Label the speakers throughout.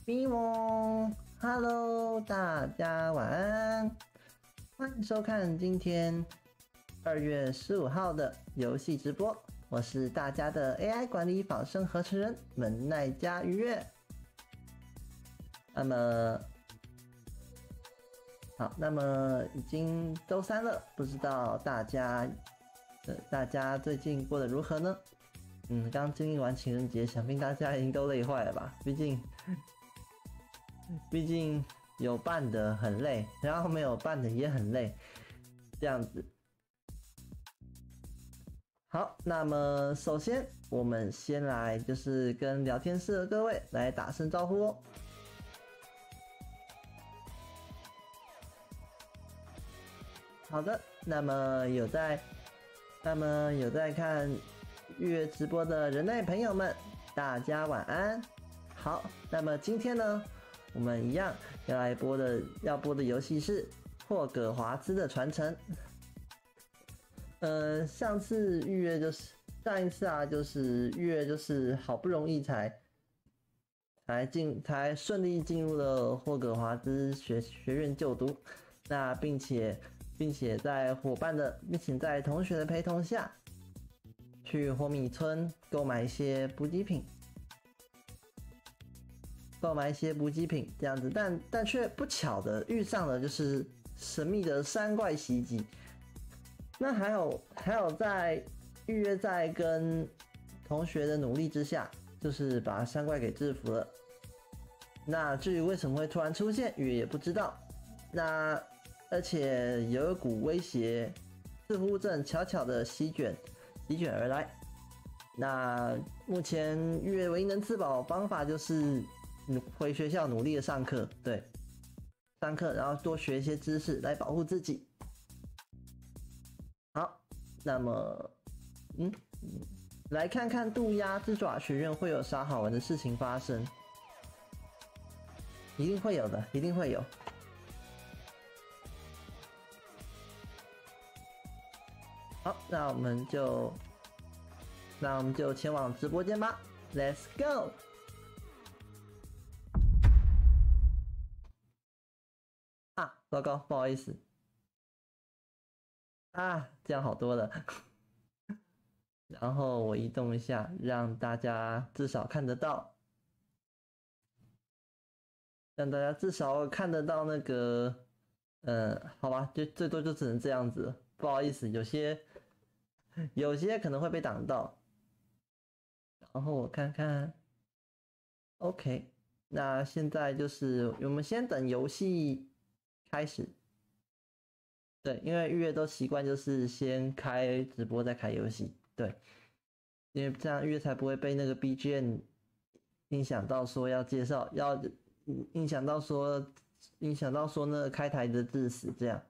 Speaker 1: 咪蒙 ，Hello， 大家晚安，欢迎收看今天2月15号的游戏直播，我是大家的 AI 管理仿生合成人门奈佳玉月。那么已经周3了，不知道大家最近过得如何呢？刚经历完情人节，想必大家已经都累坏了吧？毕竟有伴的很累，然后没有伴的也很累，这样子。好，那么首先我们先来就是跟聊天室的各位来打声招呼哦。好的，那么有在看预约直播的人类朋友们，大家晚安。好，那么今天呢，我们一样要播的游戏是霍格华兹的传承。上一次预约就是好不容易才顺利进入了霍格华兹学院就读，那并且在同学的陪同下，去活米村购买一些补给品，这样子，但却不巧的遇上了就是神秘的山怪袭击。那还有在预约在跟同学的努力之下，就是把山怪给制服了。那至于为什么会突然出现，预约也不知道。那而且有一股威胁，似乎正悄悄的席卷而来。那目前预约唯一能自保的方法就是回学校努力的上课，对，上课然后多学一些知识来保护自己。好，那么来看看渡鸦之爪学院会有啥好玩的事情发生？一定会有的，一定会有。好，那我们就前往直播间吧 ，Let's go！ 糟糕，不好意思。这样好多了。然后我移动一下，让大家至少看得到，那个，好吧，就最多就只能这样子了，不好意思，有些可能会被挡到。然后我看看 ，OK， 那现在就是我们先等游戏开始。对，因为预约都习惯就是先开直播再开游戏，对，因为这样预约才不会被那个 BGM 影响到说要介绍，影响到说那个开台的致死这样。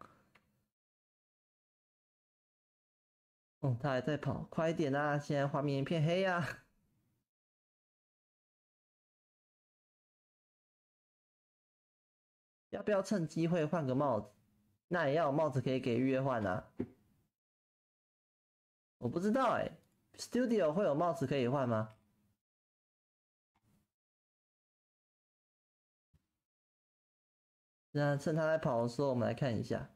Speaker 1: 他还在跑，快一点啊！现在画面一片黑啊。要不要趁机会换个帽子？那也要有帽子可以给预约换啊。我不知道Studio 会有帽子可以换吗？那趁他在跑的时候，我们来看一下。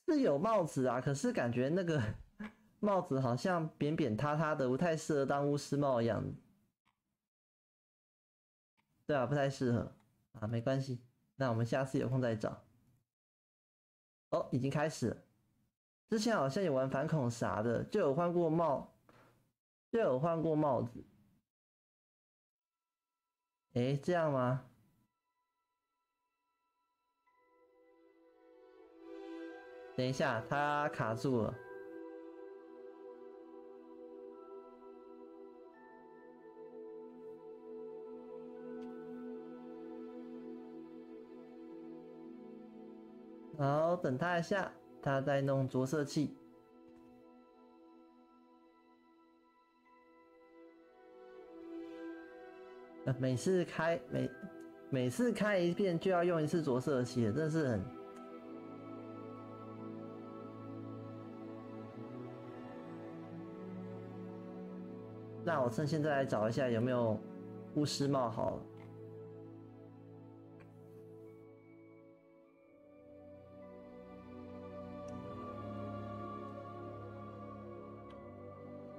Speaker 1: 是有帽子啊，可是感觉那个帽子好像扁扁塌塌的，不太适合当巫师帽的样子。对啊，不太适合没关系，那我们下次有空再找。已经开始了。之前好像有玩反恐啥的，就有换过帽子。这样吗？等一下，它卡住了。好，等他一下，他在弄着色器。每次开一遍就要用一次着色器，真的是很那我趁现在来找一下有没有巫师帽好了。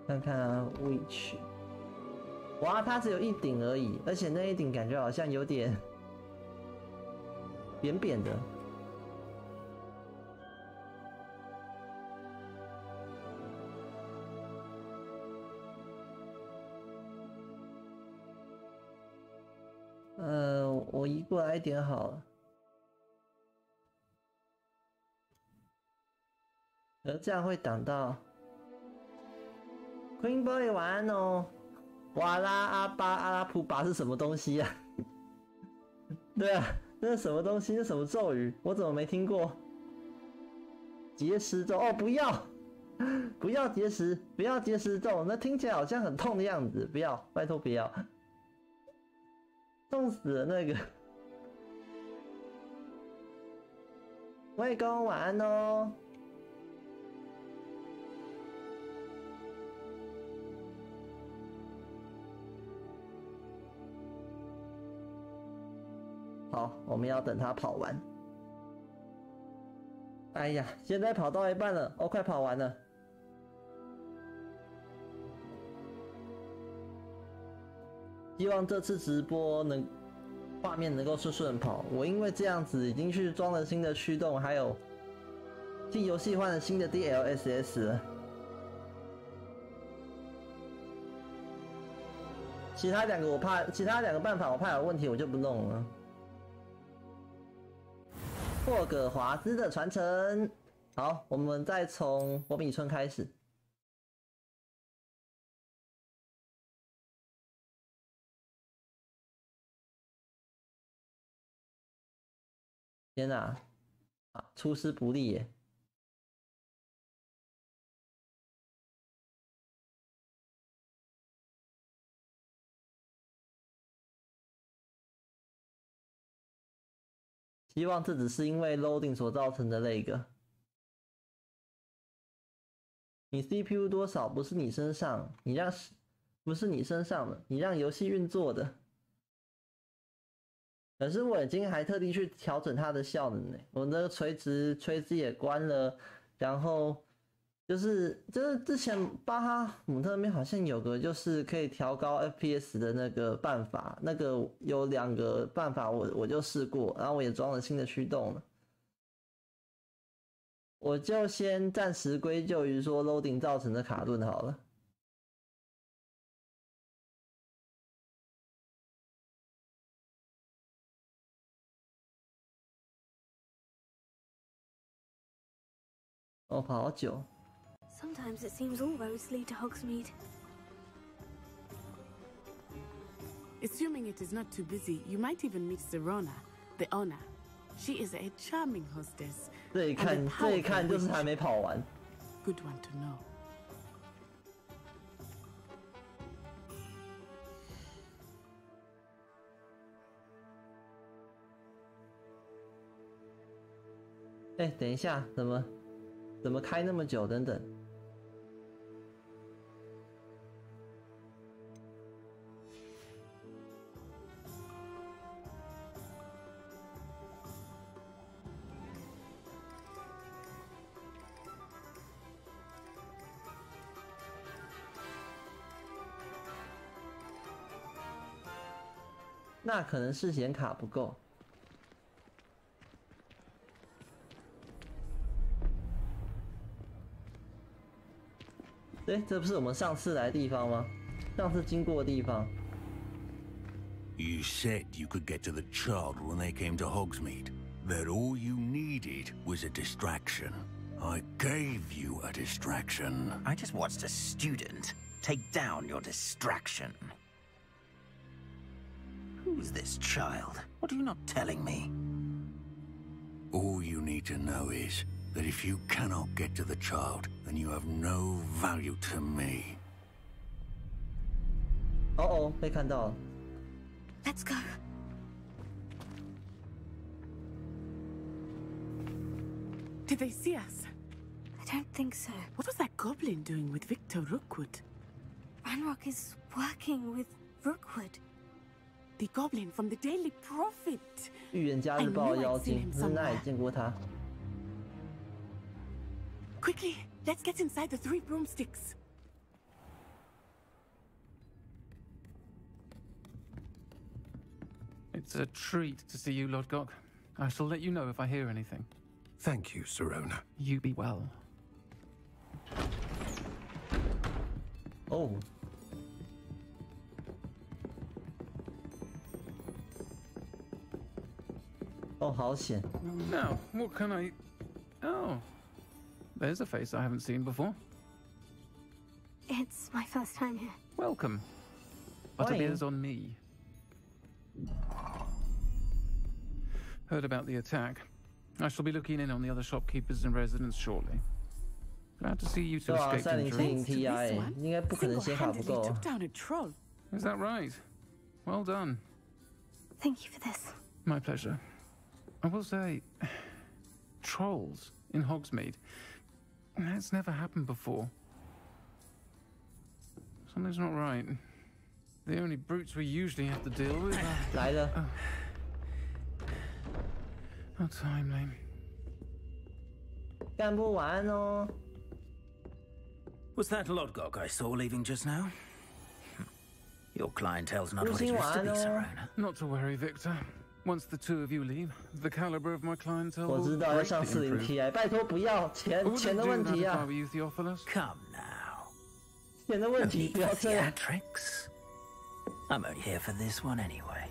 Speaker 1: 看看 which， 哇，它只有一顶而已，而且那一顶感觉好像有点扁扁的。我移过来一点好了。这样会挡到。Queen Boy 晚安哦。瓦拉阿巴阿拉普巴是什么东西啊？对啊，那是什么东西？那什么咒语？我怎么没听过？结石咒哦，不要，不要结石，不要结石咒，那听起来好像很痛的样子，不要，拜托不要，痛死了那个。魏公晚安哦。好，我们要等他跑完。哎呀，现在跑到一半了，快跑完了。希望这次直播画面能够顺顺跑。我因为这样子已经去装了新的驱动，还有替游戏换了新的 DLSS 了。其他两个办法我怕有问题，我就不弄了。霍格华兹的传承。好，我们再从活米村开始。天哪！出师不利耶！希望这只是因为 loading 所造成的那个。你 CPU 多少不是你身上，不是你身上的，你让游戏运作的。可是我已经还特地去调整它的效能呢，我那个垂直也关了，然后就是之前巴哈姆特那边好像有个就是可以调高 FPS 的那个办法，那个有2个办法我就试过，然后我也装了新的驱动了。我就先暂时归咎于说 loading 造成的卡顿好了。跑好久。
Speaker 2: Sometimes it seems all roads lead to Hogsmeade.
Speaker 3: Assuming it is not too busy, you might even meet Serona, the owner. She is a charming hostess.
Speaker 1: 这一看就是还没跑完。
Speaker 3: Good one to know.
Speaker 1: 等一下，怎么开那么久？等等。那可能是显卡不够。这不是我们上次来的地方吗？上次经过的地方。
Speaker 4: You said you could get to the child when they came to Hogsmeade. That all you needed was a distraction. I gave you a distraction.
Speaker 5: I just watched a student take down your distraction. Who's this child? What are you not telling me?
Speaker 4: All you need to know is that if you cannot get to the child, then you have no value to me.
Speaker 1: 被看到了。
Speaker 2: Let's go.
Speaker 3: Did they see us?
Speaker 2: I don't think so.
Speaker 3: What was that goblin doing with Victor Rookwood?
Speaker 2: Ranrock is working with Rookwood.
Speaker 3: The goblin from the Daily Prophet.
Speaker 1: 预言家日报的妖精，在哪里见过他？
Speaker 3: Quickly, let's get inside the 3 broomsticks.
Speaker 6: It's a treat to see you, Lodgok. I shall let you know if I hear anything.
Speaker 4: Thank you, Serona.
Speaker 6: You be well.
Speaker 1: Oh. 哦，好险！
Speaker 6: Now, what can I... Oh. There's a face I haven't seen before.
Speaker 2: It's my first time here.
Speaker 6: Welcome. Butterbeer's on me. Heard about the attack. I shall be looking in on the other shopkeepers and residents shortly. Glad to see you two
Speaker 1: 对啊，
Speaker 6: escaped
Speaker 1: 307
Speaker 6: injury.
Speaker 1: TI 应该不可能显卡不
Speaker 3: Single-handedly
Speaker 1: 够。
Speaker 3: took down a troll.
Speaker 6: Is that right? Well done.
Speaker 2: Thank you for this.
Speaker 6: My pleasure. I will say, trolls in Hogsmeade. That's never happened before. Something's not right. The only brutes we usually have to deal with are...
Speaker 1: 来了，
Speaker 6: How timely.
Speaker 1: 干不完哦。
Speaker 5: Was that Lodgok I saw leaving just now? Your clientele's not
Speaker 1: 入
Speaker 5: what it
Speaker 1: 侵
Speaker 5: used to
Speaker 1: 完
Speaker 5: be,
Speaker 1: 哦。
Speaker 5: Serona.
Speaker 6: Not to worry, Victor. Once the 2 of you leave, the caliber of my clientele
Speaker 1: 我
Speaker 6: will
Speaker 1: 知道要上
Speaker 6: greatly
Speaker 1: 40
Speaker 6: improve.
Speaker 1: TI，拜托不要钱
Speaker 6: I
Speaker 1: 钱
Speaker 6: wouldn't
Speaker 1: 的
Speaker 6: do
Speaker 1: 问
Speaker 6: that
Speaker 1: 题
Speaker 6: if I
Speaker 1: 啊，
Speaker 6: were you, Theophilus.
Speaker 5: Come now.
Speaker 1: 钱的问
Speaker 5: No
Speaker 1: 题
Speaker 5: need
Speaker 1: 不要
Speaker 5: for
Speaker 1: 这样。
Speaker 5: theatrics. I'm only here for this one anyway.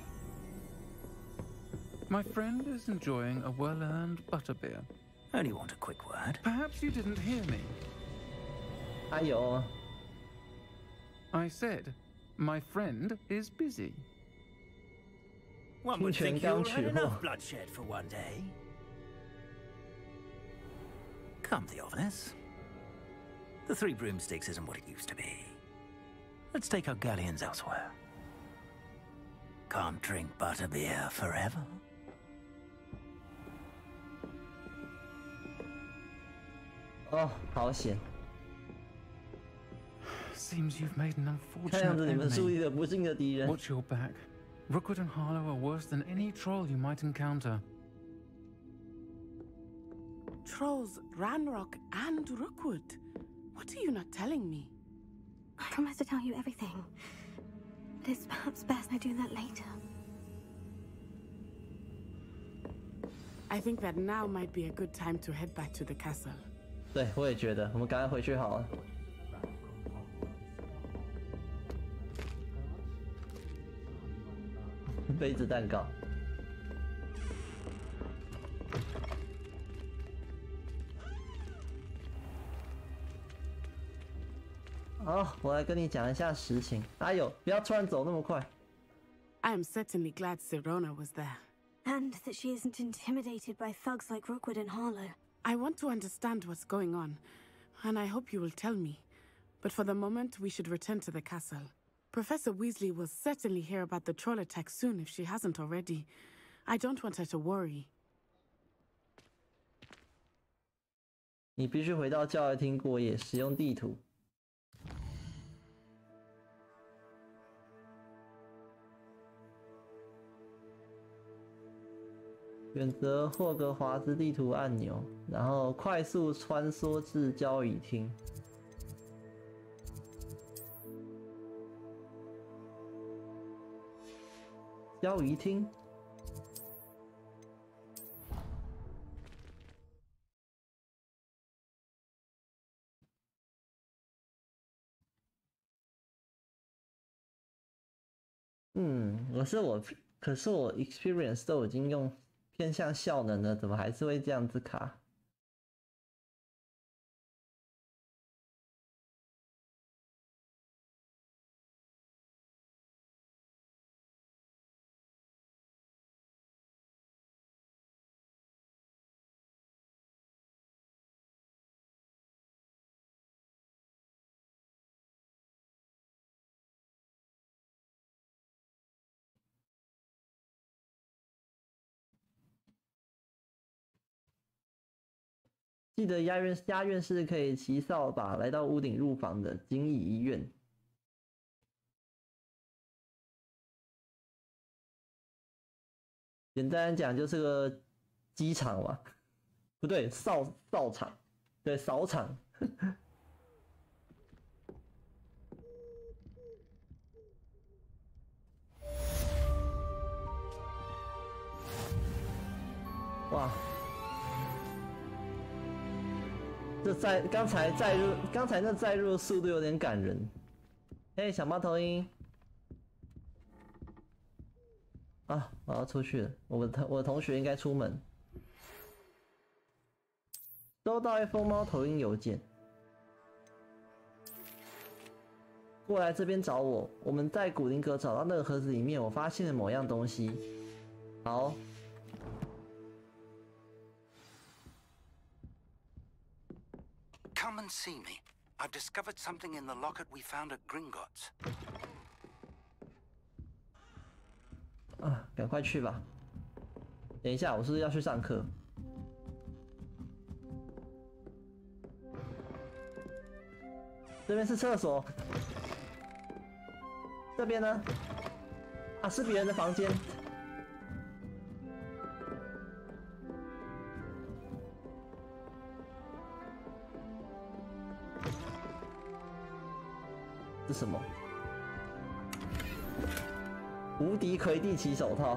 Speaker 6: My friend is enjoying a well-earned butterbeer.
Speaker 5: Only want a quick word.
Speaker 6: Perhaps you didn't hear me.
Speaker 1: 还有，
Speaker 6: I said, my friend is busy.
Speaker 5: One would think
Speaker 1: 清泉
Speaker 5: you
Speaker 1: 刚
Speaker 5: had
Speaker 1: 取货。
Speaker 5: enough bloodshed for one day. Come, Theophilus. The 3 broomsticks isn't what it used to be. Let's take our galleons elsewhere. Can't drink butterbeer forever.
Speaker 1: 哦，好险！
Speaker 6: Seems you've made an
Speaker 1: 看样
Speaker 6: unfortunate
Speaker 1: 子你们树
Speaker 6: enemy.
Speaker 1: 立了不幸的敌人。
Speaker 6: Watch your back. Rookwood and Harlow are worse than any troll you might encounter.
Speaker 3: Trolls, Ranrock, and Rookwood. What are you not telling me?
Speaker 2: I promised to tell you everything. But it's perhaps best I do that later.
Speaker 3: I think that now might be a good time to head back to the castle.
Speaker 1: 对，我也觉得，我们赶快回去好了。杯子蛋糕。好，我来跟你讲一下实情。哎呦，不要突然走那么快。
Speaker 3: I am certainly glad Serona was there.
Speaker 2: And that she isn't intimidated by thugs like Rookwood and Harlow.
Speaker 3: I want to understand what's going on, and I hope you will tell me. But for the moment, we should return to the castle. Professor Weasley will certainly hear about the troll attack soon if she hasn't already. I don't want her to worry.
Speaker 1: 你必须回到教育厅过夜，使用地图。选择霍格华兹地图按钮，然后快速穿梭至交易厅。交易厅。可是我 experience 都已经用偏向效能了，怎么还是会这样子卡？记得押院士可以骑扫把来到屋顶入房的金翼医院。简单讲就是个机场嘛，不对，扫场，对，扫场。哇！这刚才那载入的速度有点感人。嘿，小猫头鹰。啊，我要出去了。我的同学应该出门。收到一封猫头鹰邮件，过来这边找我。我们在古灵阁找到那个盒子里面，我发现了某样东西。好。
Speaker 5: Come and see me. I've discovered something in the locket we found at Gringotts.
Speaker 1: 啊，赶快去吧。等一下，我是不是要去上课？这边是厕所。这边呢？啊，是别人的房间。是什么？无敌魁地奇手套。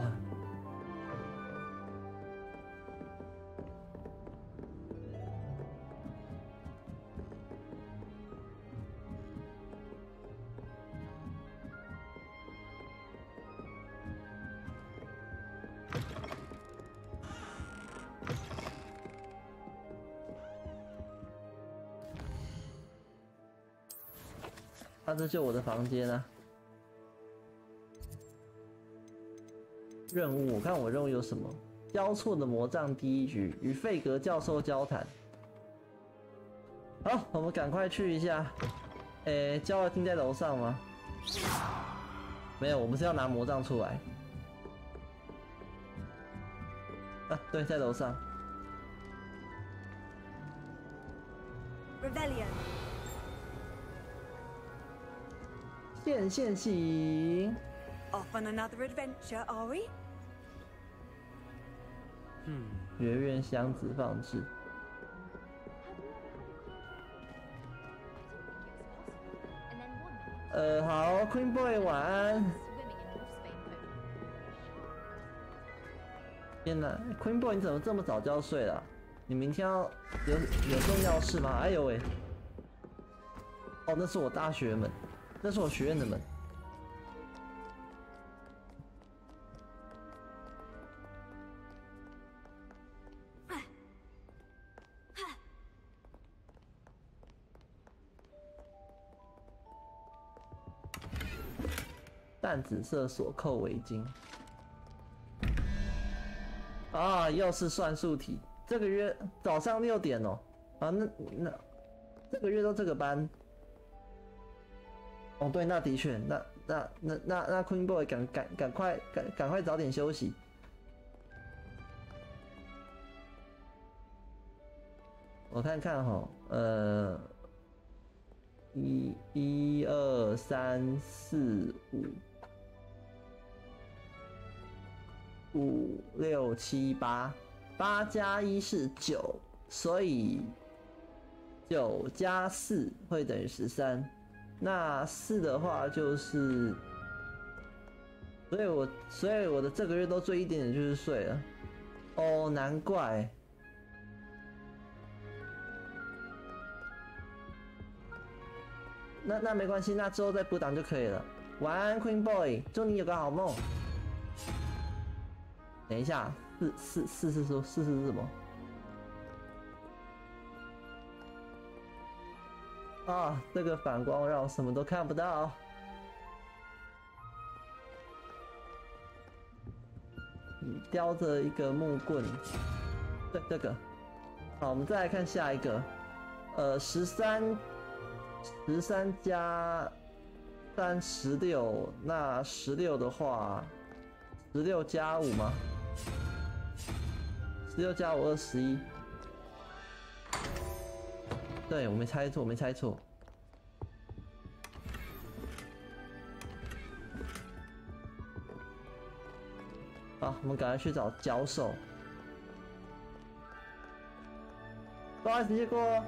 Speaker 1: 啊，这就我的房间啊。任务，我看我任务有什么？交错的魔杖第一局，与费格教授交谈。好，我们赶快去一下。交流厅在楼上吗？没有，我们是要拿魔杖出来。啊，对，在楼上。
Speaker 2: Rebellion.
Speaker 1: 线行。
Speaker 2: Off on another adventure, are we?
Speaker 1: 学院箱子放置。好 ，Queen Boy 晚安。天哪 ，Queen Boy 你怎么这么早就要睡了啊？你明天要有重要事吗？哎呦喂！哦，那是我大学们，那是我学院的门。 淡紫色锁扣围巾。啊，又是算术题。这个月早上6点哦。啊，那这个月都这个班。哦，对，那的确，那 Queen Boy 赶快早点休息。我看看哈，1、2、3、4、5、6、7、8加1是9，所以9加4会等于13。那4的话就是，所以我的这个月都睡一点点就是睡了。哦，难怪。 那没关系，那之后再补档就可以了。晚安 ，Queen Boy， 祝你有个好梦。等一下，4是什么？啊，这个反光让我什么都看不到。叼着一个木棍，对，这个。好，我们再来看下一个。13加3 16，那16的话，16加5吗？16加5 21。对，我没猜错。好，我们赶快去找教授。不好意思，借过。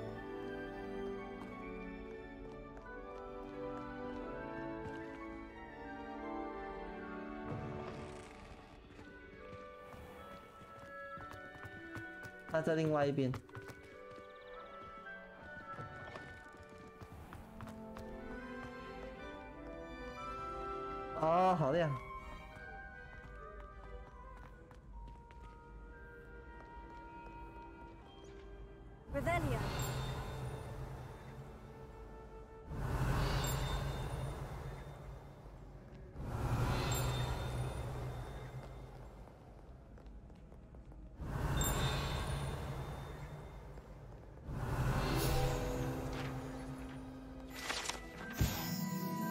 Speaker 1: 他在另外一边。哦，好亮。
Speaker 2: Revelio.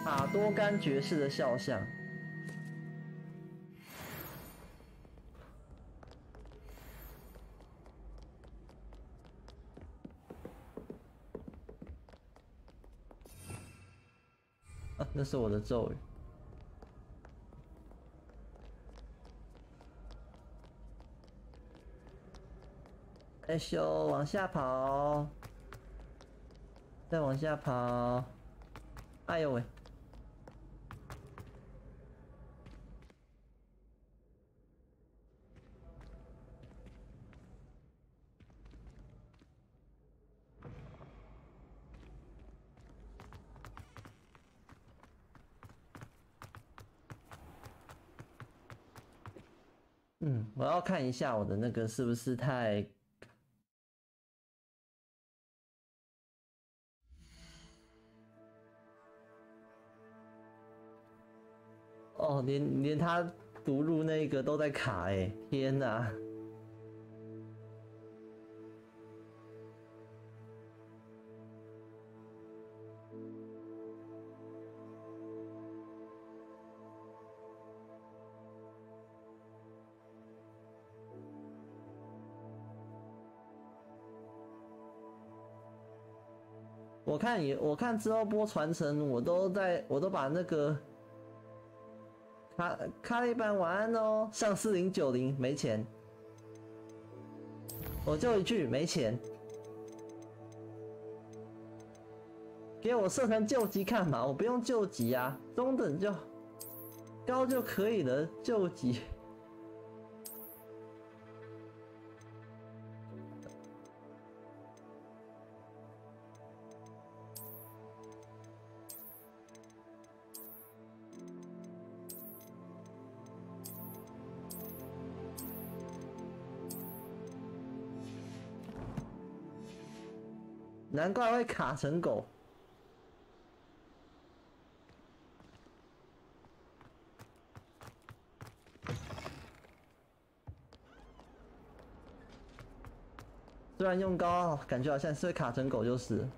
Speaker 1: 塔多干爵士的肖像。啊，那是我的咒语。哎咻，往下跑，再往下跑。哎呦喂！我要看一下我的那个是不是太……哦，连他读入那个都在卡哎，天哪！我看之后播传承，我都把那个卡了一班晚安哦，上4090没钱，我就一句没钱，给我设成救急看嘛，我不用救急啊，中等就高就可以了，救急。难怪会卡成狗。虽然用高，感觉好像是会卡成狗，就是。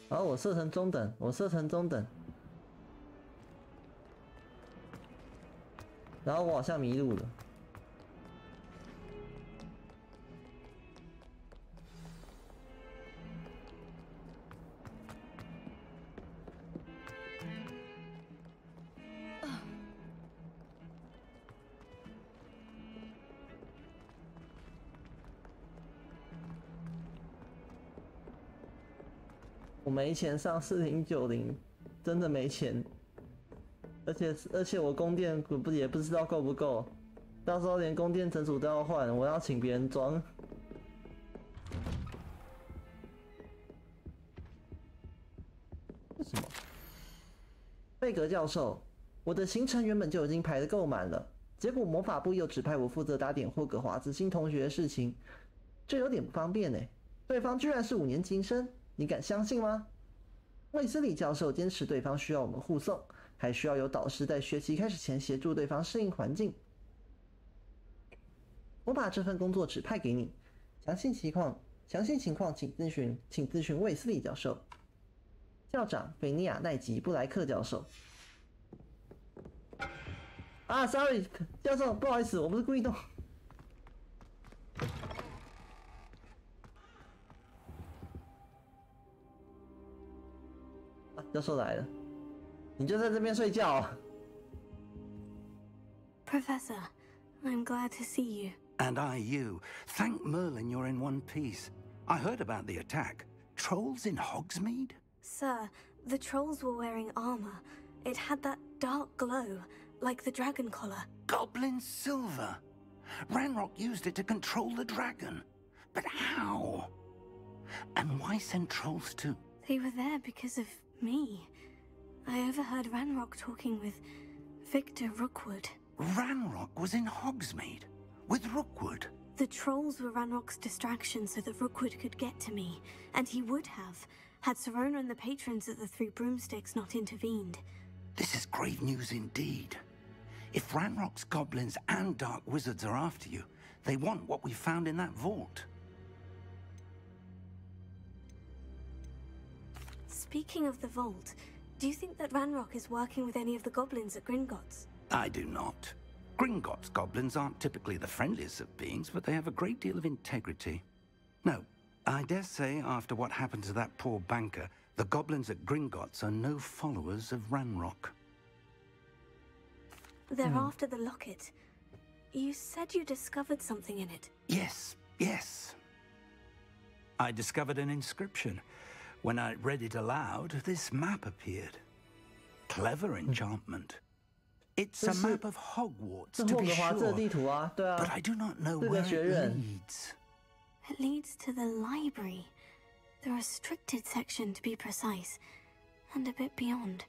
Speaker 1: 然后我设成中等，然后我好像迷路了。我没钱上4090，真的没钱，而且我供电也不知道够不够，到时候连供电整组都要换，我要请别人装。为什么？贝格教授，我的行程原本就已经排得够满了，结果魔法部又指派我负责打点霍格华兹新同学的事情，这有点不方便呢。对方居然是5年级生。你敢相信吗？卫斯理教授坚持对方需要我们护送，还需要有导师在学期开始前协助对方适应环境。我把这份工作指派给你，详细情况请咨询卫斯理教授。校长菲尼亚奈吉布莱克教授。啊 ，sorry， 教授，不好意思，我不是故意动。啊，教授来了，你就在这边睡觉啊。
Speaker 2: Professor, I'm glad to see you.
Speaker 5: And I you. Thank Merlin you're in one piece. I heard about the attack. Trolls in Hogsmeade?
Speaker 2: Sir, the trolls were wearing armor. It had that dark glow, like the dragon collar.
Speaker 5: Goblin silver. Ranrock used it to control the dragon. But how? And why send trolls to...
Speaker 2: They were there because of me. I overheard Ranrock talking with Victor Rookwood.
Speaker 5: Ranrock was in Hogsmeade? With Rookwood?
Speaker 2: The trolls were Ranrock's distraction so that Rookwood could get to me. And he would have, had Serona and the patrons at the Three Broomsticks not intervened.
Speaker 5: This is grave news indeed. If Ranrock's goblins and dark wizards are after you, they want what we found in that vault.
Speaker 2: Speaking of the vault, do you think that Ranrock is working with any of the goblins at Gringotts?
Speaker 5: I do not. Gringotts goblins aren't typically the friendliest of beings, but they have a great deal of integrity. No, I dare say after what happened to that poor banker, the goblins at Gringotts are no followers of Ranrock.
Speaker 2: They're after the locket. You said you discovered something in it.
Speaker 5: Yes, yes. I discovered an inscription. When I read it aloud, this map appeared. Clever enchantment. It's a map of Hogwarts, to be sure, but I do not know where it leads.
Speaker 2: It leads to the library. The restricted section, to be precise, and a bit beyond.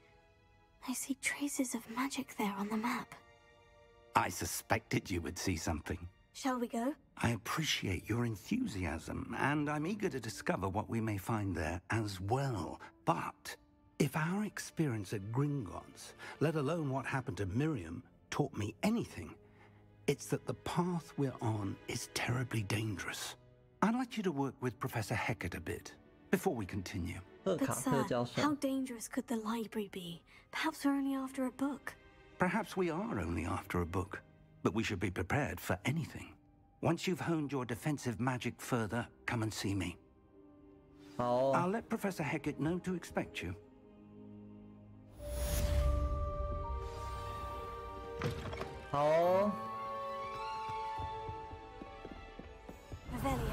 Speaker 2: I see traces of magic there on the map.
Speaker 5: I suspected you would see something.
Speaker 2: Shall we go?
Speaker 5: I appreciate your enthusiasm, and I'm eager to discover what we may find there as well. But if our experience at Gringotts, let alone what happened to Miriam, taught me anything, it's that the path we're on is terribly dangerous. I'd like you to work with Professor Hecat a bit before we continue.
Speaker 2: But sir, how dangerous could the library be? Perhaps we're only after a book.
Speaker 5: Perhaps we are only after a book, but we should be prepared for anything. Once you've honed your defensive magic further, come and see me. I'll let Professor Hecat know to expect you.
Speaker 2: Revelio.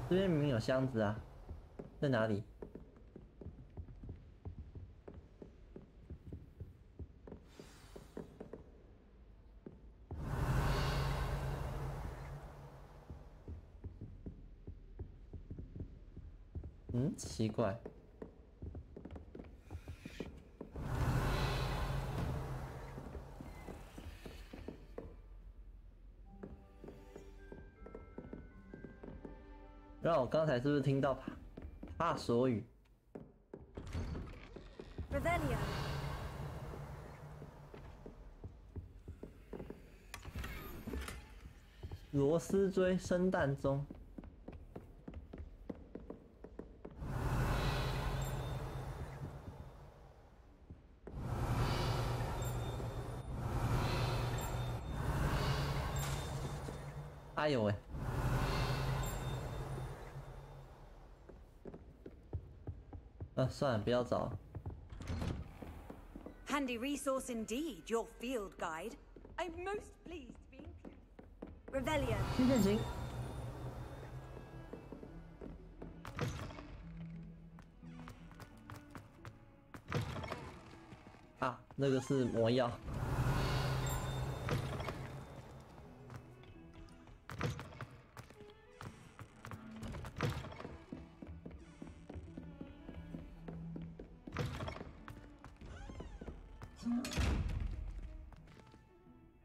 Speaker 1: 这边明明有箱子啊，在哪里？奇怪。让我刚才是不是听到帕索语
Speaker 2: Revelio.
Speaker 1: 螺丝锥生蛋中。哎呦喂！算了，不要找。
Speaker 7: Handy resource indeed, your field guide. I'm most pleased to be included.
Speaker 2: Revelio.
Speaker 1: 新剑行。啊，那个是魔药。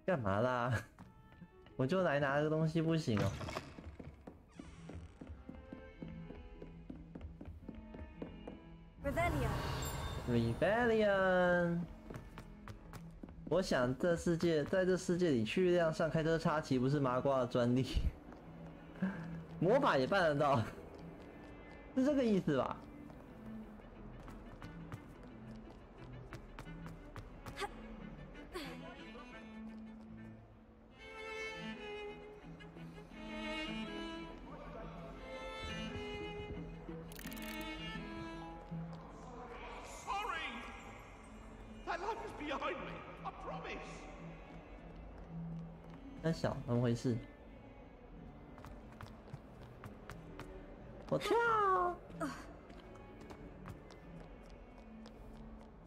Speaker 1: 干嘛啦？我就来拿个东西不行哦。Rebellion。我想在这世界里，去月亮上开车插旗不是麻瓜的专利，魔法也办得到，是这个意思吧？
Speaker 8: Something's behind me. I promise.
Speaker 1: 在想怎么回事？我跳。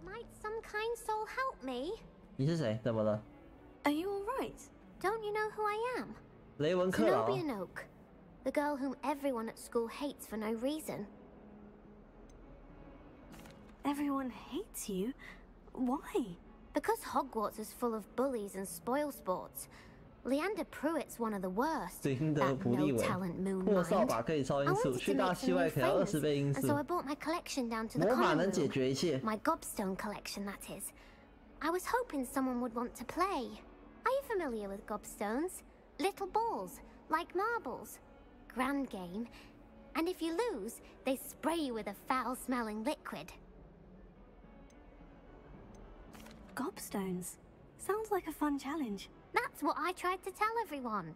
Speaker 9: Might some kind soul help me?
Speaker 1: 你是谁？怎么了？
Speaker 2: Are you alright?
Speaker 9: Don't you know who I am?
Speaker 1: 雷文克劳。
Speaker 9: Zenobia Noak, the girl whom everyone at school hates for no reason.
Speaker 2: Everyone hates you? Why?
Speaker 9: Because Hogwarts is full of bullies and spoilsports. Leander Pruitt's one of the worst.
Speaker 1: 林德
Speaker 9: That
Speaker 1: 普利
Speaker 9: no
Speaker 1: 维
Speaker 9: talent moon
Speaker 1: 破扫
Speaker 9: mind.
Speaker 1: 把可以超
Speaker 9: I
Speaker 1: 音速，
Speaker 9: wanted
Speaker 1: 去
Speaker 9: to
Speaker 1: 大
Speaker 9: make
Speaker 1: 气
Speaker 9: some
Speaker 1: 外
Speaker 9: new
Speaker 1: 可以要
Speaker 9: friends,
Speaker 1: 20倍音
Speaker 9: and
Speaker 1: 速
Speaker 9: so I。brought my collection down to the
Speaker 1: 魔法
Speaker 9: common
Speaker 1: 能解
Speaker 9: room.
Speaker 1: 决一切。
Speaker 9: My gobstone collection, that is. I was hoping someone would want to play. Are you familiar with gobstones? Little balls, like marbles. Grand game. And if you lose, they spray you with a foul-smelling liquid.
Speaker 2: Gobstones. Sounds like a fun challenge.
Speaker 9: That's what I tried to tell everyone.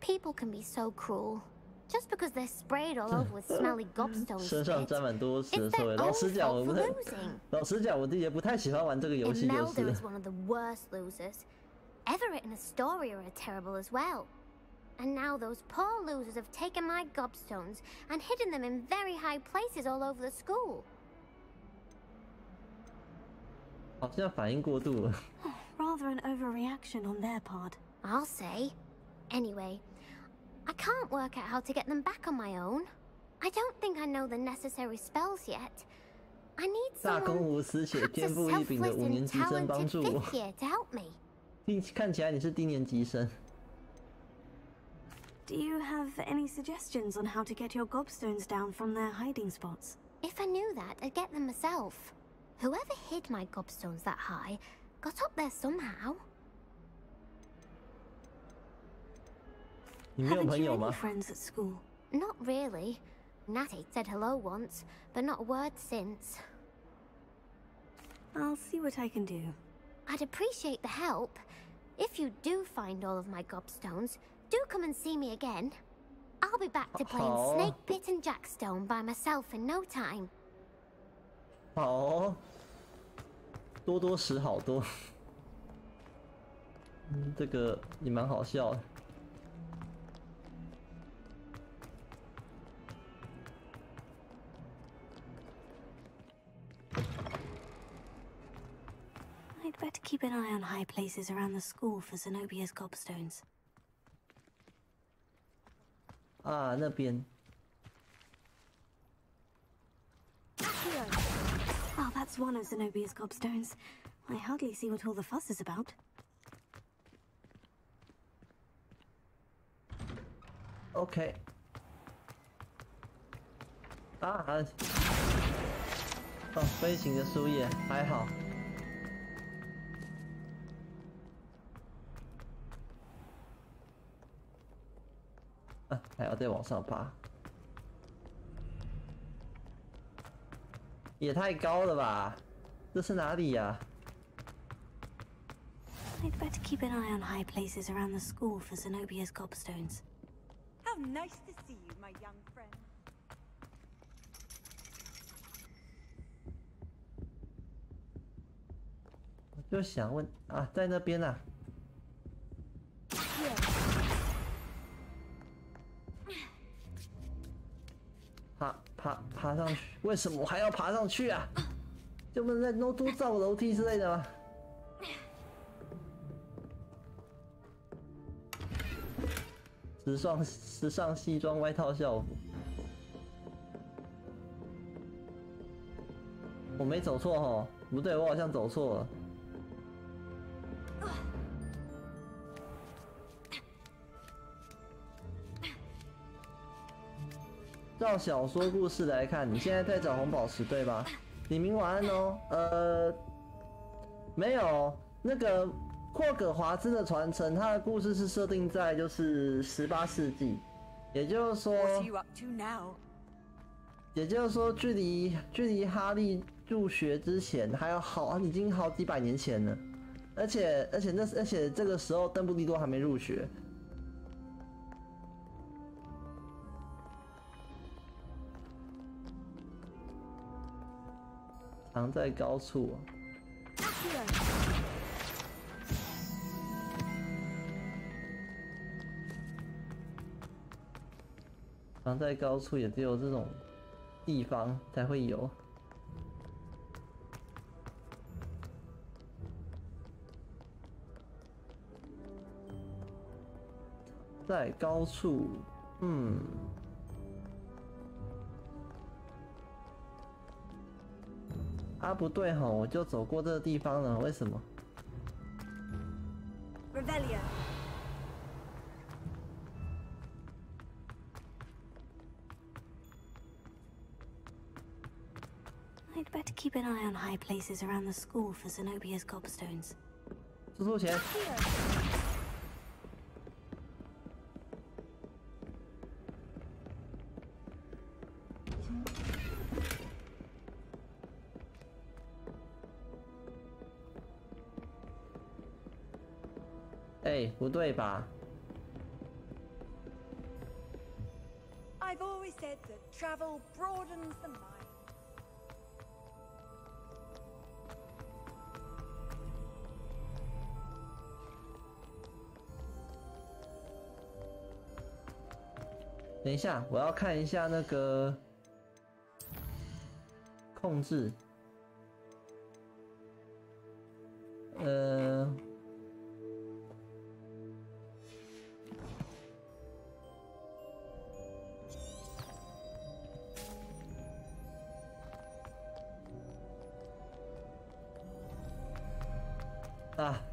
Speaker 9: People can be so cruel. Just because they're sprayed all over with smelly gobstone
Speaker 1: 身上
Speaker 9: spit.
Speaker 1: 沾满多屎的
Speaker 9: It's
Speaker 1: 臭
Speaker 9: their
Speaker 1: 味。老
Speaker 9: own
Speaker 1: 实讲，我
Speaker 9: fault
Speaker 1: 不
Speaker 9: for
Speaker 1: 太，
Speaker 9: losing.
Speaker 1: 老实讲，我也不太喜欢玩这个游戏，就
Speaker 9: Imelda
Speaker 1: 是
Speaker 9: is。one of the worst losers. Everett and Astoria are terrible as well. And now those poor losers have taken my gobstones and hidden them in very high places all over the school.
Speaker 1: 好像反应过度了。
Speaker 2: Rather an overreaction on their part.
Speaker 9: I'll say. Anyway, I can't work out how to get them back on my own. I don't think I know the necessary spells yet. I need
Speaker 1: 大公
Speaker 9: someone,
Speaker 1: 无私且
Speaker 9: perhaps a
Speaker 1: 天赋异禀的
Speaker 9: selfless
Speaker 1: 5年
Speaker 9: and
Speaker 1: 级生帮
Speaker 9: talented
Speaker 1: 助我。
Speaker 9: fifth year to help me.
Speaker 1: 看起来你是低年级生。
Speaker 2: Do you have any suggestions on how to get your gobstones down from their hiding spots?
Speaker 9: If I knew that, I'd get them myself. Whoever hid my gobstones that high got up there somehow.
Speaker 1: 你没有
Speaker 2: Haven't
Speaker 1: 朋
Speaker 2: you
Speaker 1: 友
Speaker 2: any
Speaker 1: 吗？
Speaker 2: friends at school?
Speaker 9: Not really. Natty said hello once, but not a word since.
Speaker 2: I'll see what I can do.
Speaker 9: I'd appreciate the help. If you do find all of my gobstones, do come and see me again. I'll be back to playing
Speaker 1: Oh.
Speaker 9: Snake Pit and Jackstone by myself in no time.
Speaker 1: 好哦，多多屎好多。这个也蛮好笑的。
Speaker 2: I'd better keep an eye on high places around the school for Zenobia's gobstones.
Speaker 1: 啊，那边。
Speaker 2: Oh, that's one of Zenobia's gobstones. I hardly see what all the fuss is about.
Speaker 1: OK。啊，哦，飞行的树叶还好。啊，还要再往上爬，也太高了吧？这是哪里呀？
Speaker 2: I'd better keep an eye on high places around the school for Zenobia's gobstones.
Speaker 7: How nice to see you, my young friend.
Speaker 1: 我就想问啊，在那边啊。 爬上去，为什么我还要爬上去啊？就不能再多造个楼梯之类的吗？时尚西装外套校服，我没走错齁，不对，我好像走错了。 照小说故事来看，你现在在找红宝石对吧？李明晚安哦。没有，那个霍格华兹的传承，它的故事是设定在就是18世纪，也就是说，
Speaker 7: What are you up to now?
Speaker 1: 也就是说，距离哈利入学之前还有已经好几百年前了，而且这个时候邓布利多还没入学。 藏在高处、藏在高处也只有这种地方才会有。在高处，不对吼，我就走过这个地方了，为什么？
Speaker 7: Revelio.
Speaker 2: I'd better keep an eye on high places around the school for Zenobia's gobstones.
Speaker 1: 出出钱。不对吧
Speaker 7: I've always said that travel broadens the mind.
Speaker 1: 等一下，我要看一下那个控制。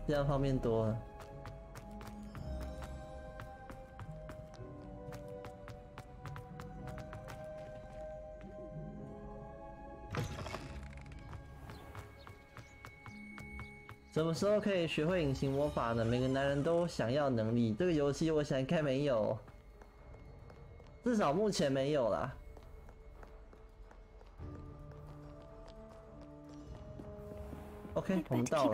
Speaker 1: 这样方便多了。什么时候可以学会隐形魔法呢？每个男人都想要能力，这个游戏我想应该没有，至少目前没有啦。OK， 我们到了。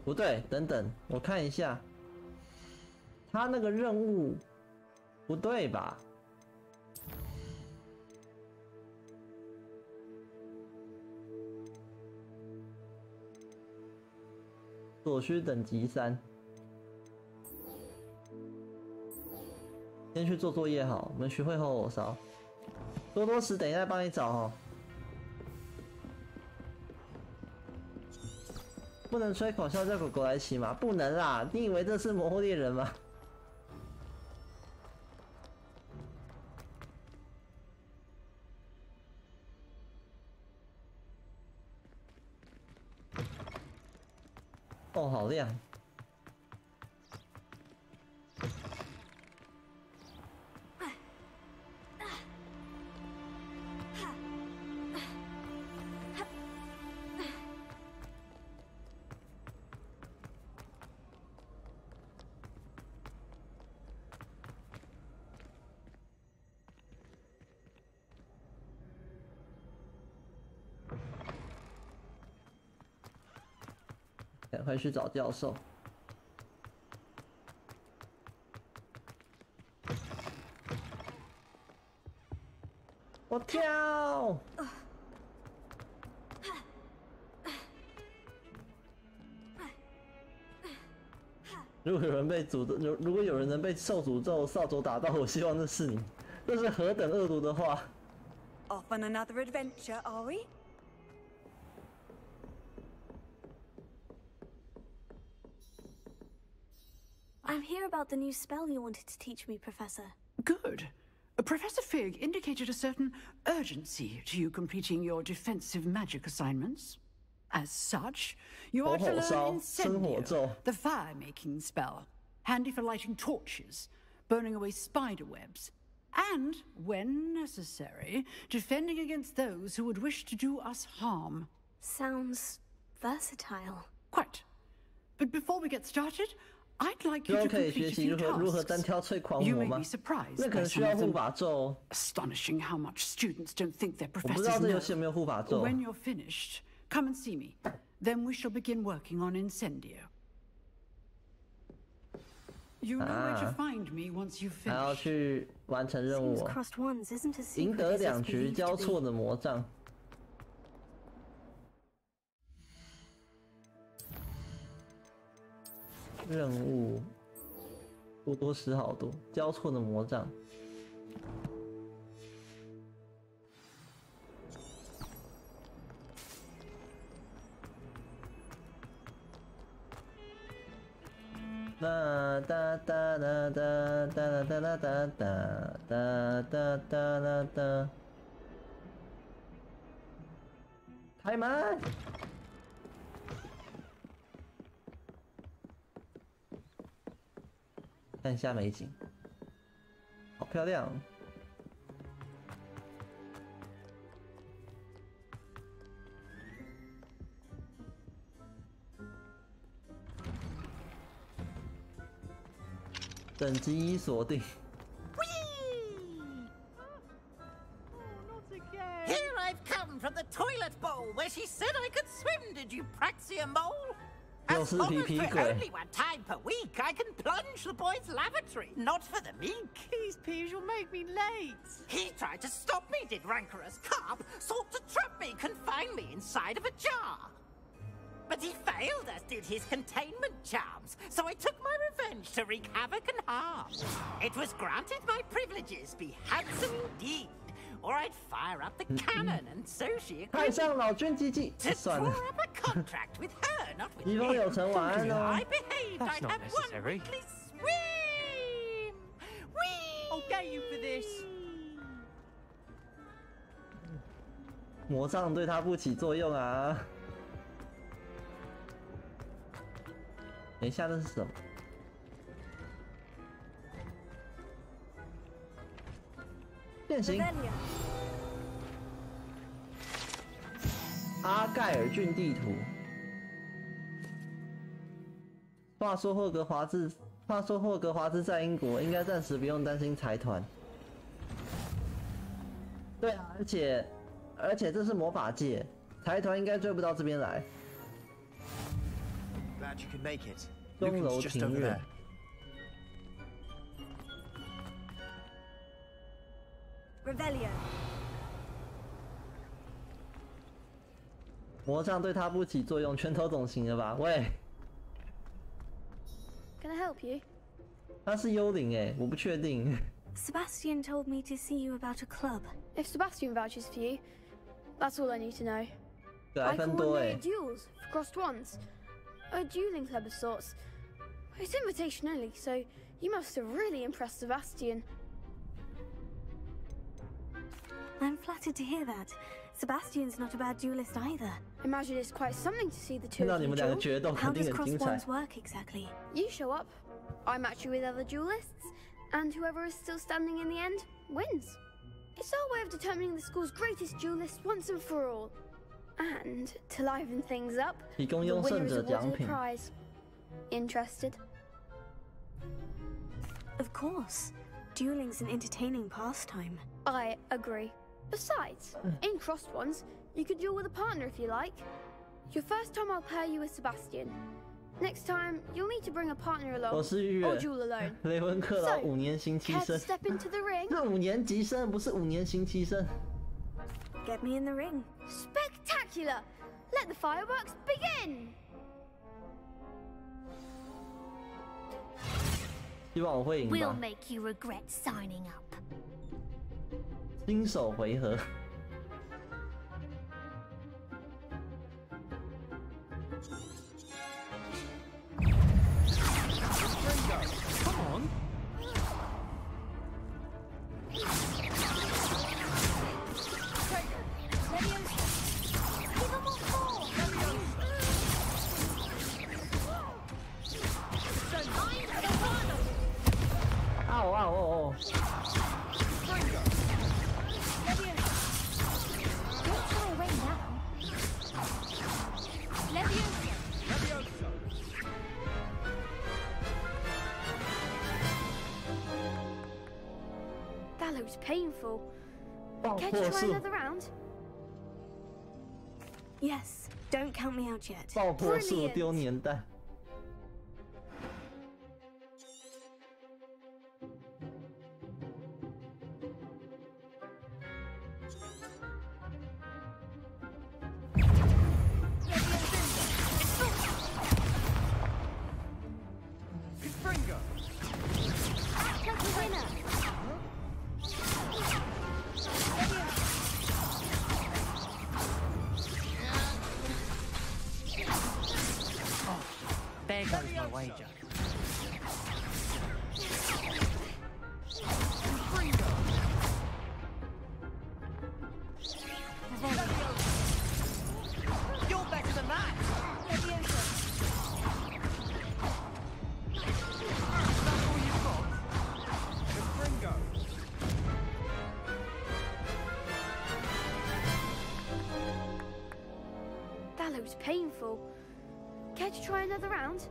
Speaker 1: 不对，等等，我看一下，他那个任务不对吧？所需等级3。先去做作业好，我们学会后火烧。多多时等一下帮你找哦。不能吹口哨叫狗狗来骑吗？不能啦！你以为这是魔物猎人吗？哦，好亮。赶快去找教授。我跳！如果有人被诅咒，如果有人能被受诅咒扫帚打到，我希望那是你。这是何等恶毒的话
Speaker 7: Off on another adventure, are we?
Speaker 2: I'm here about the new spell you wanted to teach me, Professor.
Speaker 10: Good. Professor Fig indicated a certain urgency to you completing your defensive magic assignments. As such, you are to learn Incendio, the fire-making spell, handy for lighting torches, burning away spider webs, and, when necessary, defending against those who would wish to do us harm.
Speaker 2: Sounds versatile.
Speaker 10: Quite. But before we get started, I'd like you to complete a few tasks. You may be surprised by some of them. Astonishing how much students don't think their professors know. When you're finished, come and see me. Then we shall begin working on Incendio. You know where to find me once you've finished.
Speaker 1: 还要去完成任务，赢得2局交错的魔杖。任务多时好多，交错的魔杖。哒哒哒哒哒哒哒哒哒哒哒哒哒，开门！看一下美景，好漂亮。等级已锁定。
Speaker 11: Here I've come from the toilet bowl where she said I could swim. Did you praxia mole? As long as for only one time per week, I can plunge the boy's lavatory. Not for the meek.
Speaker 10: These peas will make me late.
Speaker 11: He tried to stop me, did rancorous carp. Sought to trap me, confine me inside of a jar. But he failed, as did his containment charms. So I took my revenge to wreak havoc and harm. It was granted my privileges be handsome indeed, or I'd fire up the cannon, and so she agreed to draw up a contract with her, not with him. I behaved, I'd have one weekly swim. Whee!
Speaker 10: I'll get you for this.
Speaker 1: 魔杖对他不起作用啊！等一下，那是什么？变形。阿盖尔郡地图。话说霍格华兹在英国，应该暂时不用担心财团。对啊，而且这是魔法界，财团应该追不到这边来。钟楼庭院。魔杖对他不起作用，拳头总行了吧？喂
Speaker 2: Can I help you?
Speaker 1: 他是幽灵哎，我不确定。
Speaker 2: Sebastian told me to see you about a club.
Speaker 12: If Sebastian vouches for you, that's all I need to know.
Speaker 1: I
Speaker 12: coordinate duels for crossed ones. A dueling club of sorts. It's invitation only, so you must have really impressed Sebastian.
Speaker 2: I'm flattered to hear that. Sebastian's not a bad duelist either.
Speaker 12: Imagine it's quite something to see the two of you duel.
Speaker 2: How does crossed ones work exactly?
Speaker 12: You show up, I match you with other duelists, and whoever is still standing in the end wins. It's our way of determining the school's greatest duelist once and for all. And to liven things up, the winner is awarded a prize. Interested?
Speaker 2: Of course. Dueling's an entertaining pastime.
Speaker 12: I agree. Besides, in crossed ones, you could duel with a partner if you like. Your first time I'll pair you with Sebastian. Next time, you'll need to bring a partner along, or duel alone.
Speaker 1: 雷文克劳5年新期生。
Speaker 12: Step into the ring.
Speaker 1: 是5年级生，不是5年新期生。
Speaker 2: Get me in the ring.
Speaker 12: Spectacular! Let the fireworks begin!
Speaker 1: 希望我会赢吧。
Speaker 9: We'll make you regret signing up.
Speaker 1: 新手回合。
Speaker 8: Come on.
Speaker 1: Oh.
Speaker 12: That looks painful. Care to try another round?
Speaker 2: Yes. Don't count me out yet.
Speaker 1: 爆破术丢年代。
Speaker 8: wager.
Speaker 11: You're better than that!
Speaker 8: That's all you've got? The Gringo.
Speaker 12: That looks painful. Care to try another round?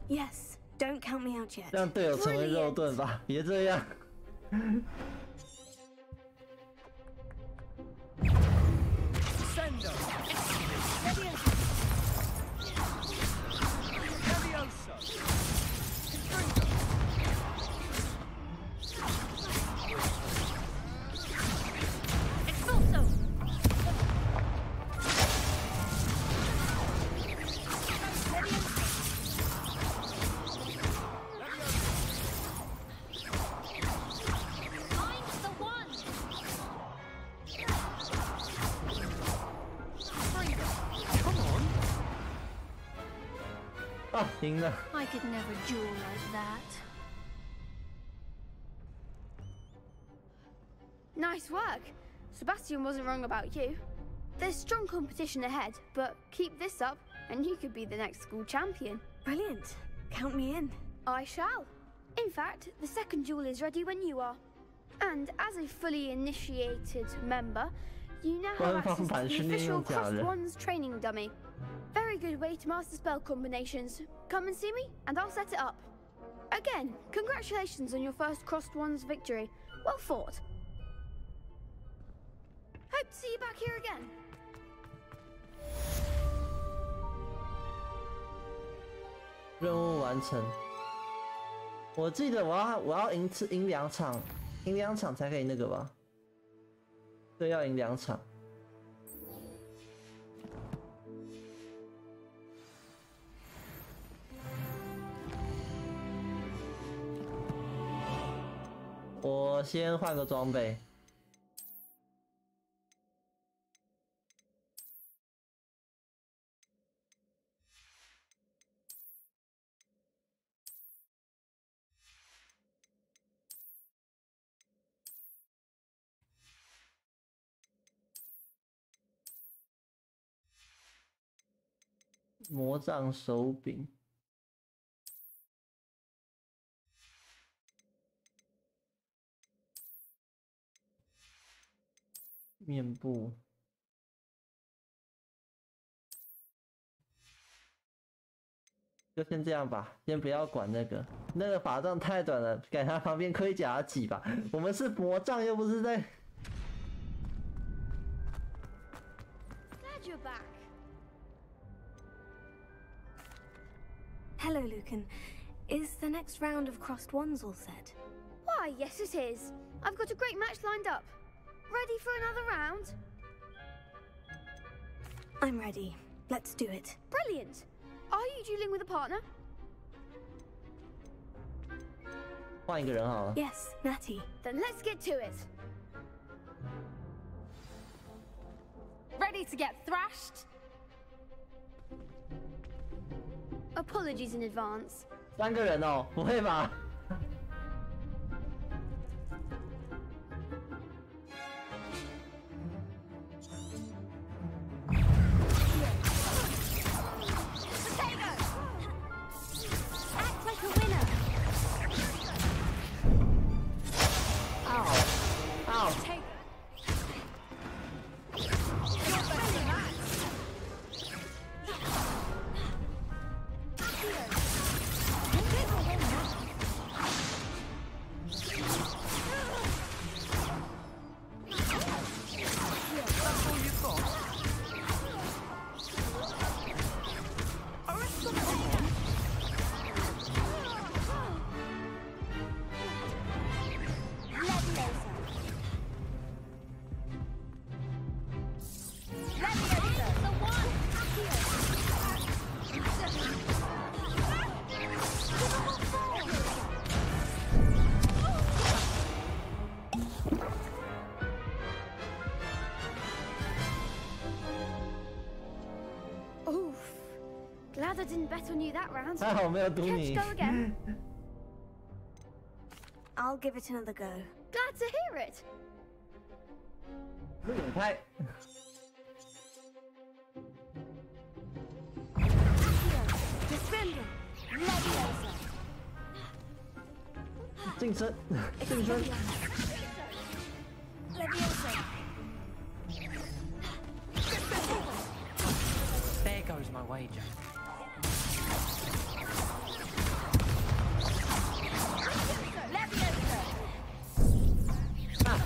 Speaker 2: Yes, don't count me out yet.
Speaker 1: 让队友成为肉盾吧，别这样。
Speaker 8: Sendo. Levioso. Gringo.
Speaker 12: Expulso!
Speaker 9: I'm the one!
Speaker 8: Come on.
Speaker 1: 啊，赢了！
Speaker 9: I could never duel like that.
Speaker 12: Nice work. Sebastian wasn't wrong about you. There's strong competition ahead, but keep this up and you could be the next school champion.
Speaker 2: Brilliant. Count me in.
Speaker 12: I shall. In fact, the second duel is ready when you are. And as a fully initiated member, you now have access to the official Crossed Wands training dummy. Very good way to master spell combinations. Come and see me, and I'll set it up. Again, congratulations on your first Crossed Wands victory. Well fought. Hope to see you back here again.
Speaker 1: 任务完成。我记得我要赢2场，赢2场才可以那个吧？对，要赢2场。我先换个装备。魔杖手柄，面部，就先这样吧，先不要管那个法杖太短了，改它旁边盔甲挤吧。我们是魔杖，又不是在。
Speaker 12: Glad you're back.
Speaker 2: Hello, Lucan. Is the next round of Crossed Wands all set?
Speaker 12: Why, yes it is. I've got a great match lined up. Ready for another round?
Speaker 2: I'm ready. Let's do it.
Speaker 12: Brilliant. Are you dueling with a partner?
Speaker 1: 换一个人好了。
Speaker 2: Yes, Natty.
Speaker 12: Then let's get to it.
Speaker 9: Ready to get thrashed?
Speaker 12: Apologies in advance.
Speaker 1: 3个人哦，不会吧？
Speaker 12: didn't bet on you that round.
Speaker 1: 还好我没有赌
Speaker 12: Let's
Speaker 1: 你。
Speaker 12: go again.
Speaker 2: I'll give it another go.
Speaker 12: Glad to hear it.
Speaker 1: 远拍。
Speaker 2: Defender. Leviosa.
Speaker 1: 近身，近身。
Speaker 2: Leviosa.
Speaker 13: There goes my wager.
Speaker 2: Leviosa. Leviosa.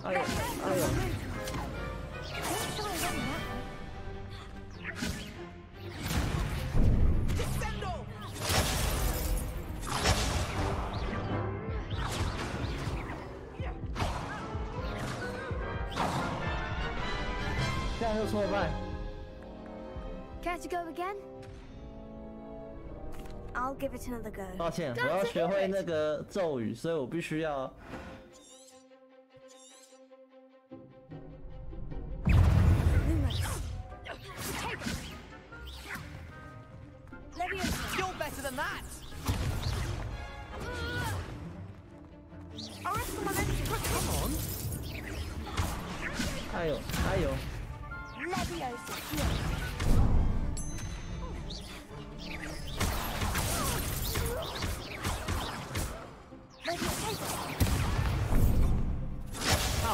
Speaker 1: 哎呦，哎呦！这样就挫败。
Speaker 12: Care to go again?
Speaker 2: I'll give it another go.
Speaker 1: 抱歉，我要学会那个咒语，所以我必须要。
Speaker 8: You're better than that! Come on!
Speaker 1: 哎呦，哎呦！
Speaker 2: Leviosa.
Speaker 1: 好。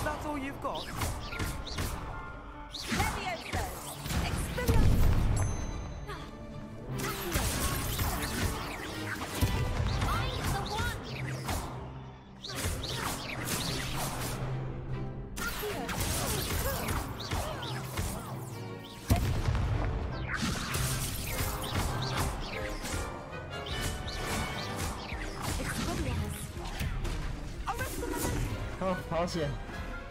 Speaker 8: That's all you've got?
Speaker 2: Leviosa. Expelliarmus.
Speaker 1: 好，好险！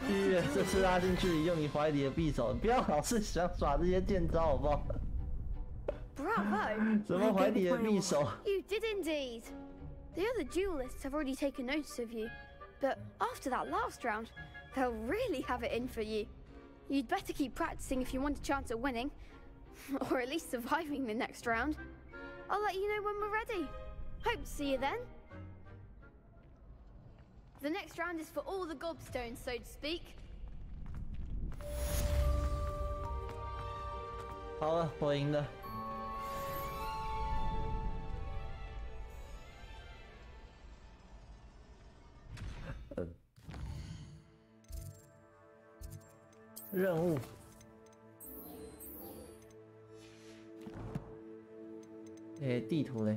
Speaker 1: 玉月这次拉近距离，用你怀里的匕首，不要老是想耍这些剑招，好不好？
Speaker 12: Bravo!
Speaker 1: 什么怀里的匕首？
Speaker 12: You did indeed. The other duelists have already taken notice of you, but after that last round, they'll really have it in for you. You'd better keep practicing if you want a chance at winning, or at least surviving the next round. I'll let you know when we're ready. Hope to see you then. The next round is for all the gobstones, so to speak.
Speaker 1: 好了，我赢了。任务。地图嘞？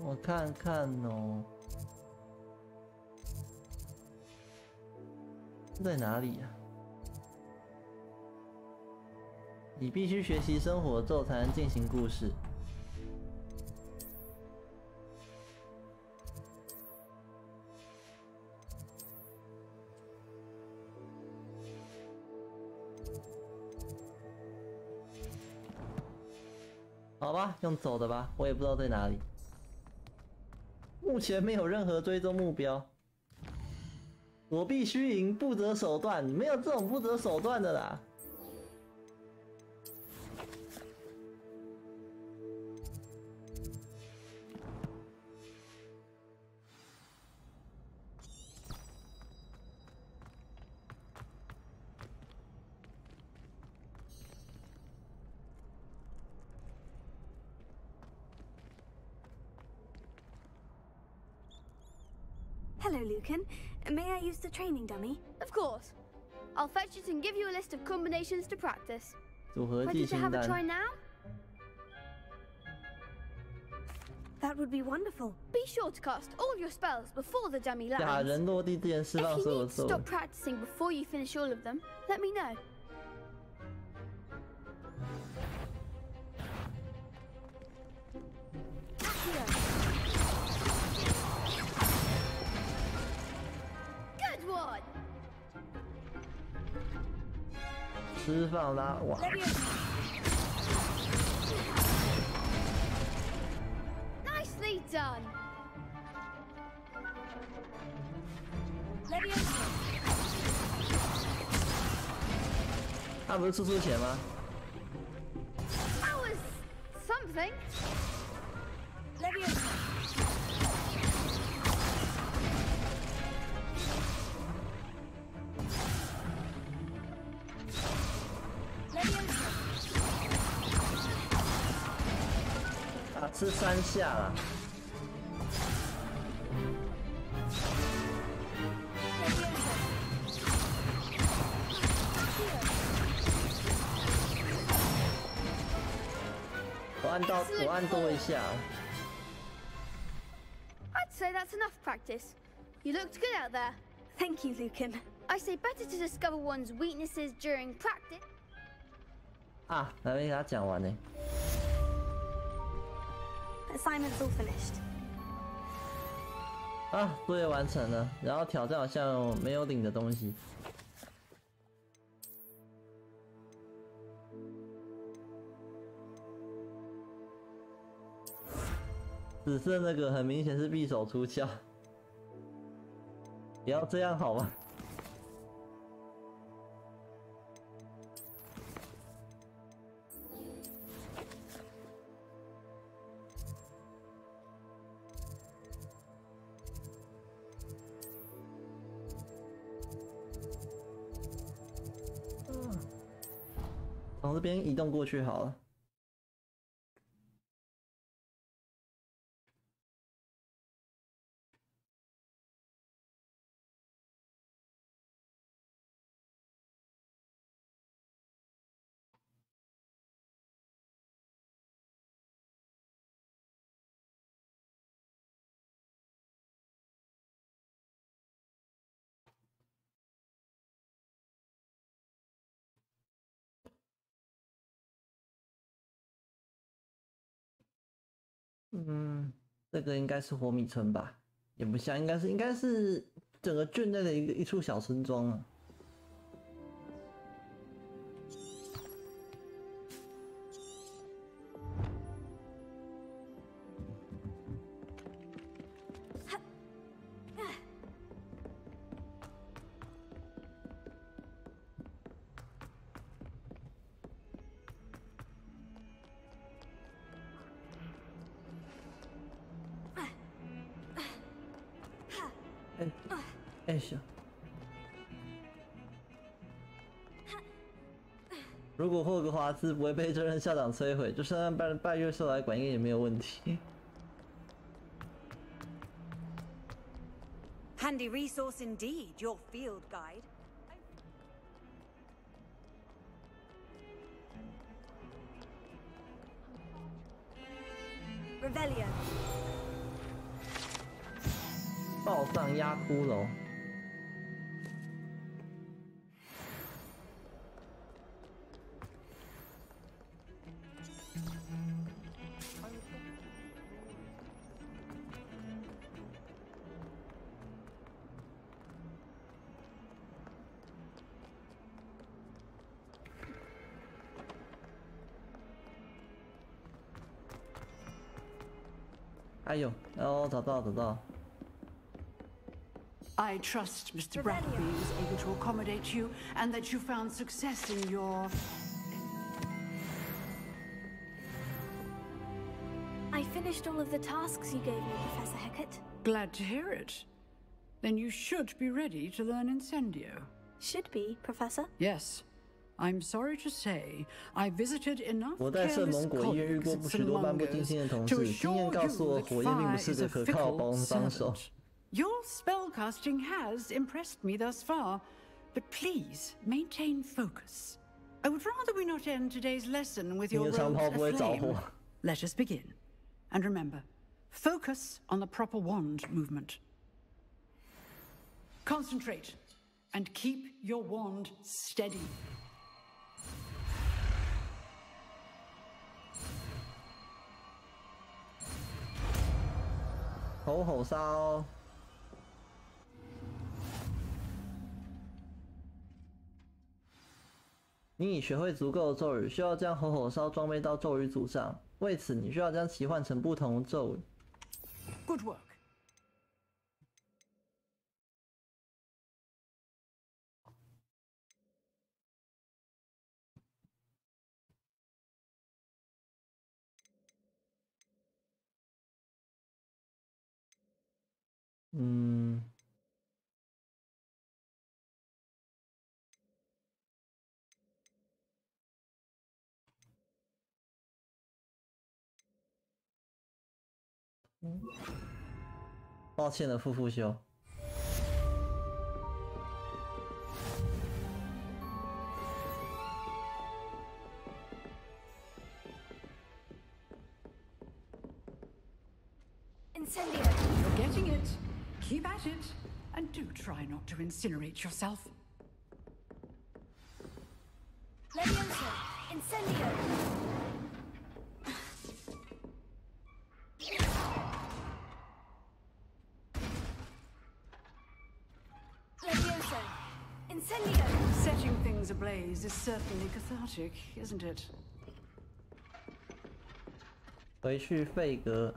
Speaker 1: 我看看哦，在哪里呀？你必须学习生火咒才能进行故事。好吧，用走的吧，我也不知道在哪里。目前没有任何追踪目标。我必须赢，不择手段，没有这种不择手段的啦。
Speaker 2: Hello, Lucan. May I use the training dummy?
Speaker 12: Of course. I'll fetch it and give you a list of combinations to practice.
Speaker 1: 组合技
Speaker 12: Ready to
Speaker 1: 清
Speaker 12: have a
Speaker 1: 单。
Speaker 12: try now?
Speaker 2: That would be wonderful.
Speaker 12: Be sure to cast all your spells before the dummy
Speaker 1: 假
Speaker 12: lands.
Speaker 1: 人落地之前释
Speaker 12: If
Speaker 1: 放
Speaker 12: you
Speaker 1: 所有
Speaker 12: need to
Speaker 1: 咒。
Speaker 12: stop practicing before you finish all of them, let me know. Good one.
Speaker 1: 释放拉瓦。
Speaker 12: Nicely done.
Speaker 1: 他不是出钱吗？
Speaker 12: That was something.
Speaker 1: 啊，是3下啦。我按多一下。
Speaker 12: I'd say that's enough practice. You looked good out there.
Speaker 2: Thank you, Lucan.
Speaker 12: I say better to discover one's weaknesses during practice.
Speaker 1: 啊，还没给他讲完呢。
Speaker 2: Assignment's all finished.
Speaker 1: 啊，作业完成了，然后挑战好像没有领的东西。紫色那个很明显是匕首出鞘，不要这样好吗？从这边移动过去好了。 这个应该是活米村吧？也不像，应该是整个郡内的一处小村庄啊。哎行，如果霍格华兹不会被这任校长摧毁，就算让拜月兽来管，应该也没有问题。
Speaker 7: Handy resource indeed, your field guide. Revelio.
Speaker 1: 暴上压骷髅。哎呦，哦，找到。
Speaker 10: I trust Mr. Brackleby was able to accommodate you and that you found success in your...
Speaker 2: I finished all of the tasks you gave me, Professor Hecat.
Speaker 10: Glad to hear it. Then you should be ready to learn Incendio.
Speaker 2: Should be, Professor.
Speaker 10: Yes. I'm sorry to say, I visited enough
Speaker 1: 我在圣蒙果医院遇过许多漫不经心的同事，经验告诉我，火焰并不是个可靠的帮手。
Speaker 10: Your spellcasting has impressed me thus far, but please maintain focus. I would rather we not end today's lesson with your robes aflame. Let us begin. And remember, focus on the proper wand movement. Concentrate and keep your wand steady.
Speaker 1: Hổ hổ sao? 你已学会足够的咒语，需要将吼吼烧装备到咒语组上。为此，你需要将其换成不同的咒语。
Speaker 10: Good work.
Speaker 1: Mm. 抱歉了，副修。
Speaker 10: Incendio. You're getting it. Keep at it, and do try not to incinerate yourself.
Speaker 2: Leviosa, Incendio. Leviosa, Incendio.
Speaker 10: Setting things ablaze is certainly cathartic, isn't it?
Speaker 1: 回去费格。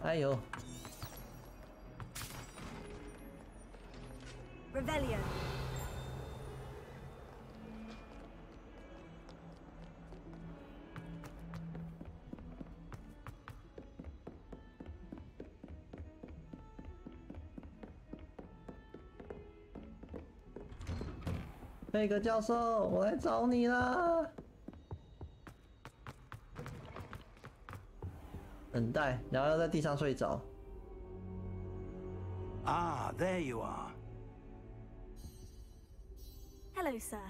Speaker 1: 哎呦
Speaker 7: Revelio.
Speaker 1: 费格教授，我来找你啦！等待，然后要在地上睡着。
Speaker 5: Ah, there you are.
Speaker 2: Hello, sir.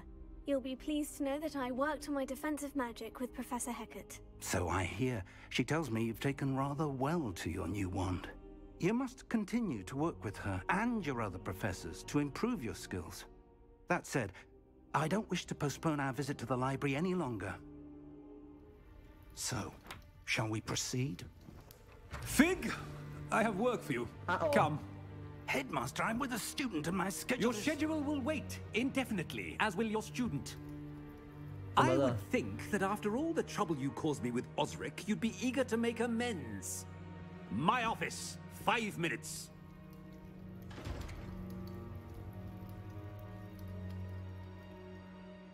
Speaker 2: You'll be pleased to know that I worked on my defensive magic with Professor Hecat.
Speaker 5: So I hear. She tells me you've taken rather well to your new wand. You must continue to work with her and your other professors to improve your skills. That said, I don't wish to postpone our visit to the library any longer. So, shall we proceed?
Speaker 14: Fig, I have work for you. Come.
Speaker 5: Headmaster, I'm with a student and my schedule
Speaker 14: Your schedule will wait indefinitely, as will your student. I would think that after all the trouble you caused me with Osric, you'd be eager to make amends. My office, 5 minutes.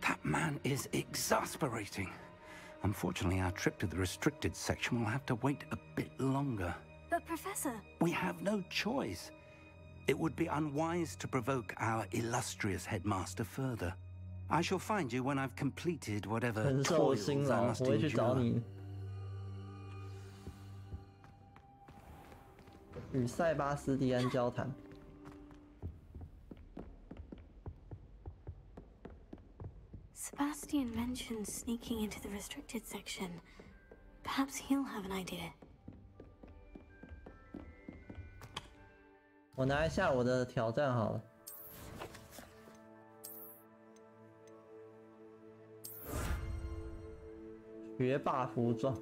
Speaker 5: That man is exasperating. Unfortunately, our trip to the restricted section will have to wait a bit longer.
Speaker 2: But, Professor...
Speaker 5: We have no choice. It would be unwise to provoke our illustrious headmaster further. I shall find you when I've completed whatever toils I must endure.
Speaker 1: 与塞巴斯蒂安交谈。
Speaker 2: Sebastian mentioned sneaking into the restricted section. Perhaps he'll have an idea.
Speaker 1: 我拿一下我的挑战好了。学霸服装。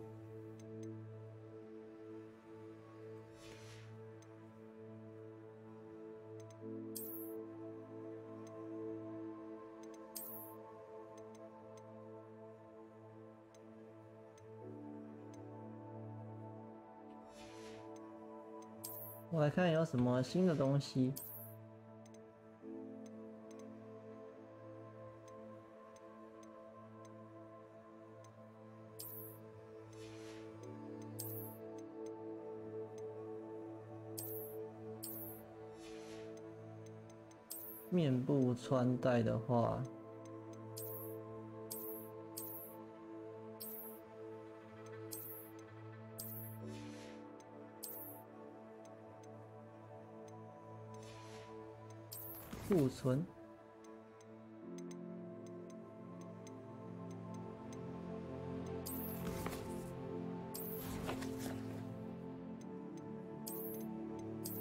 Speaker 1: 我来看有什么新的东西。面部穿戴的话，库存。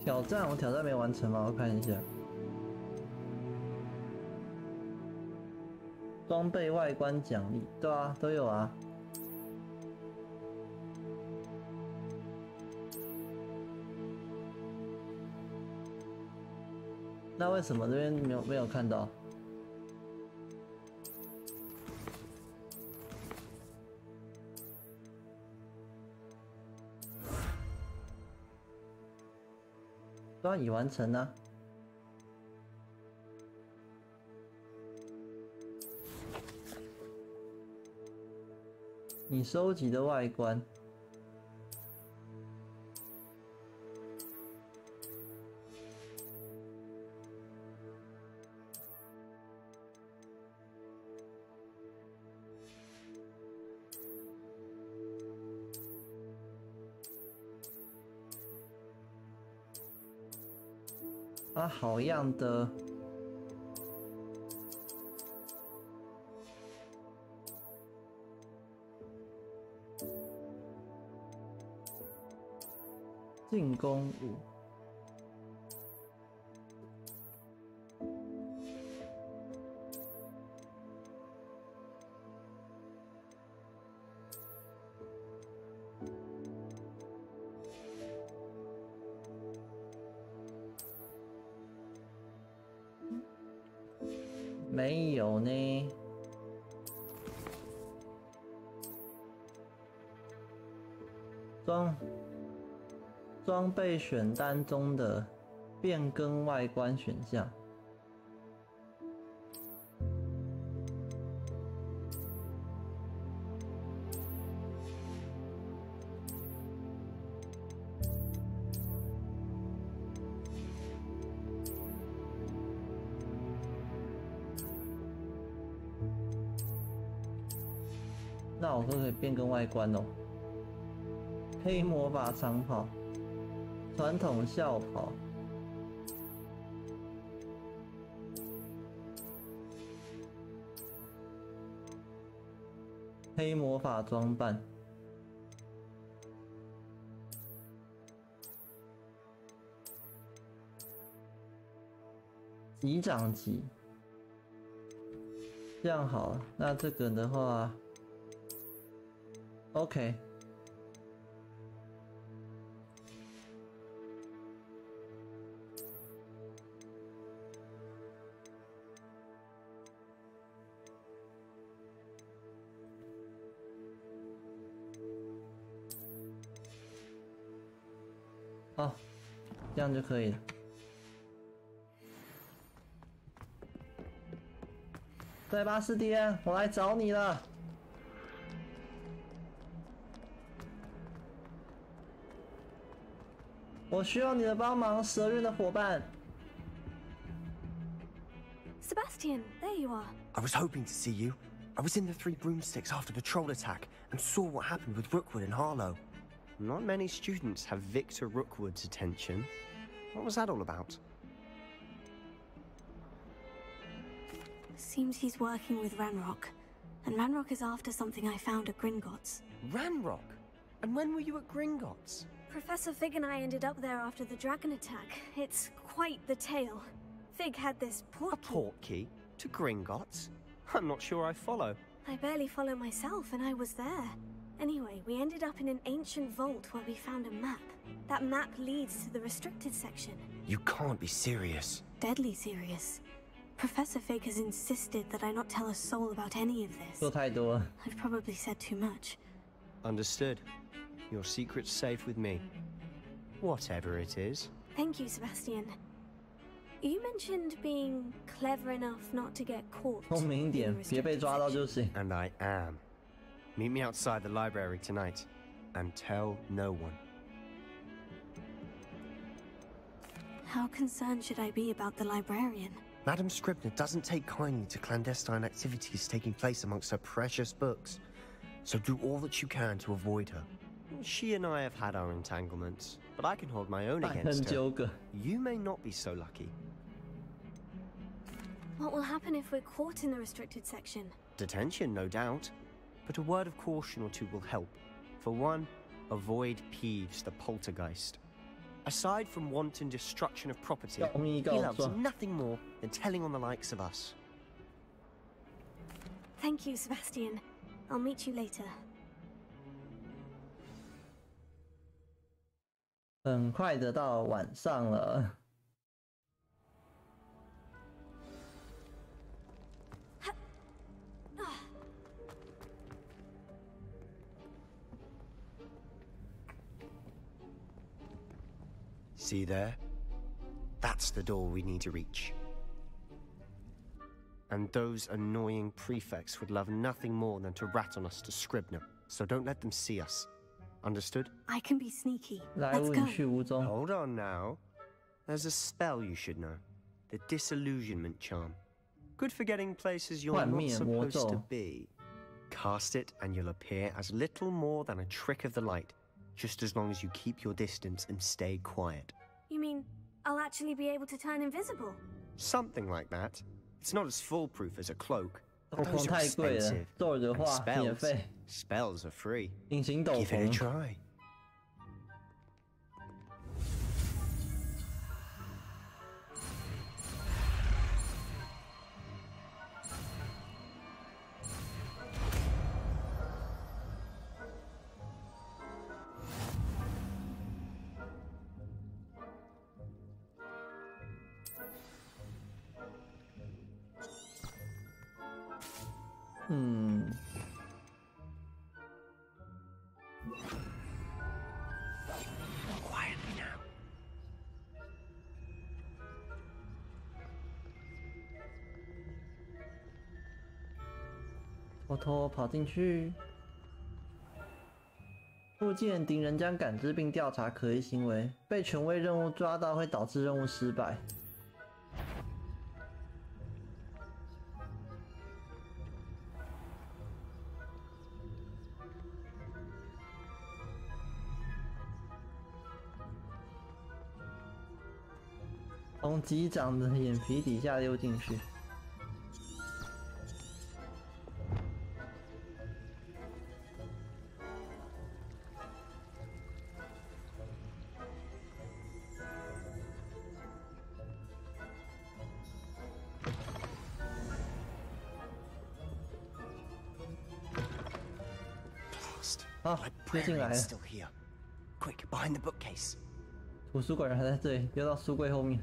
Speaker 1: 挑战，我挑战没完成吗？我看一下。装备外观奖励，对啊，都有啊。那为什么这边没有看到？都已完成啊。你收集的外观。啊，好样的！进攻舞。没有呢。装备选单中的变更外观选项。那我可以变更外观哦。黑魔法长袍。传统校袍，黑魔法装扮，级长级，这样好了。那这个的话 ，OK。好，这样就可以了。塞巴斯蒂安，我来找你了。我需要你的帮忙，蛇人的伙伴。
Speaker 2: Sebastian, there you are.
Speaker 15: I was hoping to see you. I was in the Three Broomsticks after the troll attack and saw what happened with Rookwood and Harlow. Not many students have Victor Rookwood's attention. What was that all about?
Speaker 2: Seems he's working with Ranrock. And Ranrock is after something I found at Gringotts.
Speaker 15: Ranrock? And when were you at Gringotts?
Speaker 2: Professor Fig and I ended up there after the dragon attack. It's quite the tale. Fig had this portkey.
Speaker 15: A portkey? To Gringotts? I'm not sure I follow.
Speaker 2: I barely follow myself, and I was there. Anyway, we ended up in an ancient vault where we found a map. That map leads to the restricted section.
Speaker 15: You can't be serious.
Speaker 2: Deadly serious. Professor Fig has insisted that I not tell a soul about any of this.
Speaker 1: 说太多了。
Speaker 2: I've probably said too much.
Speaker 15: Understood. Your secret's safe with me. Whatever it is.
Speaker 2: Thank you, Sebastian. You mentioned being clever enough not to get caught.
Speaker 1: 聪明一点，别被抓到就行。
Speaker 15: And I am. Meet me outside the library tonight, and tell no one.
Speaker 2: How concerned should I be about the librarian?
Speaker 15: Madam Scribner doesn't take kindly to clandestine activities taking place amongst her precious books, so do all that you can to avoid her. She and I have had our entanglements, but I can hold my own against her. You may not be so lucky.
Speaker 2: What will happen if we're caught in the restricted section?
Speaker 15: Detention, no doubt. But a word of caution or two will help. For one, avoid Peeves the poltergeist. Aside from wanton destruction of property, he loves nothing more than telling on the likes of us.
Speaker 2: Thank you, Sebastian. I'll meet you later.
Speaker 1: 很快的到晚上了。
Speaker 15: See there? That's the door we need to reach. And those annoying prefects would love nothing more than to rat on us to Scribner, so don't let them see us. Understood?
Speaker 2: I can be sneaky. Let's go.
Speaker 15: Hold on now. There's a spell you should know. The Disillusionment Charm. Good for getting places you're not supposed to be. Cast it and you'll appear as little more than a trick of the light, just as long as you keep your distance and stay quiet.
Speaker 2: You mean I'll actually be able to turn invisible?
Speaker 15: Something like that. It's not as foolproof as a cloak. Those are expensive. And spells are free. Give it a try. Quietly now.
Speaker 1: 偷偷跑进去。附件敌人将感知并调查可疑行为，被权威任务抓到会导致任务失败。从机长的眼皮底下溜进去。好，接进来了。
Speaker 15: Quick, behind the bookcase.
Speaker 1: 图书馆人还在这里，溜到书柜后面。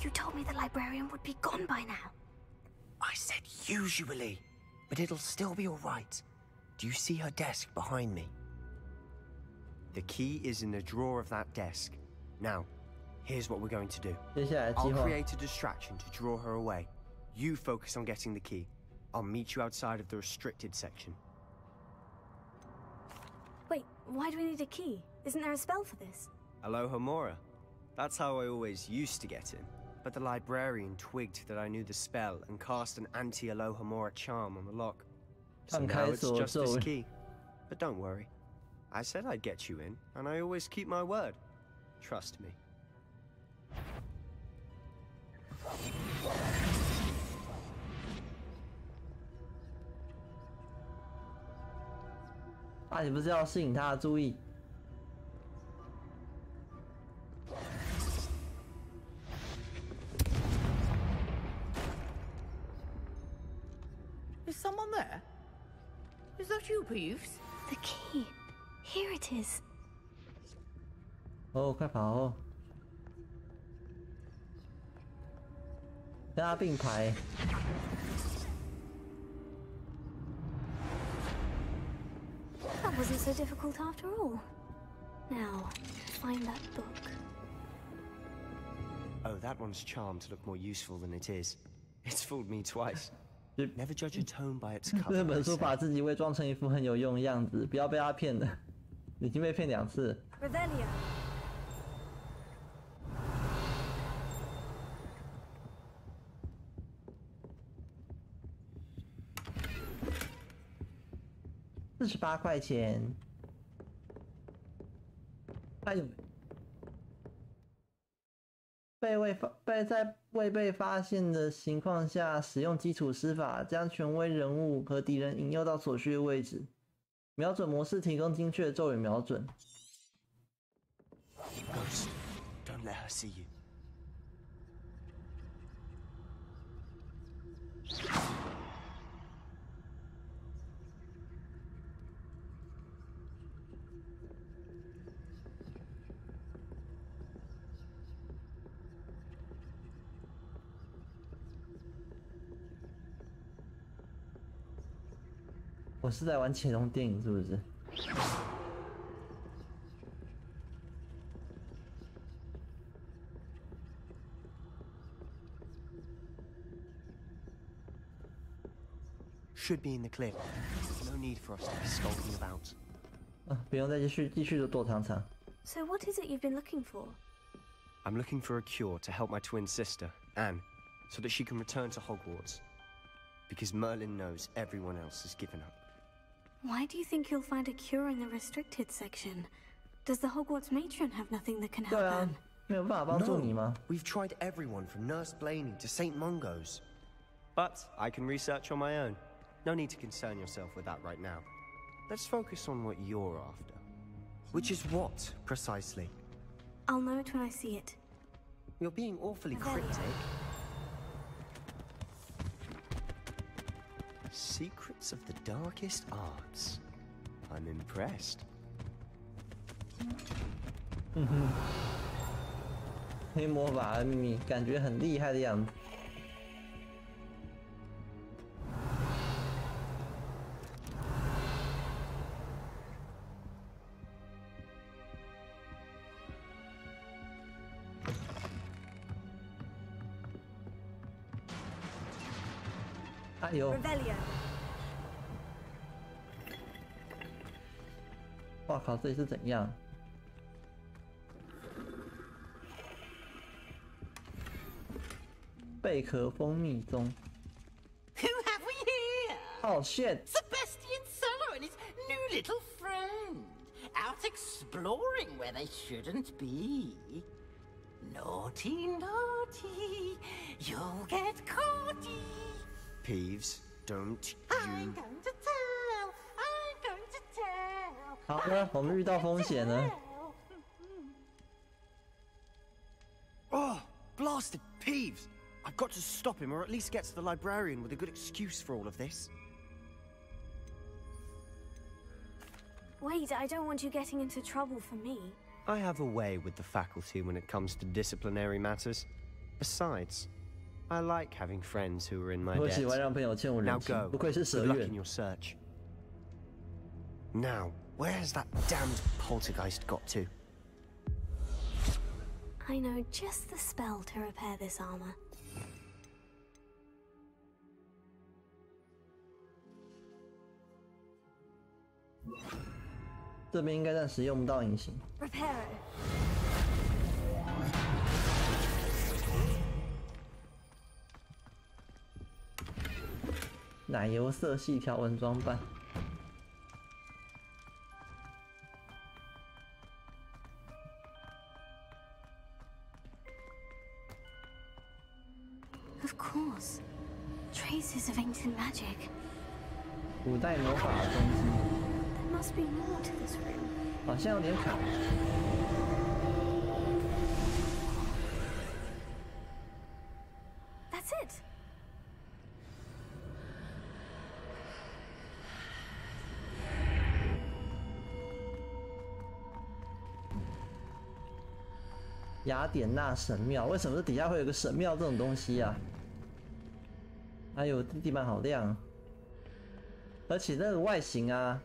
Speaker 2: You told me the librarian would be gone by now.
Speaker 15: I said usually, but it'll still be all right. Do you see her desk behind me? The key is in the drawer of that desk. Now, here's what we're going to do. I'll create a distraction to draw her away. You focus on getting the key. I'll meet you outside of the restricted section.
Speaker 2: Wait, why do we need a key? Isn't there a spell for this?
Speaker 15: Alohomora. That's how I always used to get in. But the librarian twigged that I knew the spell and cast an anti-Alohomora charm on the lock. So now it's just this key. But don't worry. I said I'd get you in, and I always keep my word. Trust me.
Speaker 1: 啊，你不是要吸引他的注意？
Speaker 3: Is someone there? Is that you, Peeves?
Speaker 2: The key. Here it is.
Speaker 1: 哦，快跑哦！跟他并排。
Speaker 2: That wasn't so difficult after all. Now, find that book.
Speaker 15: Oh, that one's charmed to look more useful than it is. It's fooled me twice. Never judge a tome by its cover.
Speaker 1: 这本书把自己伪装成一副很有用的样子，不要被他骗了。已经被骗2次。
Speaker 2: Revelio.
Speaker 1: 48块钱。哎呦！在未被发现的情况下，使用基础施法，将权威人物和敌人引诱到所需的位置。瞄准模式提供精确的咒语瞄准。
Speaker 15: Ghost, don't let her see you.
Speaker 1: 我是在玩潜龙电影是不是？Should
Speaker 15: be in the clip. No need for us to be skulking about.
Speaker 1: 不用再继续的躲藏藏。
Speaker 2: So what is it you've been looking for?
Speaker 15: I'm looking for a cure to help my twin sister, Anne, so that she can return to Hogwarts. Because Merlin knows everyone else has given up.
Speaker 2: Why do you think you'll find a cure in the restricted section? Does the Hogwarts matron have nothing that can help Anne?
Speaker 1: 没有办法帮助你吗？
Speaker 15: We've tried everyone from Nurse Blaney to St. Mungo's. But I can research on my own. No need to concern yourself with that right now. Let's focus on what you're after. Which is what, precisely?
Speaker 2: I'll know it when I see it.
Speaker 15: You're being awfully cryptic. Secrets of the darkest arts. I'm impressed.
Speaker 1: 黑魔法的秘密，感觉很厉害的样子。哎呦！哇靠，这里是怎样？贝壳蜂蜜中。
Speaker 11: Who have we here?
Speaker 1: Oh shit!
Speaker 11: Sebastian Cello and his new little friend, out exploring where they shouldn't be. Naughty, naughty, you'll get caughty.
Speaker 15: Peeves, don't
Speaker 11: I'm
Speaker 15: you...
Speaker 11: going to tell, I'm going to tell.
Speaker 1: 好了，我们遇到风险了。
Speaker 15: Oh, blasted Peeves! I've got to stop him, or at least get to the librarian with a good excuse for all of this.
Speaker 2: Wait, I don't want you getting into trouble for me.
Speaker 15: I have a way with the faculty when it comes to disciplinary matters. Besides, I like having friends who are in my debt.
Speaker 1: 我喜欢让朋友欠我人情，不愧是蛇
Speaker 15: Good luck
Speaker 1: 月。
Speaker 15: in your search. Now, where has that damned poltergeist got to?
Speaker 2: I know just the spell to repair this armor.
Speaker 1: 这边应该暂时用不到隐形。
Speaker 2: Repair it.
Speaker 1: 奶油色系条纹装扮。
Speaker 2: Of course. Traces of ancient magic.
Speaker 1: 古代魔法的踪迹，
Speaker 2: There must be more to this room.
Speaker 1: 好像有点卡。
Speaker 2: That's it.
Speaker 1: 雅典娜神庙，为什么这底下会有个神庙这种东西啊？哎呦，这地板好亮，而且那个外形啊，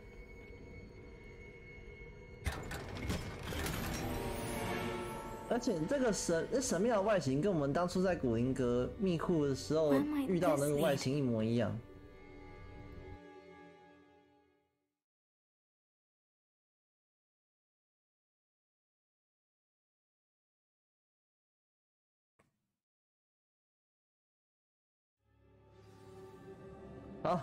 Speaker 1: 而且这个神庙的外形跟我们当初在古灵阁密库的时候遇到的那个外形一模一样。好，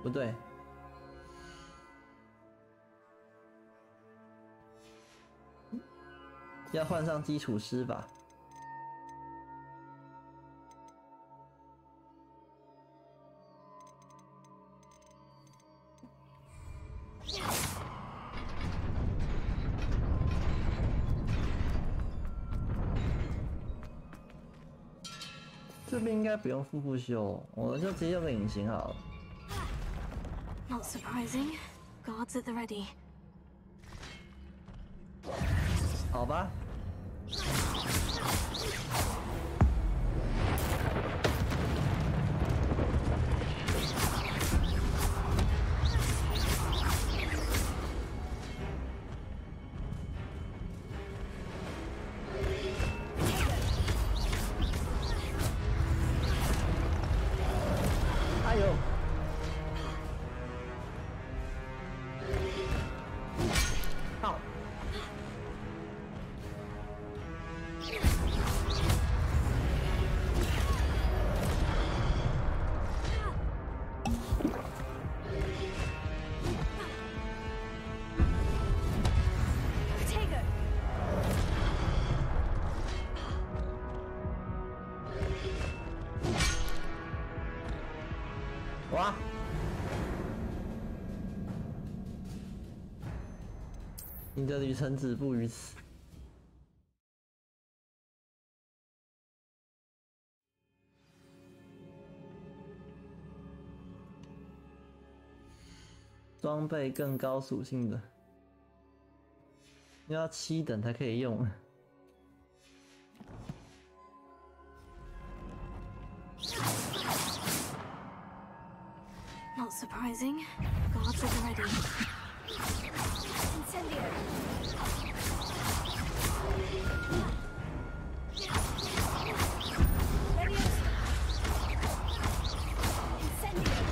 Speaker 1: 不对，要换上基础师吧。这边应该不用复修，我就直接用个隐形好了。
Speaker 2: Not surprising. Guards at the ready.
Speaker 1: 好吧。哎呦！好。哇！你的旅程止步于此。装备更高属性的，要7等才可以用。
Speaker 2: Not surprising. Guards at the ready.
Speaker 12: Incendio. Leviosa. Incendio.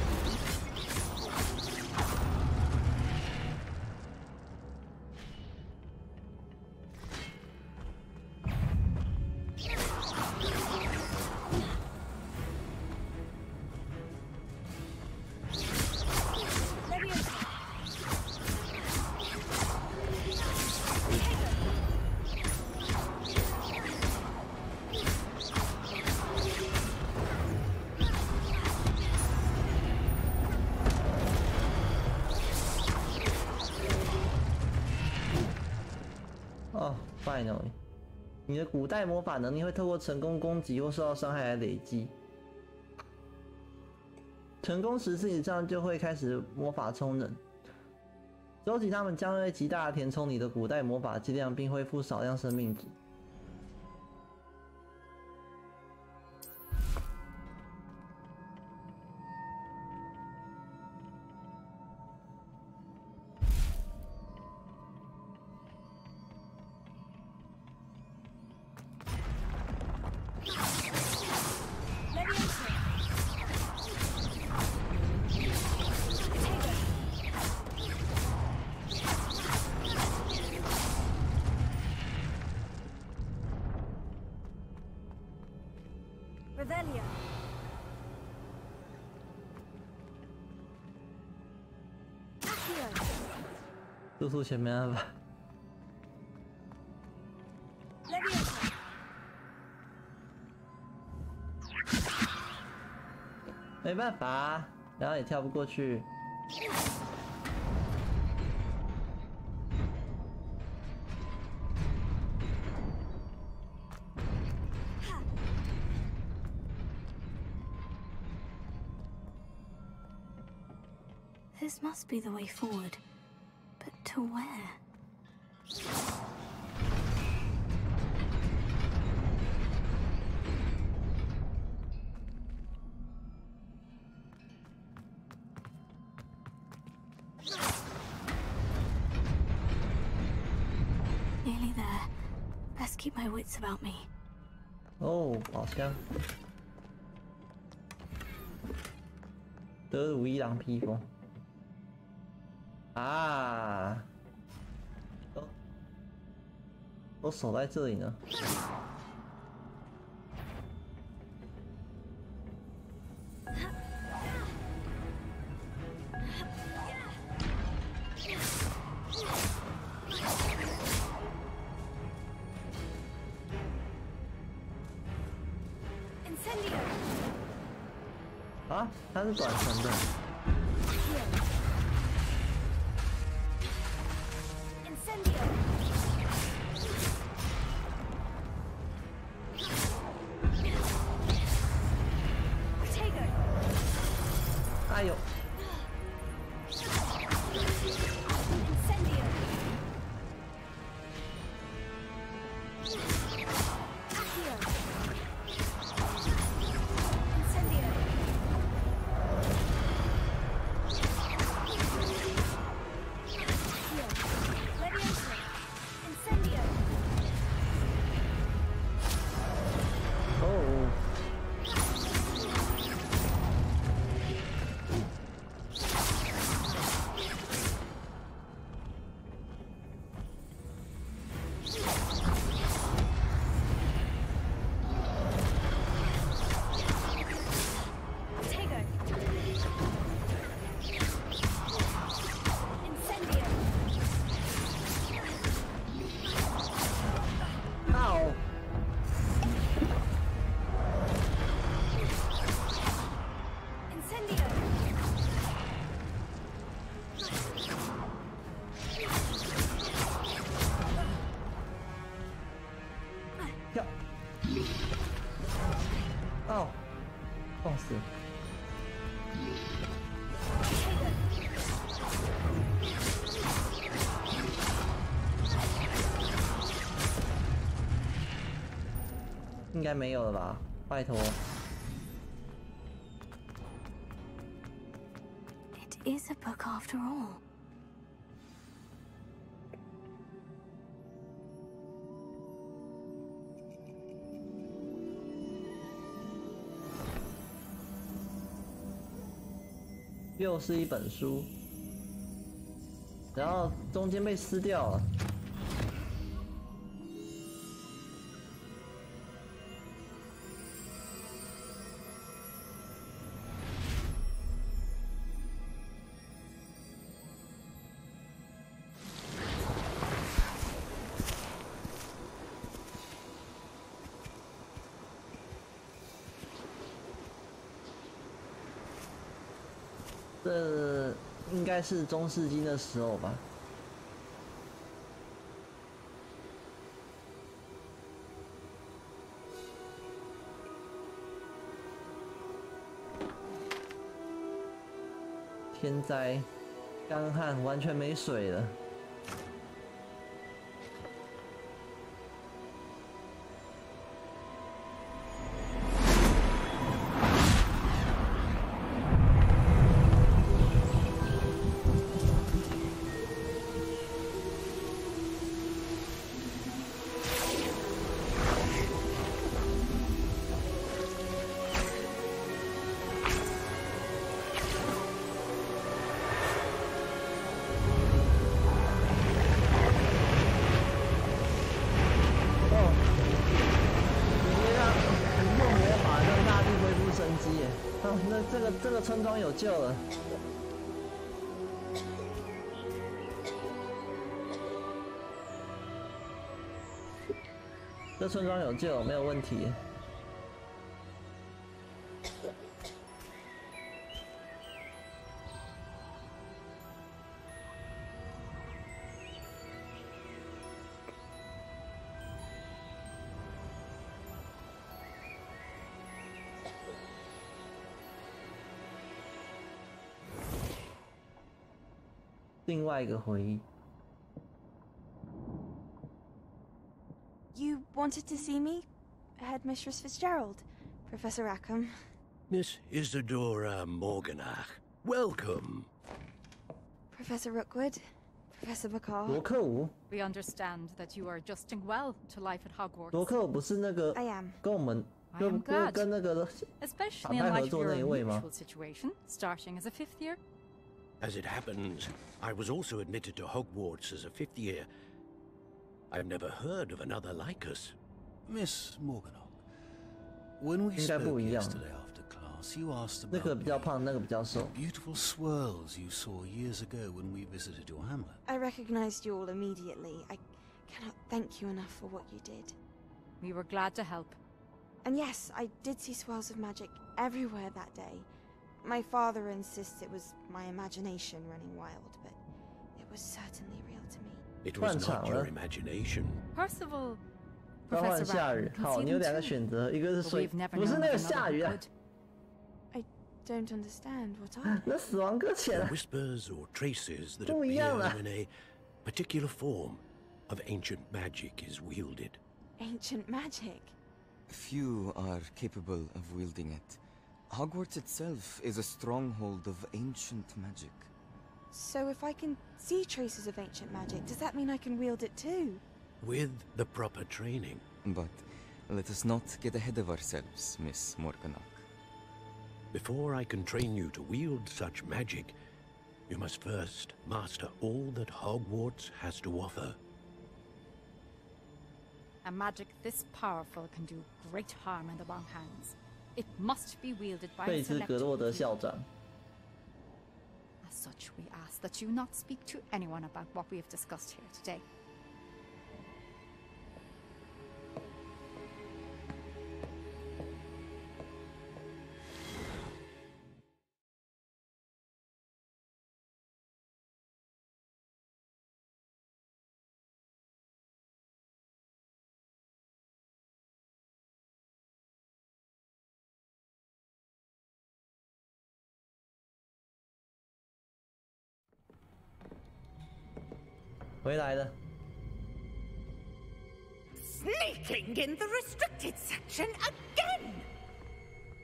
Speaker 1: Finally， 你的古代魔法能力会透过成功攻击或受到伤害来累积。成功10次以上就会开始魔法充能，收集它们将会极大地填充你的古代魔法剂量，并恢复少量生命值。
Speaker 12: Revelio.
Speaker 1: 速速前没办法。没办法，然后也跳不过去。
Speaker 2: This must be the way forward. But to where? Nearly there. Best keep my wits about me.
Speaker 1: 哦，宝箱。德鲁伊朗披风。啊！都守在这里呢。啊，它是短程的。哎呦！哦，痛死！应该没有了吧？拜托。
Speaker 2: It is a book after all.
Speaker 1: 又是一本书，然后中间被撕掉了。这应该是中世纪的时候吧。天灾，干旱，完全没水了。 这个村庄有救了。这村庄有救，没有问题。另外一个回忆。
Speaker 16: You wanted to see me? Headmistress Fitzgerald, Professor Rackham.
Speaker 4: Miss Isadora Morganach, welcome.
Speaker 16: Professor Rookwood, Professor Bakar.
Speaker 1: 罗克伍
Speaker 17: We understand that you are adjusting well to life at Hogwarts.
Speaker 1: 罗克伍不是那个
Speaker 16: I am.
Speaker 1: 跟我们
Speaker 17: I am glad.
Speaker 1: 跟那个
Speaker 17: Especially in
Speaker 1: 反派
Speaker 17: light
Speaker 1: 合
Speaker 17: of
Speaker 1: 作
Speaker 17: your
Speaker 1: 那一位吗？
Speaker 17: unusual situation, starting as a 5th year.
Speaker 4: As it happens, I was also admitted to Hogwarts as a 5th year. I've never heard of another like us.
Speaker 18: Miss Morganach, when we spoke yesterday after class, you asked about
Speaker 1: 那个比较胖，那个比较瘦。
Speaker 18: the beautiful swirls you saw years ago when we visited your hamlet.
Speaker 16: I recognized you all immediately. I cannot thank you enough for what you did.
Speaker 17: We were glad to help.
Speaker 16: And yes, I did see swirls of magic everywhere that day. My father insists it was my imagination running wild, but it was certainly real to me.
Speaker 4: It was not your imagination.
Speaker 17: Percival,
Speaker 1: 召唤
Speaker 17: Professor
Speaker 1: 下雨。
Speaker 17: Radcliffe
Speaker 1: 好，你有
Speaker 17: conceded
Speaker 1: 2个
Speaker 17: too.
Speaker 1: 选择，一个是
Speaker 17: But
Speaker 1: 水，
Speaker 17: we've never
Speaker 1: 不是
Speaker 17: known
Speaker 1: 那
Speaker 17: of
Speaker 1: 个
Speaker 17: another
Speaker 1: 下
Speaker 17: who
Speaker 1: 雨啊
Speaker 17: could.，I
Speaker 16: don't understand. What are they?
Speaker 1: 那死亡搁浅
Speaker 4: The
Speaker 1: 啊，
Speaker 4: whispers or traces that
Speaker 1: 不一样
Speaker 4: appear
Speaker 1: 啊。
Speaker 4: when a particular form of ancient magic is wielded.
Speaker 16: Ancient magic.
Speaker 19: Few are capable of wielding it. Hogwarts itself is a stronghold of ancient magic.
Speaker 16: So if I can see traces of ancient magic, does that mean I can wield it too?
Speaker 4: With the proper training.
Speaker 19: But let us not get ahead of ourselves, Miss Morganach.
Speaker 4: Before I can train you to wield such magic, you must first master all that Hogwarts has to offer.
Speaker 17: A magic this powerful can do great harm in the wrong hands. It must be wielded by
Speaker 1: 贝
Speaker 17: a
Speaker 1: 兹
Speaker 17: select
Speaker 1: 格洛德
Speaker 17: few.
Speaker 1: 校长。
Speaker 17: As such, we ask that you not speak to anyone about what we have discussed here today.
Speaker 1: "回来了。
Speaker 11: Sneaking in the restricted section again!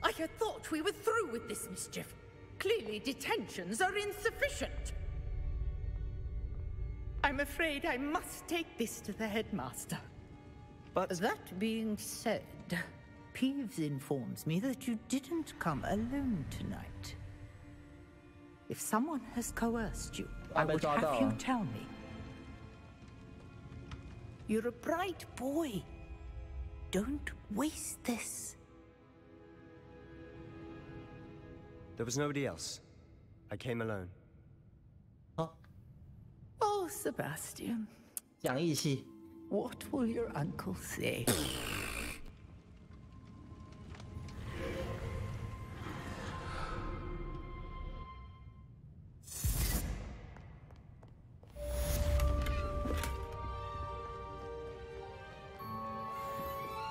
Speaker 11: I had thought we were through with this mischief. Clearly detentions are insufficient. I'm afraid I must take this to the headmaster.
Speaker 20: But that being said, Peeves informs me that you didn't come alone tonight. If someone has coerced you, I would have you tell me. You're a bright boy. Don't waste this.
Speaker 15: There was nobody else. I came alone.
Speaker 20: Oh, Sebastian.
Speaker 1: 讲义气。
Speaker 20: What will your uncle say?
Speaker 1: "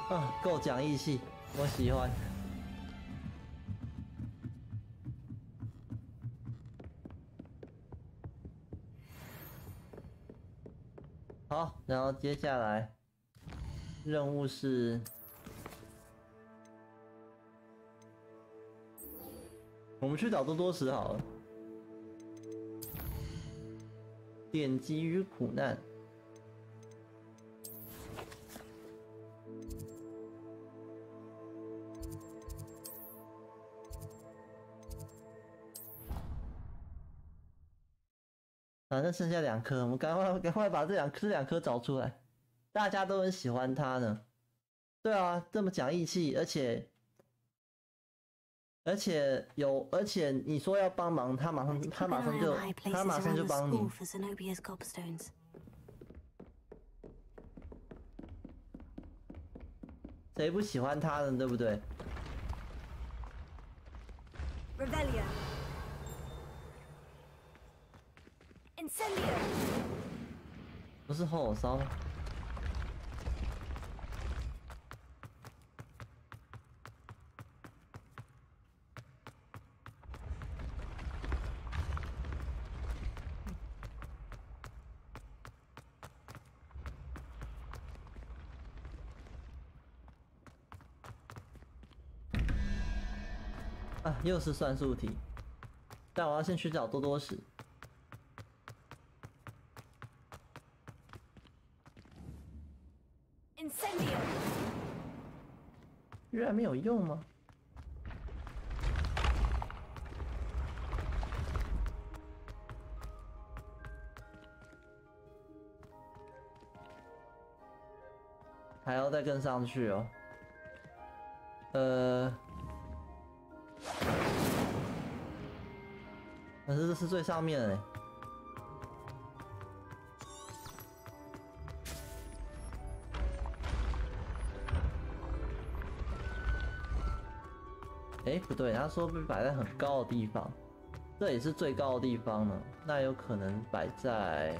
Speaker 1: 啊，够讲义气，我喜欢。 好，然后接下来任务是，我们去找多多时好了。典籍与苦难。反正剩下2颗，我们赶快把这两颗找出来。大家都很喜欢他呢。对啊，这么讲义气，而且你说要帮忙，他马上就帮你。谁不喜欢他呢？对不对？
Speaker 12: Revelio. Incendio.
Speaker 1: 不是火烧。 啊，又是算术题，但我要先去找多多时。
Speaker 12: Incendio.
Speaker 1: 居然没有用吗？还要再跟上去哦。可是这是最上面哎。不对，他说被摆在很高的地方，这也是最高的地方呢。那有可能摆在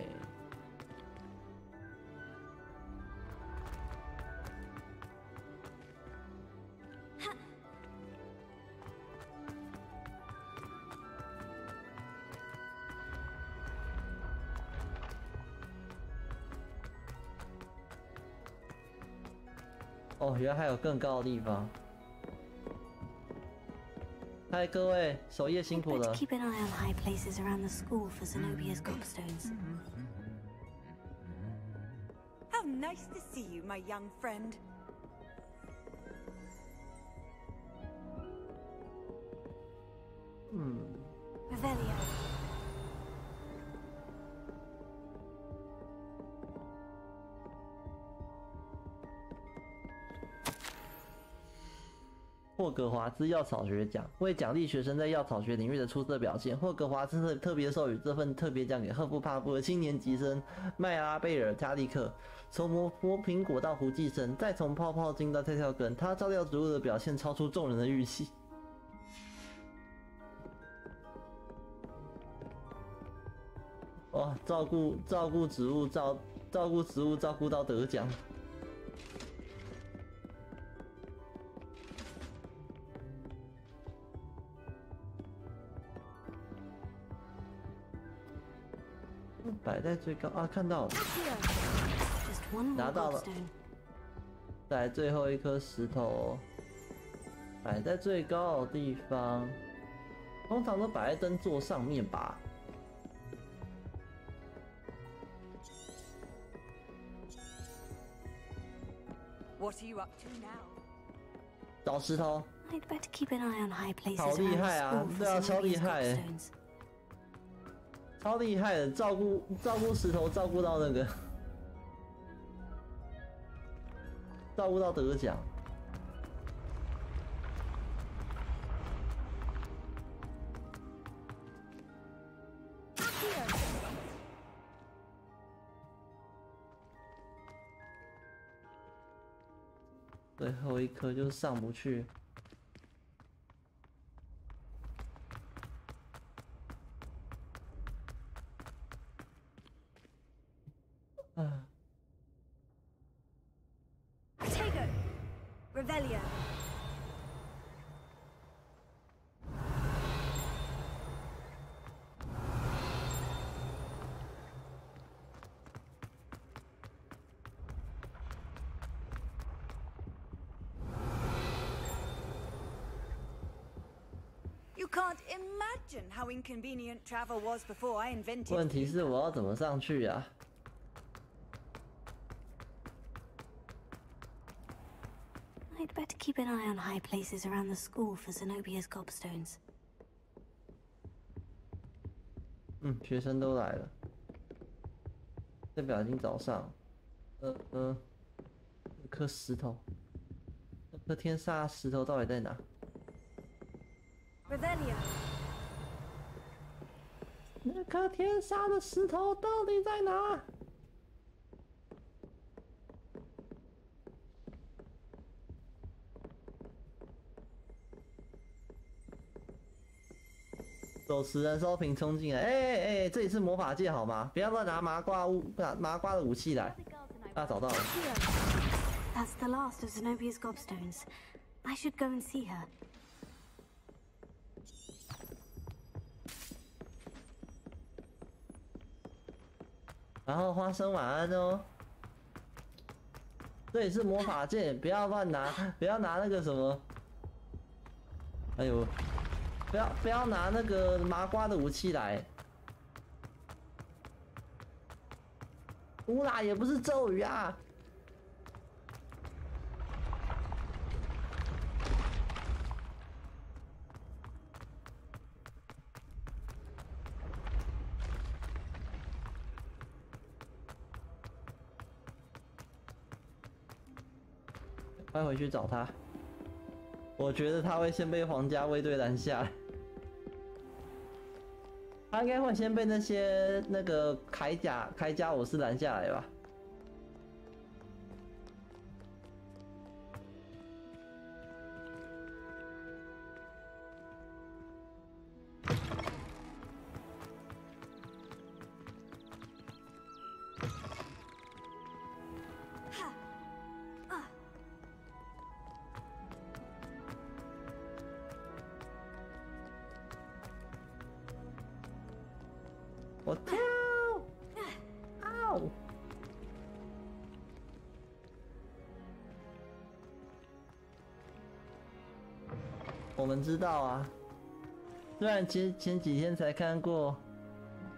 Speaker 1: 哦，原来还有更高的地方。嗨，各位，守夜辛苦了。
Speaker 2: Keep an eye on high places around the school for Zenobia's gobstones.
Speaker 7: How nice to see you, my young friend.
Speaker 2: Revelio.
Speaker 1: 霍格华兹药草学奖为奖励学生在药草学领域的出色表现，霍格华兹特别授予这份特别奖给赫夫帕夫的青年级生麦拉贝尔加利克。从磨苹果到胡寄生，再从泡泡茎到跳跳根，他照料植物的表现超出众人的预期。哇，照顾植物，照顾到得奖。摆在最高啊，看到了，拿到了。再来最后一颗石头，摆在最高的地方，通常都摆在灯座上面吧。
Speaker 7: What are you up to now?
Speaker 1: 找石头。
Speaker 2: I'd better keep an eye on high places
Speaker 1: 好厉害啊！对啊，超厉害。超厉害的，照顾石头，照顾到那个，照顾到得奖。最后一颗就上不去。
Speaker 7: Tego, Revelio. You can't imagine how inconvenient travel was before I invented.
Speaker 1: 问题是我要怎么上去呀？
Speaker 2: I'd better keep an eye on high places around the school for Zenobia's gobstones.
Speaker 1: 学生都来了，代表已经早上。有颗石头，那颗天煞石头到底在哪？
Speaker 7: Revelio.
Speaker 1: 那颗天煞的石头到底在哪？ 手持燃烧瓶冲进来，这里是魔法界好吗？不要乱拿麻瓜的武器来。啊，找到了。
Speaker 2: That's the last of Zenobia's gobstones. I should go and see her.
Speaker 1: 然后花生晚安哦。这里是魔法界，不要乱拿，不要拿那个什么。哎呦！ 不要拿那个麻瓜的武器来，乌拉也不是咒语啊！快回去找他。 我觉得他会先被皇家卫队拦下来，他应该会先被那个铠甲武士拦下来吧。跳！嗷！我们知道啊，虽然前几天才看过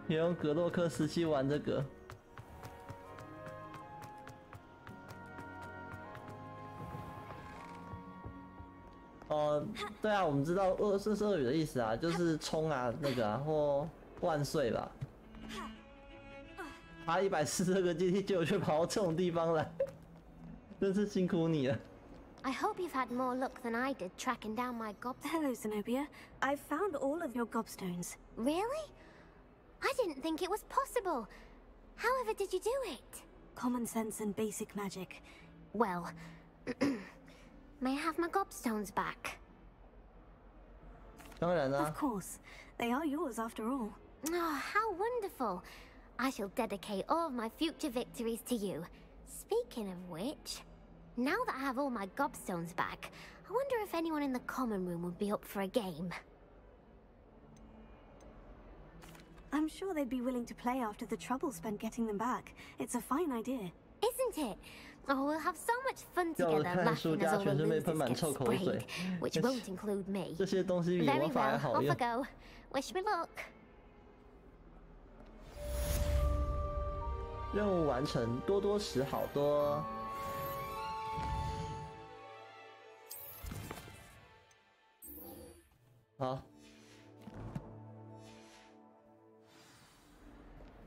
Speaker 1: 有用格洛克17玩这个。对啊，我们知道这是俄语的意思啊，就是冲啊那个啊，或万岁吧。爬142个阶梯，结果却跑到这种地方来，真是辛苦你了。
Speaker 9: I hope you've had more luck than I did tracking down my gobstones.
Speaker 2: Hello, Zenobia. I've found all of your gobstones.
Speaker 9: Really? I didn't think it was possible. However did you do it?
Speaker 2: Common sense and basic magic.
Speaker 9: Well, may I have my gobstones back?
Speaker 1: 当然啦。
Speaker 2: Of course. They are yours after all.
Speaker 9: Oh, how wonderful. I shall dedicate all of my future victories to you. Speaking of which, now that I have all my gobstones back, I wonder if anyone in the common room would be up for a game.
Speaker 2: I'm sure they'd be willing to play after the trouble spent getting them back. It's a fine idea.
Speaker 9: Isn't it? Oh, we'll have so much fun together laughing as all the losers get sprayed, which won't include me. Very well, off I go. Wish me luck.
Speaker 1: 任务完成，多多时好多。好，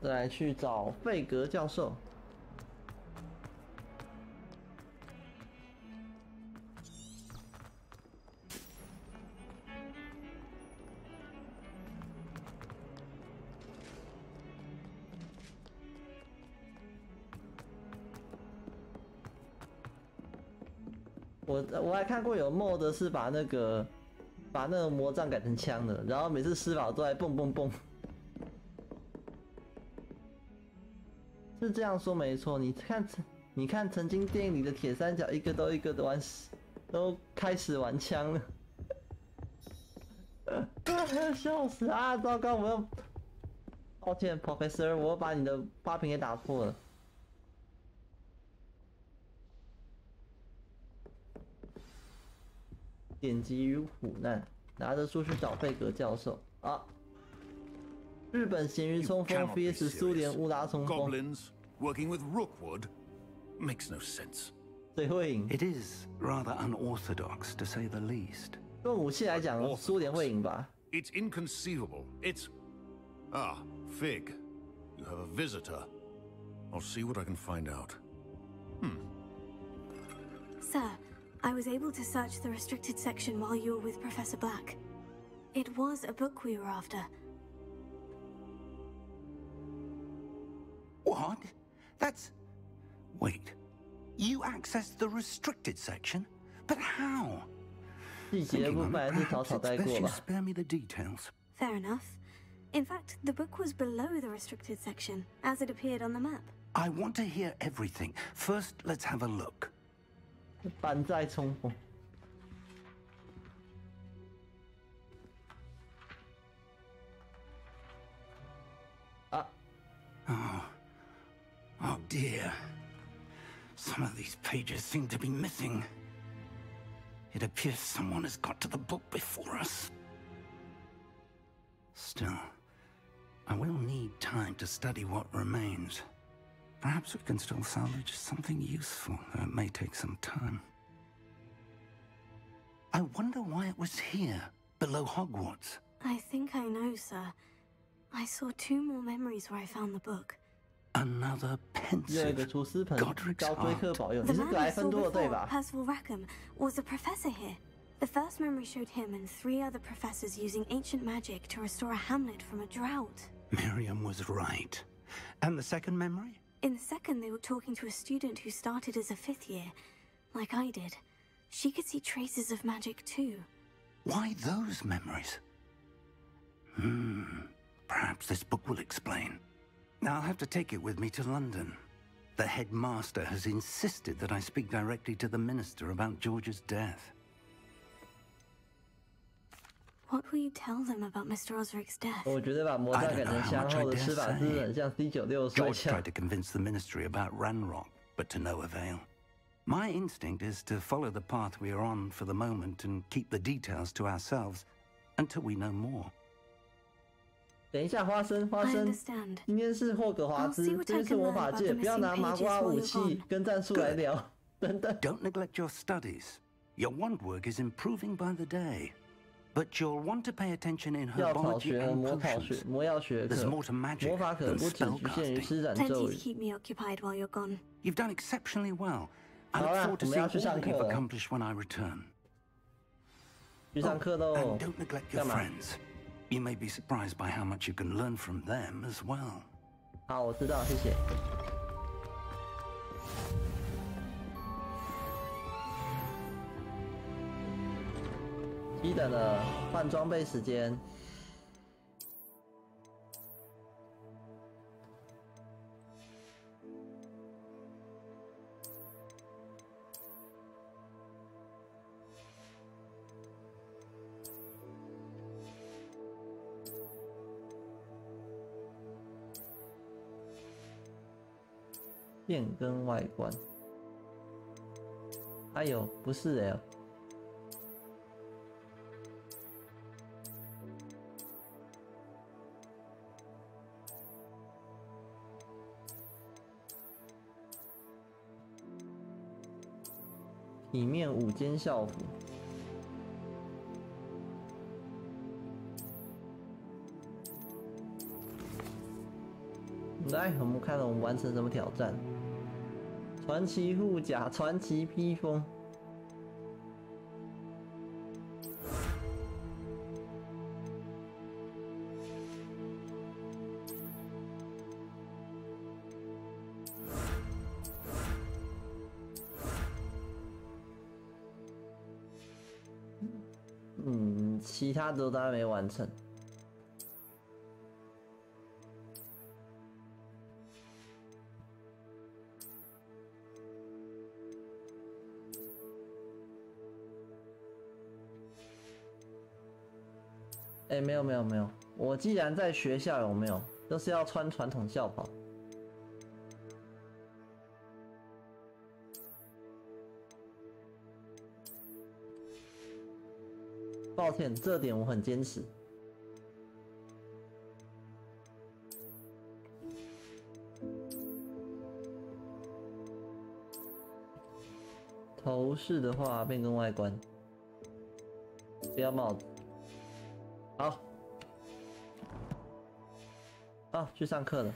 Speaker 1: 再来去找费格教授。我还看过有 mod 是把那个魔杖改成枪的，然后每次施法都在蹦蹦蹦，是这样说没错。你看曾经电影里的铁三角一个的都开始玩枪了，笑死啊！糟糕，我要抱歉 ，Professor， 我把你的花瓶给打破了。典籍与苦难，拿着书去找贝格教授啊！日本咸鱼冲锋 vs 苏联乌拉冲锋。
Speaker 4: Goblins working with Rookwood makes no sense.
Speaker 1: 谁会赢
Speaker 5: ？It is rather unorthodox, to say the least.
Speaker 1: 用武器来讲，苏联会赢吧
Speaker 4: ？It's inconceivable. It's Fig, you have a visitor. I'll see what I can find out.
Speaker 2: Sir, I was able to search the restricted section while you were with Professor Black. It was a book we were after.
Speaker 5: What? Wait. You accessed the restricted section? But how?
Speaker 1: 细节部分还是草草带过吧。
Speaker 5: Spare me the details.
Speaker 2: Fair enough. In fact, the book was below the restricted section, as it appeared on the map.
Speaker 5: I want to hear everything. First, let's have a look.
Speaker 1: 板在冲锋。
Speaker 5: Oh dear. Some of these pages seem to be missing. It appears someone has got to the book before us. Still, I will need time to study what remains. Perhaps we can still salvage something useful, though it may take some time. I wonder why it was here, below Hogwarts.
Speaker 2: I think I know, sir. I saw 2 more memories where I found the book.
Speaker 5: Another pensive Godric's art.
Speaker 2: The man I saw before, Percival Rackham, was a professor here. The first memory showed him and 3 other professors using ancient magic to restore a hamlet from a drought.
Speaker 5: Miriam was right. And the second memory?
Speaker 2: In the second, they were talking to a student who started as a 5th year, like I did. She could see traces of magic too.
Speaker 5: Why those memories? Perhaps this book will explain. Now I'll have to take it with me to London. The headmaster has insisted that I speak directly to the minister about George's death.
Speaker 2: What will you tell them about Mr. Osric's death?
Speaker 1: 我绝对把魔杖改成香后的吃法是很像 C96 摔
Speaker 5: George
Speaker 1: 枪。
Speaker 5: tried to convince the ministry about Ranrock, but to no avail. My instinct is to follow the path we are on for the moment and keep the details to ourselves until we know more.
Speaker 1: 等一下，花生，今天是霍格华兹，这边是魔法界，不要拿麻瓜武器跟战术来聊。等等。
Speaker 5: Don't neglect your studies. Your wand work is improving by the day. But you'll want to pay attention in herbology and potions. There's more to magic than spellcasting.
Speaker 2: Plenty to keep me occupied while you're gone.
Speaker 5: You've done exceptionally well. I look forward to seeing all that you've accomplished when I return. And don't neglect your friends. You may be surprised by how much you can learn from them as well.
Speaker 1: 好，我知道，谢谢。一等的换装备时间。变更外观。哎呦，不是哎。体面午间校服。来，我们看看我们完成什么挑战。传奇护甲，传奇披风。其他的都还没完成。哎，没有，我既然在学校有没有，都是要穿传统校袍。抱歉，这点我很坚持。头饰的话，变更外观，不要帽子。好，好，去上课了。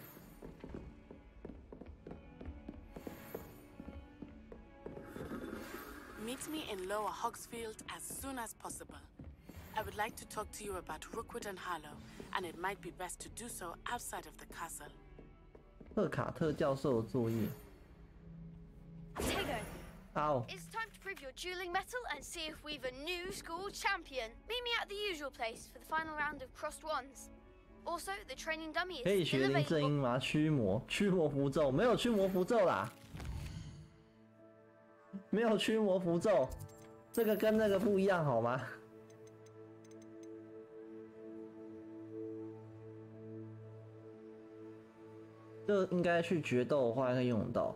Speaker 3: Meet me in Lower Hogsfield as soon as possible. I would like to talk to you about Rookwood and Harlow, and it might be best to do so outside of the castle.
Speaker 1: 赫卡特教授的作业。
Speaker 12: Tego.
Speaker 1: Ow.
Speaker 12: It's time to prove your dueling mettle and see if we've a new school champion. Meet me at the usual place for the final round of crossed wands. Also, the training dummy is
Speaker 1: 可以学林正英吗？驱魔符咒，没有驱魔符咒啦，没有驱魔符咒，这个跟那个不一样好吗？这应该去决斗的话可以用到。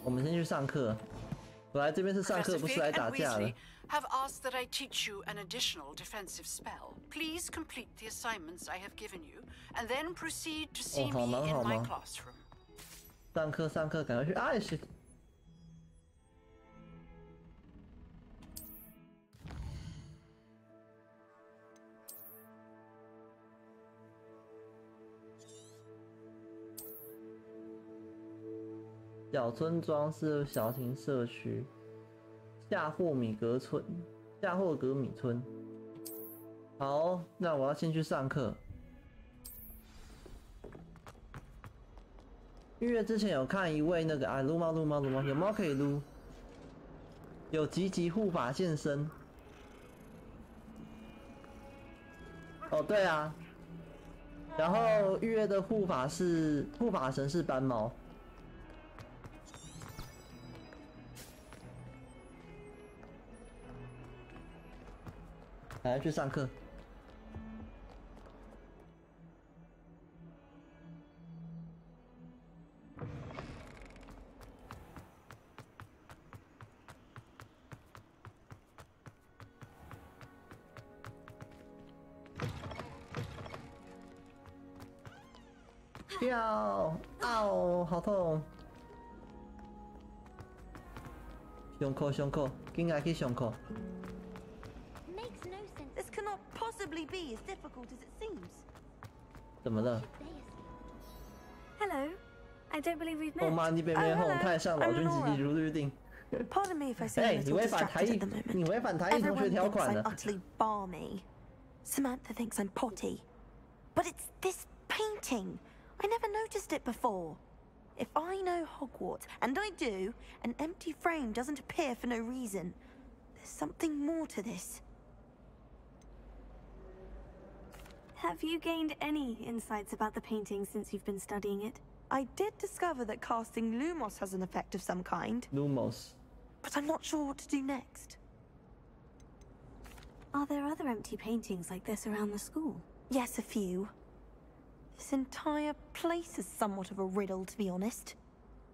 Speaker 1: 我们先去上课。我来这边是上课，不是来打架的。
Speaker 10: Have asked that I teach you an additional defensive spell. Please complete the assignments I have given you, and then proceed to see me in my classroom.
Speaker 1: 上课，赶快去！哎，是。小村庄是小型社区，夏霍格米村。好，那我要先去上课。因为之前有看一位那个啊，撸猫，有猫可以撸，有吉吉护法现身。哦，对啊，然后玉月的护法神是斑猫。来去上课。跳！哦，好痛！上课，上课，紧来去上课。
Speaker 7: This cannot possibly be as difficult as it seems.
Speaker 1: 怎么了？
Speaker 2: Hello, I don't believe we've met.
Speaker 1: 欧妈，你被面后太上老君子如律定。
Speaker 7: Pardon me if I seem
Speaker 1: 哎，
Speaker 7: a
Speaker 1: 你
Speaker 7: little
Speaker 1: 违反台
Speaker 7: distracted
Speaker 1: 艺
Speaker 7: at the moment.
Speaker 1: 你违反台艺同学
Speaker 7: Everyone
Speaker 1: 条
Speaker 7: thinks
Speaker 1: 款
Speaker 7: I'm
Speaker 1: 了。
Speaker 7: utterly balmy. Samantha thinks I'm potty. But it's this painting. I never noticed it before. If I know Hogwarts, and I do, an empty frame doesn't appear for no reason. There's something more to this.
Speaker 2: Have you gained any insights about the painting since you've been studying it?
Speaker 7: I did discover that casting Lumos has an effect of some kind.
Speaker 1: Lumos.
Speaker 7: But I'm not sure what to do next.
Speaker 2: Are there other empty paintings like this around the school?
Speaker 7: Yes, a few. This entire place is somewhat of a riddle, to be honest.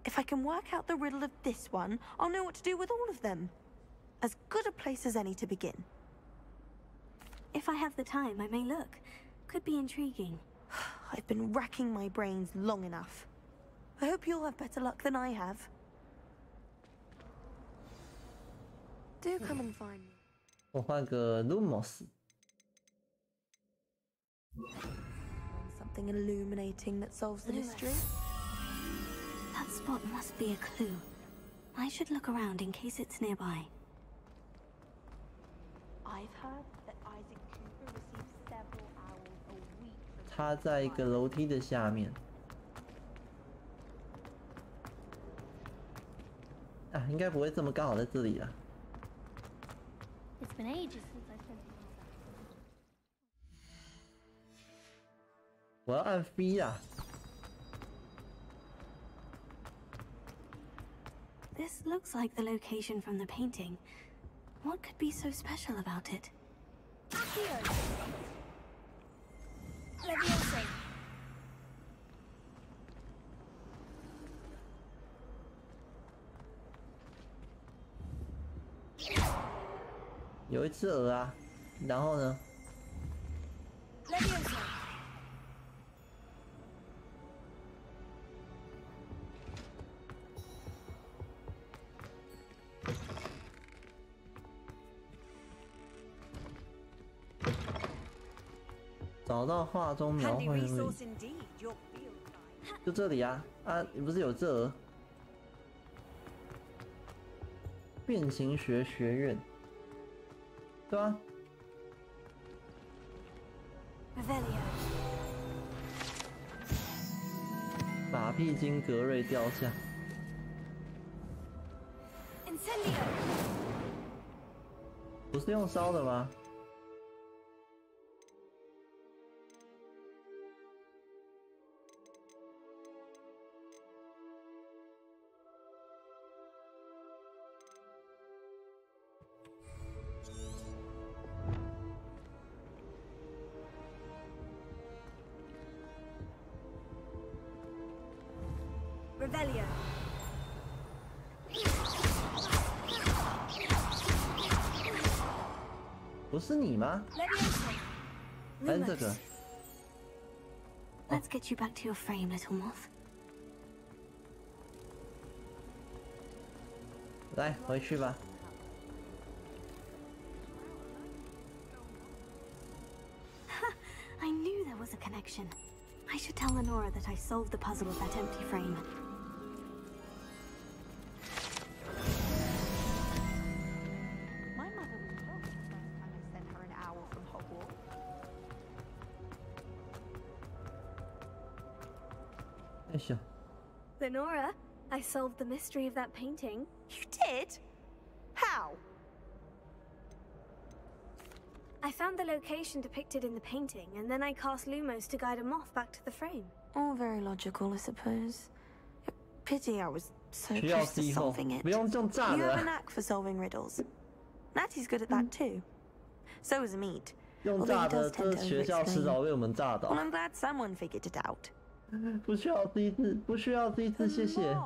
Speaker 7: If I can work out the riddle of this one, I'll know what to do with all of them. As good a place as any to begin.
Speaker 2: If I have the time, I may look. Could be intriguing.
Speaker 7: I've been racking my brains long enough. I hope you'll have better luck than I have. Do come and find me.
Speaker 1: 我换个 Lumos。
Speaker 7: Something illuminating that solves the mystery.
Speaker 2: That spot must be a clue. I should look around in case it's nearby.
Speaker 7: I've heard that Isaac Cooper receives several hours a week.
Speaker 1: 它在一个楼梯的下面。啊，应该不会这么刚好在这里啊。
Speaker 9: It's been ages since I spent it.
Speaker 1: 我要按 V 啊。
Speaker 2: This looks like the location from the painting. What could be so special about it?
Speaker 12: Leviosa.
Speaker 1: 有一只鹅啊，然后呢？
Speaker 12: Leviosa.
Speaker 1: 找到画中描绘的位置，就这里啊！啊，你不是有这鹅？变形学学院，对啊。 把屁精格瑞雕像，不是用烧的吗？
Speaker 12: Revelio.
Speaker 1: 不是你吗？还是这个？
Speaker 2: Let's get you back to your frame, little moth.
Speaker 1: 来，回去吧。
Speaker 2: I knew there was a connection. I should tell Lenora that I solved the puzzle of that empty frame.
Speaker 7: My mother was shocked the first time I sent her an owl from Hogwarts.
Speaker 2: Lenora, I solved the mystery of that painting.
Speaker 7: You did? How?
Speaker 2: I found the location depicted in the painting, and then I cast Lumos to guide a moth back to the frame.
Speaker 7: All very logical, I suppose. Pity I was so close to solving it. You have a knack for solving riddles. Natty's good at that too. So was Meat.
Speaker 1: 用炸的，这是学校迟早被我们炸倒。
Speaker 7: Well, I'm glad someone figured it out.
Speaker 1: 不需要第一次，不需要第一次，谢谢。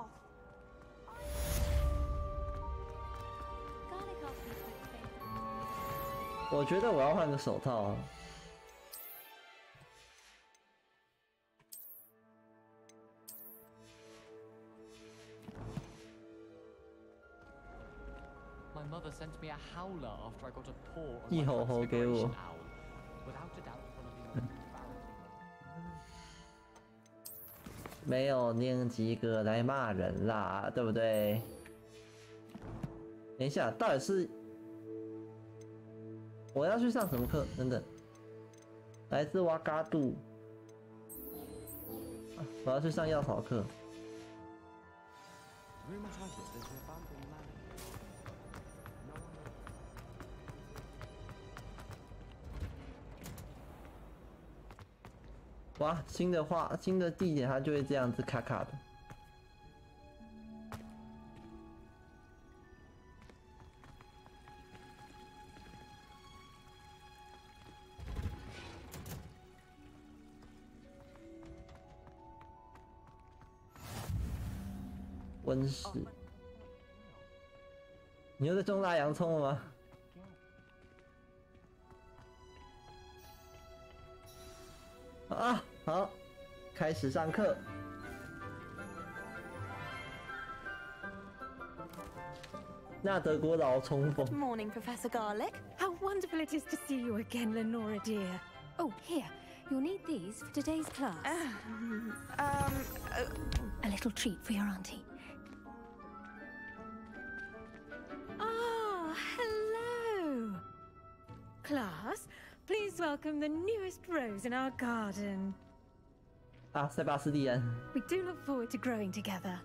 Speaker 1: 我觉得我要换个手套啊。
Speaker 13: My mother sent me a howler after I got a paw on my
Speaker 1: 一吼吼给我。
Speaker 13: Without a doubt, one of the most embarrassing.
Speaker 1: 没有念及格来骂人啦，对不对？等一下，到底是我要去上什么课？等等，来自瓦嘎杜，我要去上药草课。 哇，新的地点它就会这样子卡卡的。温室，你又在种大洋葱了吗？ 啊，好，开始上课。那德国佬冲锋。
Speaker 7: Good morning, Professor Garlic.
Speaker 21: How wonderful it is to see you again, Lenora dear. Oh, here, you'll need these for today's class. A little treat for your auntie. Ah, hello. Class, please welcome the newest rose in our garden.
Speaker 1: 啊，塞巴斯蒂安。
Speaker 21: We do look forward to growing together.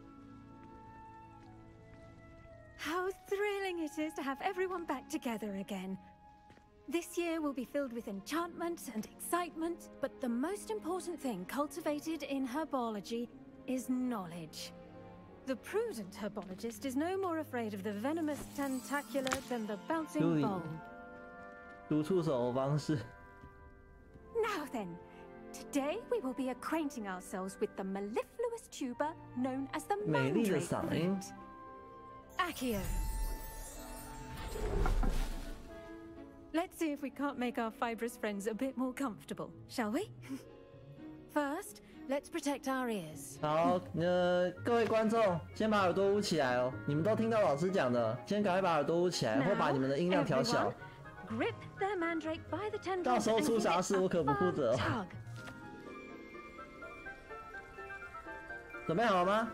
Speaker 21: How thrilling it is to have everyone back together again. This year will be filled with enchantment and excitement, but the most important thing cultivated in herbology is knowledge. The prudent herbologist is no more afraid of the venomous tentacular than the bouncing bulb.
Speaker 1: 读出手方式。
Speaker 21: Now then, today we will be acquainting ourselves with the mellifluous tuber known as the mandrake root. Accio. Let's see if we can't make our fibrous friends a bit more comfortable, shall we? First, let's protect our ears.
Speaker 1: 好，各位观众，先把耳朵捂起来哦。你们都听到老师讲的，先赶快把耳朵捂起来，或把你们的音量调小。
Speaker 21: Grip their mandrake by the tendrils.
Speaker 1: 到时候出啥事我可不负责。准备好了吗？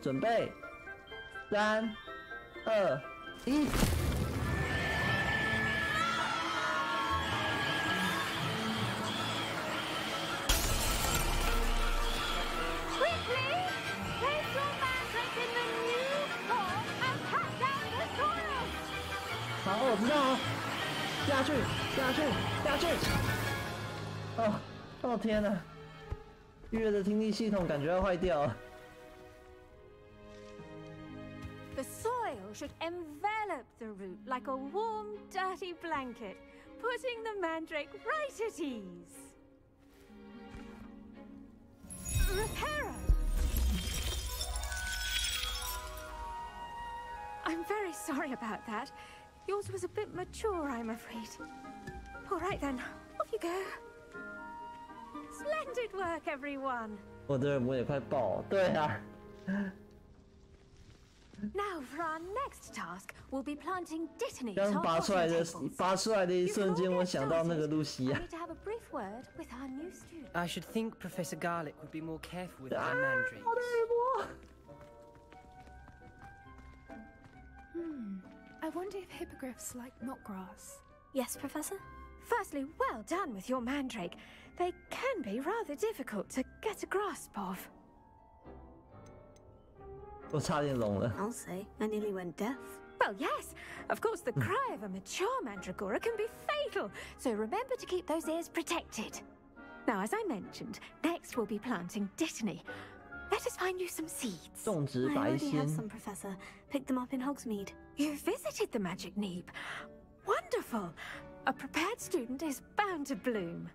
Speaker 1: 准备，3、2、1。
Speaker 21: Quickly, place your mandrake in the new form and cut down the soil.
Speaker 1: 好，我知道哦。 下去，下去，下去！哦天哪！玉月的听力系统感觉要坏掉了。
Speaker 21: The soil should envelop the root like a warm, dirty blanket, putting the mandrake right at ease. Reparo! I'm very sorry about that. Yours was a bit mature, I'm afraid. All right then, off you go. Splendid work, everyone.
Speaker 1: 我的耳膜也快爆了。对啊。
Speaker 21: Now for our next task, we'll be planting dittany.
Speaker 1: 刚拔出来的一瞬间，我想到那个露西亚。
Speaker 13: I should think Professor Garlic would be more careful with their mandrakes.
Speaker 21: I wonder if hippogriffs like knotgrass.
Speaker 2: Yes, Professor?
Speaker 21: Firstly, well done with your mandrake. They can be rather difficult to get a grasp of.
Speaker 1: 我差点聋了。
Speaker 2: I'll say, I nearly went deaf.
Speaker 21: Well, yes. Of course, the cry of a mature mandragora can be fatal, so remember to keep those ears protected. Now, as I mentioned, next we'll be planting dittany. Let us find you some seeds.
Speaker 1: 种植
Speaker 2: I
Speaker 1: 白
Speaker 2: already have
Speaker 1: 仙。
Speaker 2: some, Professor. Picked them up in Hogsmeade.
Speaker 21: You visited the magic neep. Wonderful. A prepared student is bound to bloom.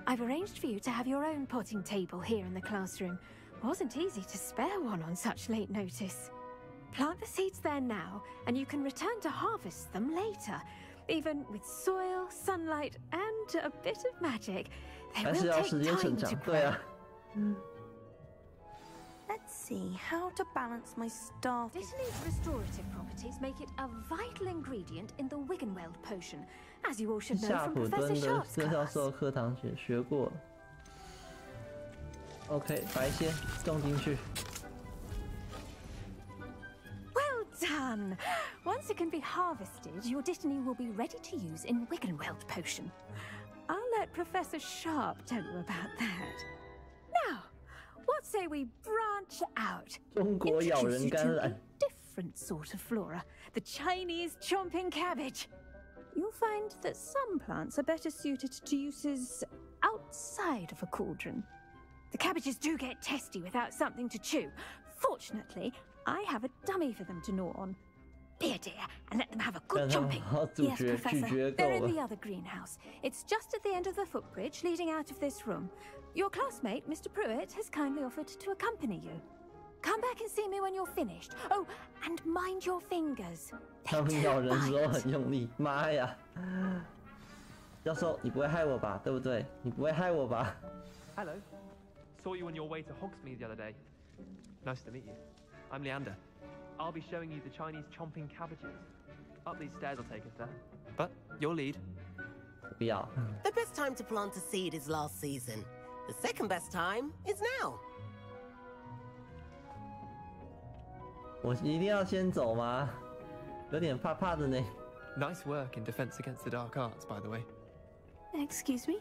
Speaker 21: I've arranged for you to have your own potting table here in the classroom. Wasn't easy to spare one on such late notice. Plant the seeds there now, and you can return to harvest them later. Even with soil, sunlight, and a bit of magic, they will take time to grow.
Speaker 7: Let's see how to balance my staff.
Speaker 21: Dittany's restorative properties make it a vital ingredient in the Wiggenweld potion, as you all should know from Professor Sharp's class. 教授课堂学过了。OK， 白仙种进去。Well done. Once it can be harvested, your Dittany will be ready to use in Wiggenweld potion. I'll let Professor Sharp tell you about that. Now, what say we branch out? Introduce you to a different sort of flora, the Chinese chomping cabbage. You'll find that some plants are better suited to uses outside of a cauldron. The cabbages do get testy without something to chew. Fortunately, I have a dummy for them to gnaw on. Be a dear and let them have a good chomping. Yes, Professor. They're in the other greenhouse. It's just at the end of the footbridge leading out of this room. Your classmate, Mr. Pruitt, has kindly offered to accompany you. Come back and see me when you're finished. Oh, and mind your fingers. 他们咬人的时候很用力，妈呀！教授，你不会害我吧？对不对？你不会害我吧
Speaker 13: Hello. Saw you on your way to Hogsmeade the other day. Nice to meet you. I'm Leander. I'll be showing you the Chinese chomping cabbages. Up these stairs will take us there. But your lead.
Speaker 1: 不要。
Speaker 6: The best time to plant a seed is last season. The second best time is now.
Speaker 1: 我一定要先走吗？有点怕怕的呢。
Speaker 13: Nice work in defense against the dark arts, by the way.
Speaker 2: Excuse me?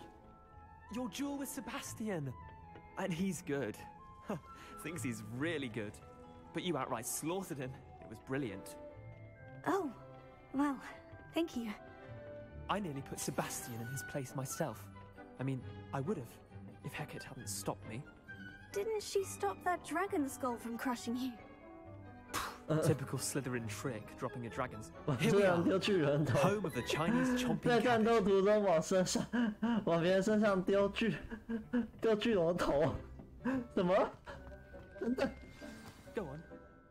Speaker 13: Your duel with Sebastian. And he's good. Thinks he's really good. But you outright slaughtered him. It was brilliant.
Speaker 2: Oh, well, thank you.
Speaker 13: I nearly put Sebastian in his place myself. I mean, I would have, if Hecate hadn't stopped me.
Speaker 2: Didn't she stop that dragon skull from crushing you?
Speaker 13: Typical Slytherin trick, dropping a dragon's. Here we are, home of the Chinese chomping
Speaker 1: 在战斗途中往别人身上丢巨龙的头，什么？真的？
Speaker 13: Go on,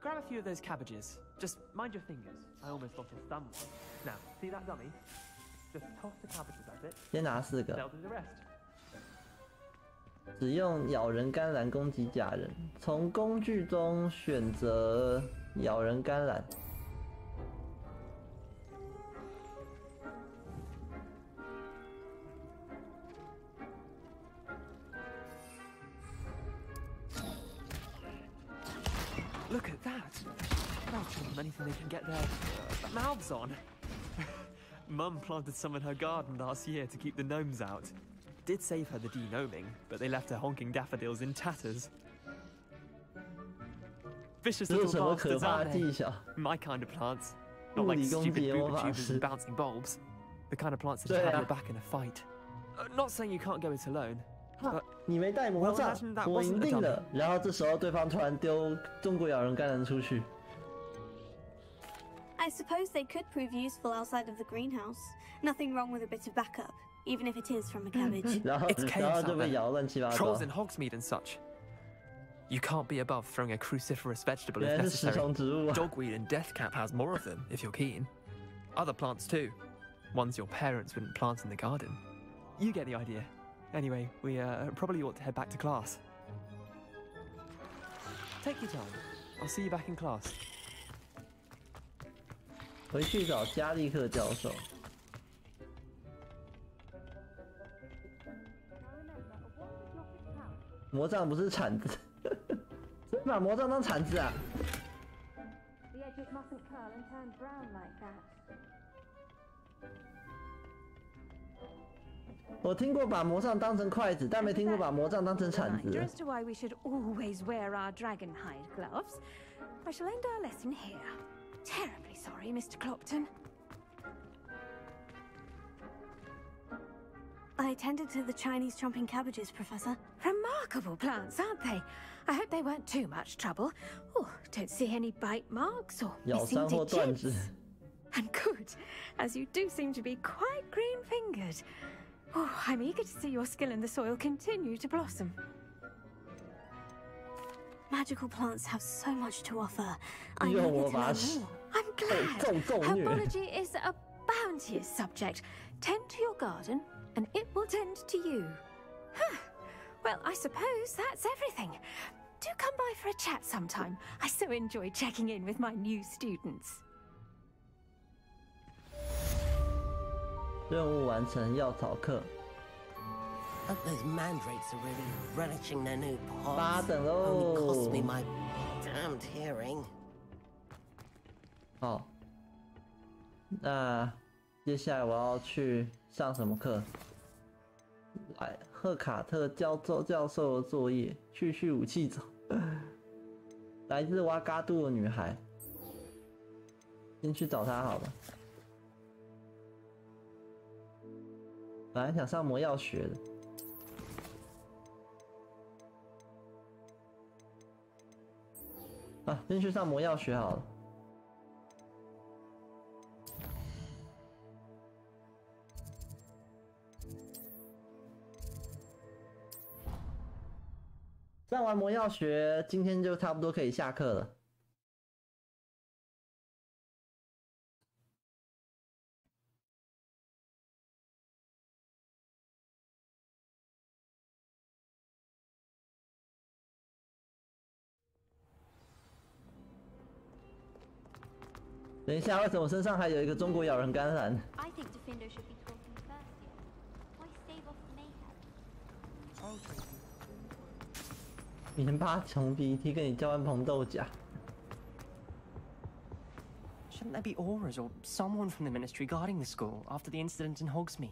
Speaker 13: grab a few of those cabbages. Just mind your fingers. I almost lost a thumb once. Now, see that dummy? Just toss the cabbages at it.
Speaker 1: 先拿4个。
Speaker 13: They'll do the rest.
Speaker 1: 使用咬人甘蓝攻击假人，从工具中选择咬人甘蓝。
Speaker 13: Look at that! I'll show them anything they can get their mouths on. Mum planted some in her garden last year to keep the gnomes out. Did save her the de-gnoming, but they left her honking daffodils in tatters. Vicious little bastards, aren't they? My kind of plants. Not like stupid booba tubers and bouncing bulbs. The kind of plants that have your back in a fight. Not saying you can't go it alone.
Speaker 1: 你没带魔杖，我赢定了。然后这时候对方突然丢中国咬人甘蓝出去。
Speaker 2: I suppose they could prove useful outside of the greenhouse. Nothing wrong with a bit of backup, even if it is from a cabbage.
Speaker 1: 然后就被咬乱七八糟。
Speaker 13: Trolls in Hogsmeade and such. You can't be above throwing a cruciferous vegetable if necessary. Dogweed and deathcap has more of them, if you're keen. Other plants too. Ones your parents wouldn't plant in the garden. You get the idea. Anyway, we probably ought to head back to class. Take your time. I'll see you back in class.
Speaker 1: 回去找加利克教授。魔杖不是铲子，谁把魔杖当铲子啊？
Speaker 21: The edges mustn't curl and turn brown like that.
Speaker 1: 我听过把魔杖当成筷子，但没听过把魔杖当成铲子。
Speaker 21: As to why we should always wear our dragon hide gloves, I shall end our lesson here. Terribly sorry, Mr. Clopton.
Speaker 2: I tended to the Chinese chomping cabbages, Professor.
Speaker 21: Remarkable plants, aren't they? I hope they weren't too much trouble. Oh, don't see any bite marks or missing digits. And good, as you do seem to be quite green-fingered. Oh, I'm eager to see your skill in the soil continue to blossom.
Speaker 2: Magical plants have so much to offer. I'm eager to learn more.
Speaker 21: I'm glad. Herbology is a bounteous subject. Tend to your garden, and it will tend to you. Huh. Well, I suppose that's everything. Do come by for a chat sometime. I so enjoy checking in with my new students.
Speaker 1: 任务完成，药草课。
Speaker 6: Those mandrakes are really relishing their new pods.
Speaker 1: 8等喽。
Speaker 6: Only cost me my damned hearing.
Speaker 1: 好，那接下来我要去上什么课？来，赫卡特教授的作业，去武器走。来自瓦嘎杜的女孩，先去找她好了。本来想上魔药学的，先去上魔药学好了。上完魔药学，今天就差不多可以下课了。等一下，为什么身上还有一个中国咬人感染？
Speaker 9: I think Defendo should be taught in first year. Why stave off the mayhem?
Speaker 1: 棉巴穷鼻涕跟你交换红豆荚。
Speaker 15: Shouldn't there be auras or someone from the ministry guarding the school after the incident in Hogsmeade?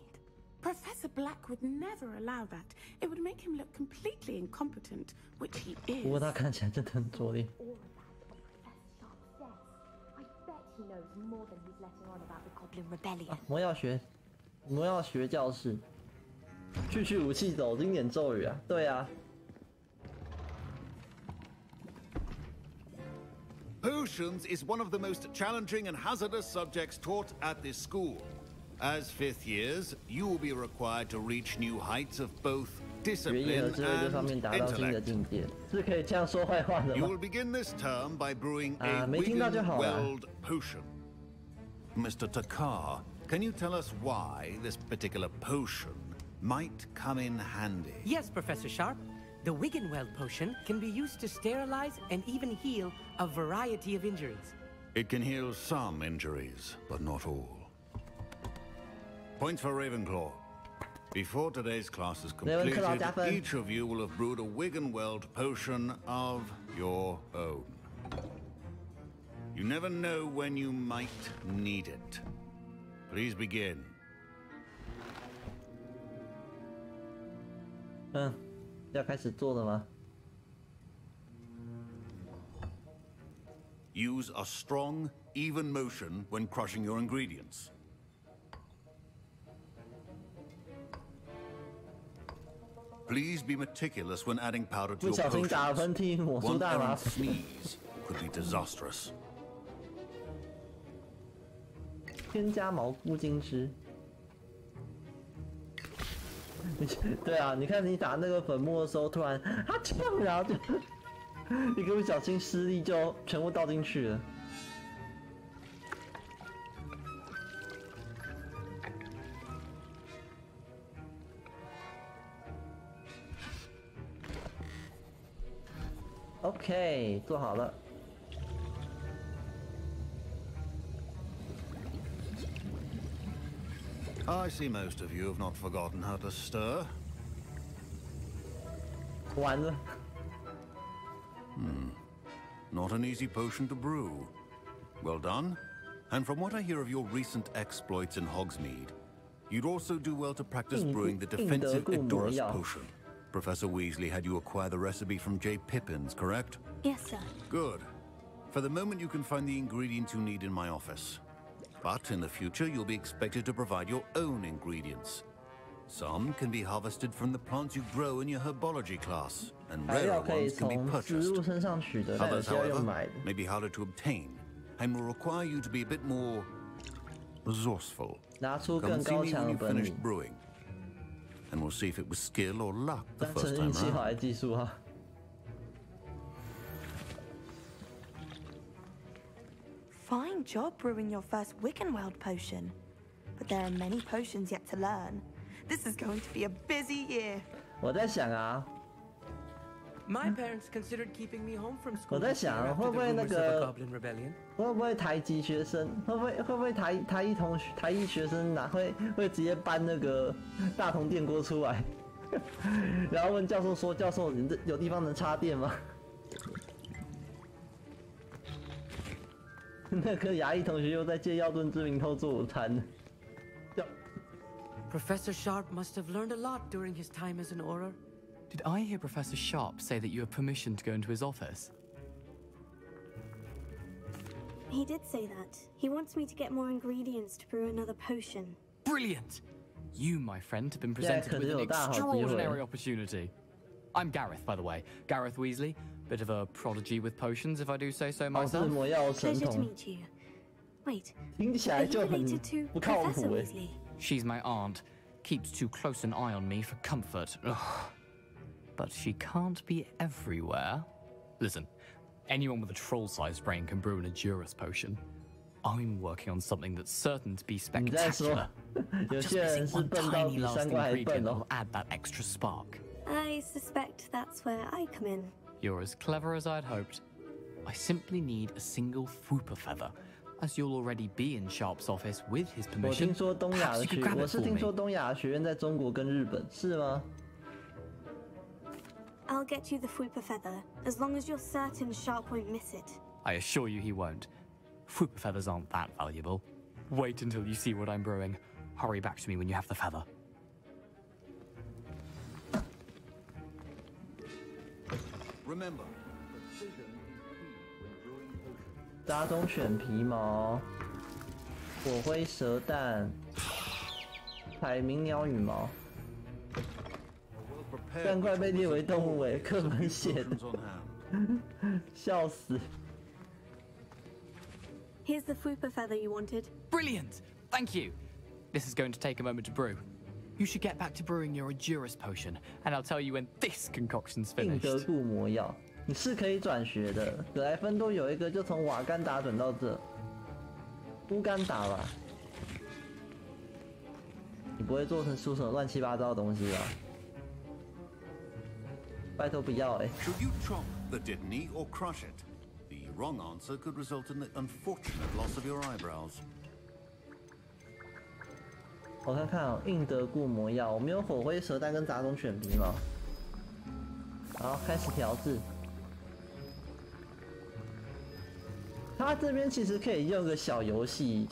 Speaker 3: Professor Black would never allow that. It would make him look completely incompetent, which he is.
Speaker 1: 不过他看起来真的很拙劣。
Speaker 9: He knows more than he's letting on about the Goblin Rebellion.
Speaker 1: 魔药学教室，去武器走，经典咒语啊，对啊。
Speaker 8: Potions is one of the most challenging and hazardous subjects taught at this school. As 5th years, you will be required to reach new heights of both discipline and intellect.
Speaker 1: 是可以这样说坏话的吗？
Speaker 8: You will begin this term by brewing a Wigan-Weld potion. Mr. Takar, can you tell us why this particular potion might come in handy?
Speaker 22: Yes, Professor Sharp. The Wigan-Weld potion can be used to sterilize and even heal a variety of injuries.
Speaker 8: It can heal some injuries, but not all. Points for Ravenclaw. Before today's class is completed, each of you will have brewed a Wigan-Weld potion of your own. You never know when you might need it. Please begin.
Speaker 1: 要开始做了吗？
Speaker 8: Use a strong, even motion when crushing your ingredients. Please be meticulous when adding powder to your potions. One errant sneeze could be disastrous.
Speaker 1: 添加蘑菇精汁。对啊，你看你打那个粉末的时候，突然然后就一个不小心失力，就全部倒进去了。OK， 做好了。
Speaker 8: I see most of you have not forgotten how to stir.
Speaker 1: 完了。
Speaker 8: Not an easy potion to brew. Well done. And from what I hear of your recent exploits in Hogsmeade, you'd also do well to practice brewing the defensive Edorus potion. Professor Weasley had you acquire the recipe from J. Pippin's, correct?
Speaker 2: Yes, sir.
Speaker 8: Good. For the moment, you can find the ingredients you need in my office. But in the future, you'll be expected to provide your own ingredients. Some can be harvested from the plants you grow in your herbology class, and rarer ones can be purchased. Others, however, may be harder to obtain, and will require you to be a bit more resourceful.
Speaker 1: 拿出
Speaker 8: Come
Speaker 1: 更
Speaker 8: and see
Speaker 1: 高
Speaker 8: me
Speaker 1: 强
Speaker 8: when
Speaker 1: 的
Speaker 8: you
Speaker 1: 本
Speaker 8: finish
Speaker 1: 领，
Speaker 8: brewing, and we'll see if it was skill or luck the
Speaker 1: 单
Speaker 8: first
Speaker 1: 纯运
Speaker 8: time
Speaker 1: 气好
Speaker 8: round.
Speaker 1: 还是技术好？
Speaker 7: Fine job brewing your first Wickenweld potion. But there are many potions yet to learn. This is going to be a busy year.
Speaker 1: 我在想啊，
Speaker 22: My parents considered keeping me home from
Speaker 1: 我
Speaker 22: school
Speaker 1: 在
Speaker 22: this year
Speaker 1: 想
Speaker 22: after
Speaker 1: 会
Speaker 22: the
Speaker 1: 不会那
Speaker 22: rumors of a
Speaker 1: 个
Speaker 22: goblin rebellion.
Speaker 1: 会不会台籍学生会不会台裔学生会直接搬那个大同电锅出来，然后问教授说：“教授，你这有地方能插电吗？”那个牙医同学又在借药盾之名偷做午餐。
Speaker 22: Professor Sharp must have learned a lot during his time as an Auror.
Speaker 14: Did I hear Professor Sharp say that you have permission to go into his office?
Speaker 2: He did say that. He wants me to get more ingredients to brew another potion.
Speaker 14: Brilliant! You, my friend, have been presented with an extraordinary opportunity. I'm Gareth, by the way. Gareth Weasley. Bit of a prodigy with potions, if I do say so myself.
Speaker 2: Pleasure to meet you. Wait,
Speaker 1: 听起来就很不靠谱
Speaker 14: She's my aunt. Keeps too close an eye on me for comfort. Ugh. But she can't be everywhere. Listen, anyone with a troll-sized brain can brew an Edurus potion. I'm working on something that's certain to be spectacular. Just missing one tiny last ingredient that'll add that extra spark.
Speaker 2: I suspect that's where I come in.
Speaker 14: You're as clever as I'd hoped. I simply need a single Fwooper feather. As you'll already be in Sharp's office with his
Speaker 1: 我
Speaker 14: permission,
Speaker 1: 听说东亚
Speaker 14: perhaps
Speaker 1: 的
Speaker 14: you could
Speaker 1: 学，
Speaker 14: grab
Speaker 1: 我
Speaker 14: it
Speaker 1: 是
Speaker 14: for
Speaker 1: 听
Speaker 14: me.
Speaker 1: 说东亚学院在中国跟日本，是吗？
Speaker 2: I'll get you the Fwooper feather, as long as you're certain Sharp won't miss it.
Speaker 14: I assure you he won't. Fwooper feathers aren't that valuable. Wait until you see what I'm brewing. Hurry back to me when you have the feather.
Speaker 8: Remember,
Speaker 1: 杂种选皮毛、火灰蛇蛋、海鸣鸟羽毛。蛋块被列为动物诶，课本写的，笑死。
Speaker 2: Here's the Fwooper feather you wanted.
Speaker 14: Brilliant! Thank you! This is going to take a moment to brew. You should get back to brewing your Edurus potion, and I'll tell you when this concoction's
Speaker 1: 印
Speaker 14: finished.
Speaker 1: 德固魔药，你是可以转学的。格莱芬多有一个就从瓦干达转到这，乌干达吧？你不会做成出什么乱七八糟的东西吧？拜托不要欸。
Speaker 8: Should you chop the Dittany or crush it? The wrong answer could result in the unfortunate loss of your eyebrows.
Speaker 1: 我看看哦，印德固魔药，我们有火灰蛇蛋跟杂种犬皮毛。好，开始调制。它这边其实可以用个小游戏，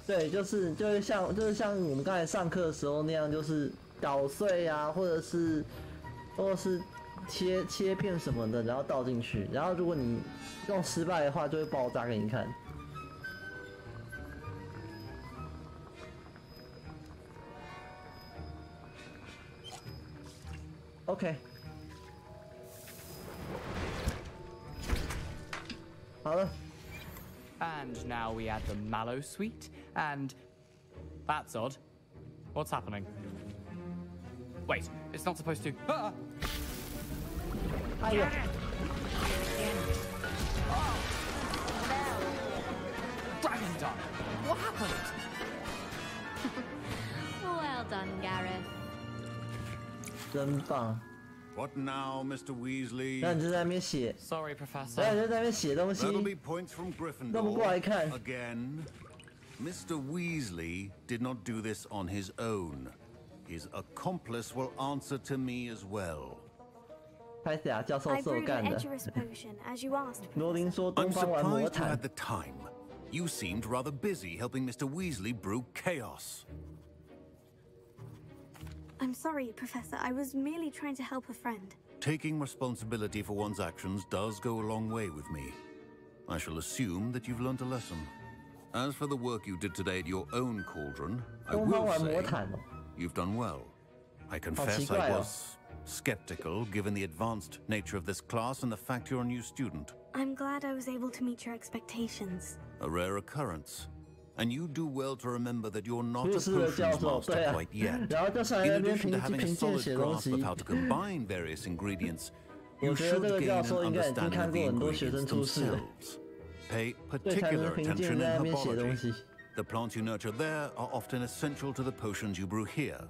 Speaker 1: 对，就是像我们刚才上课的时候那样，就是捣碎啊，或者是切片什么的，然后倒进去，然后如果你用失败的话，就会爆炸给你看。 OK， 好了。
Speaker 14: And now we add the mallow sweet, and that's odd. What's happening? Wait, it's not supposed to. Ah!
Speaker 1: Get it!
Speaker 14: Dragon Done! What happened?
Speaker 18: Well done, Gareth.
Speaker 1: 真棒！
Speaker 8: What now, Mr. Weasley?
Speaker 1: 那你就在那边写。
Speaker 14: Sorry, Professor.
Speaker 1: 对，就在那边写东西。
Speaker 8: That'll be points from Gryffindor.
Speaker 1: 弄不过来看。
Speaker 8: Again, Mr. Weasley did not do this on his own. His accomplice will answer to me as well.
Speaker 1: 拍谁啊？教授是我干的。
Speaker 2: I brewed an Edurus potion, as you asked.
Speaker 1: 罗琳说东
Speaker 8: I'm
Speaker 1: 方玩魔
Speaker 8: surprised you
Speaker 1: 毯。
Speaker 8: had the time. You seemed rather busy helping Mr. Weasley brew chaos.
Speaker 2: I'm sorry, Professor. I was merely trying to help a friend.
Speaker 8: Taking responsibility for one's actions does go a long way with me. I shall assume that you've learnt a lesson. As for the work you did today at your own cauldron, I will say you've done well. I confess I was skeptical given the advanced nature of this class and the fact you're a new student.
Speaker 2: I'm glad I was able to meet your expectations.
Speaker 8: A rare occurrence. And you do well to remember that you're not a
Speaker 1: 厨师的教
Speaker 8: potions
Speaker 1: 授，
Speaker 8: master
Speaker 1: 对啊
Speaker 8: quite yet.
Speaker 1: 然后就上来
Speaker 8: In
Speaker 1: 那边
Speaker 8: addition to having a
Speaker 1: 凭借
Speaker 8: solid
Speaker 1: 写东
Speaker 8: grasp
Speaker 1: 西
Speaker 8: of。how to combine various ingredients,
Speaker 1: 我
Speaker 8: you
Speaker 1: 觉得
Speaker 8: should
Speaker 1: 这个
Speaker 8: gain
Speaker 1: 教
Speaker 8: an
Speaker 1: 授应该已经
Speaker 8: understanding
Speaker 1: 看
Speaker 8: of
Speaker 1: 过
Speaker 8: the
Speaker 1: 很多学生
Speaker 8: ingredients
Speaker 1: 出事了，
Speaker 8: themselves. Pay
Speaker 1: 所以才能
Speaker 8: particular
Speaker 1: 凭借
Speaker 8: attention
Speaker 1: 在
Speaker 8: in
Speaker 1: 那边写东
Speaker 8: herbology.
Speaker 1: 西。
Speaker 8: The plants you nurture there are often essential to the potions you brew here.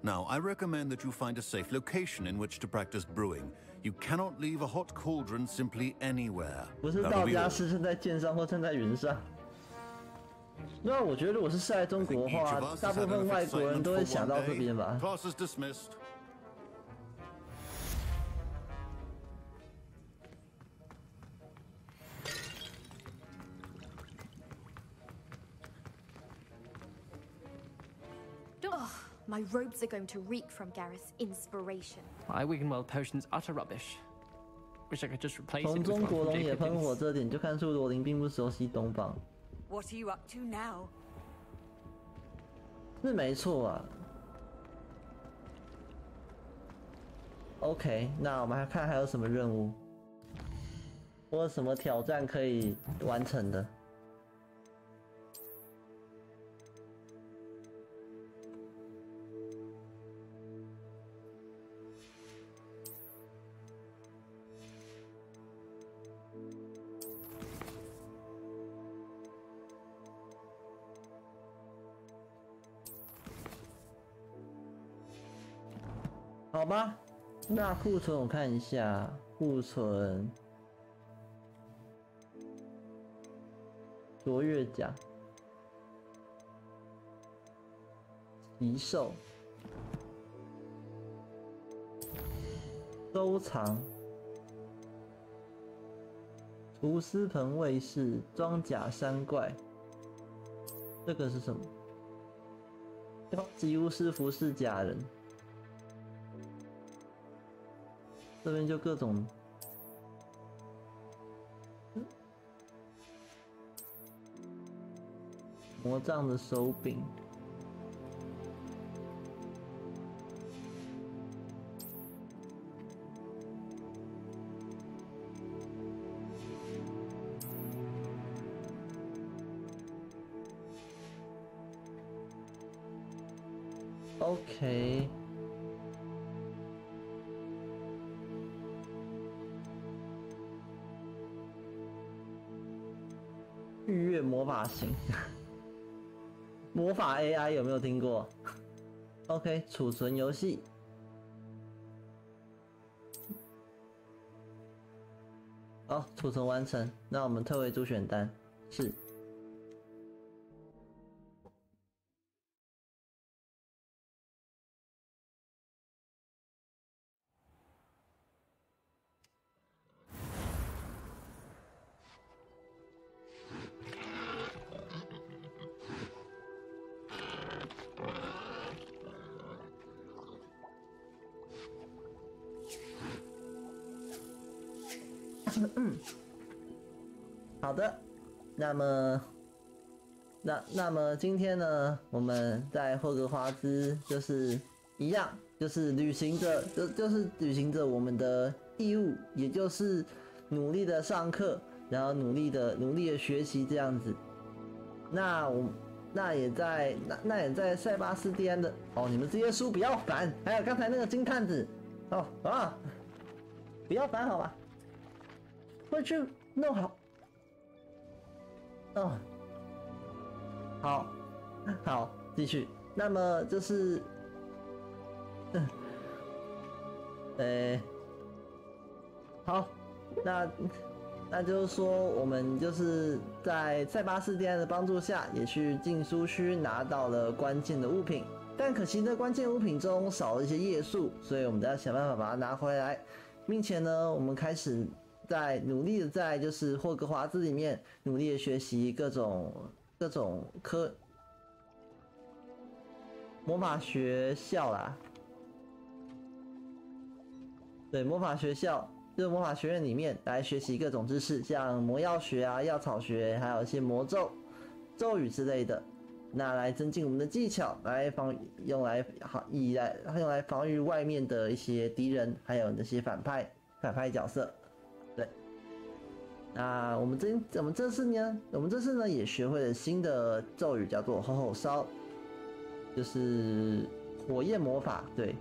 Speaker 8: Now, I recommend that you find a safe location in which to practice brewing. You cannot leave a hot cauldron simply anywhere.
Speaker 1: 不是
Speaker 8: That'll
Speaker 1: 道
Speaker 8: be
Speaker 1: 家
Speaker 8: all.
Speaker 1: 是站在剑上或站在云上。那我觉得如果是在中国的
Speaker 8: Each
Speaker 1: 话
Speaker 8: of，us
Speaker 1: 大
Speaker 8: has
Speaker 1: 部
Speaker 8: had
Speaker 1: 分
Speaker 8: enough
Speaker 1: 外国人
Speaker 8: excitement
Speaker 1: 都
Speaker 8: for
Speaker 1: 会想
Speaker 8: one
Speaker 1: 到这
Speaker 8: day.
Speaker 1: 边吧。
Speaker 8: Class is dismissed.
Speaker 18: My robes are going to reek from Gareth's inspiration.
Speaker 13: My Wiggenweld potion's utter rubbish. Wish I could just replace it
Speaker 1: 从
Speaker 13: with
Speaker 1: 中
Speaker 13: one
Speaker 1: 国
Speaker 13: from
Speaker 1: 龙也
Speaker 13: Jacob
Speaker 1: 喷火
Speaker 13: Ince.
Speaker 1: 这点就看出罗琳并不熟悉东方，
Speaker 7: What are you up to now?
Speaker 1: 是没错啊。OK， 那我们来看还有什么任务，或者什么挑战可以完成的。好吧，那库存我看一下，库存卓越奖、奇兽、收藏、厨师盆卫士、装甲山怪，这个是什么？高级巫师服饰假人。这边就各种魔杖的手柄，OK。御月魔法型，魔法 AI 有没有听过 ？OK， 储存游戏。好，储存完成。那我们退回主选单，是。好的，那么今天呢，我们在霍格华兹就是一样，就是履行着履行着我们的义务，也就是努力的上课，然后努力的学习这样子。那也在塞巴斯蒂安的哦，你们这些书不要烦，还有刚才那个金探子哦啊，不要烦好吧，会去弄好。哦，好，继续。那么就是，好，那就是说，我们就是在塞巴斯蒂安的帮助下，也去禁书区拿到了关键的物品，但可惜呢，关键物品中少了一些页数，所以我们都要想办法把它拿回来，并且呢，我们开始努力的在就是霍格华兹里面努力的学习各种魔法学校啦，对，魔法学校就是魔法学院里面来学习各种知识，像魔药学啊、药草学，还有一些魔咒、咒语之类的，那来增进我们的技巧，用来防御外面的一些敌人，还有那些反派角色。对，那我们这次呢也学会了新的咒语，叫做吼吼烧，就是火焰魔法。对，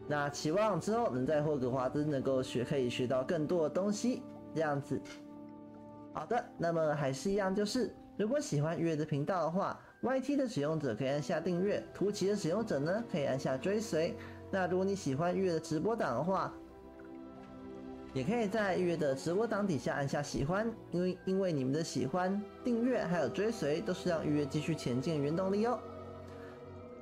Speaker 1: 那期望之后能在霍格华兹能够可以学到更多的东西，这样子。好的，那么还是一样，就是如果喜欢月的频道的话 ，YT 的使用者可以按下订阅，图奇的使用者呢可以按下追随。那如果你喜欢月的直播档的话，也可以在月的直播档底下按下喜欢，因为你们的喜欢、订阅还有追随都是让月继续前进的原动力哦。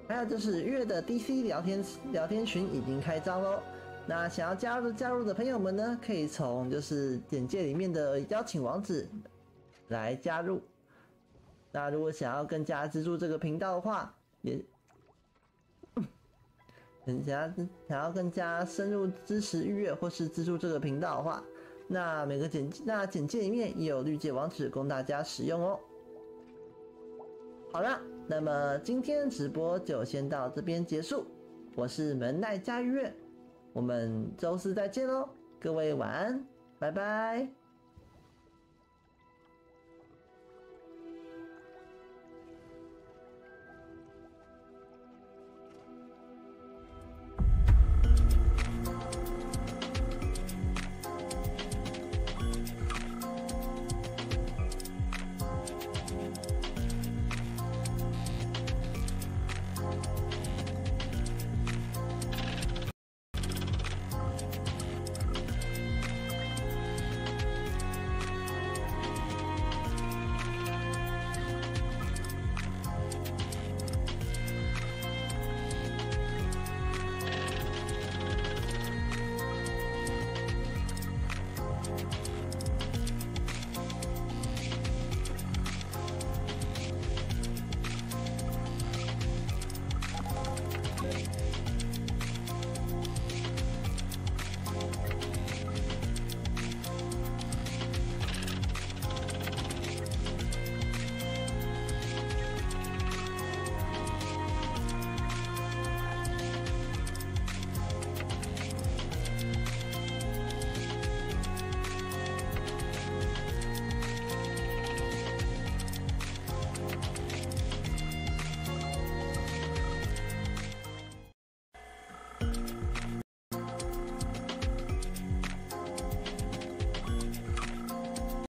Speaker 1: 还有就是月的 DC 聊天群已经开张喽，那想要加入的朋友们呢，可以从就是简介里面的邀请网址来加入。那如果想要更加资助这个频道的话，也想要更加深入支持预约或是资助这个频道的话，那简介里面也有绿界网址供大家使用哦。好啦，那么今天的直播就先到这边结束，我是门奈佳玉月，我们周四再见喽，各位晚安，拜拜。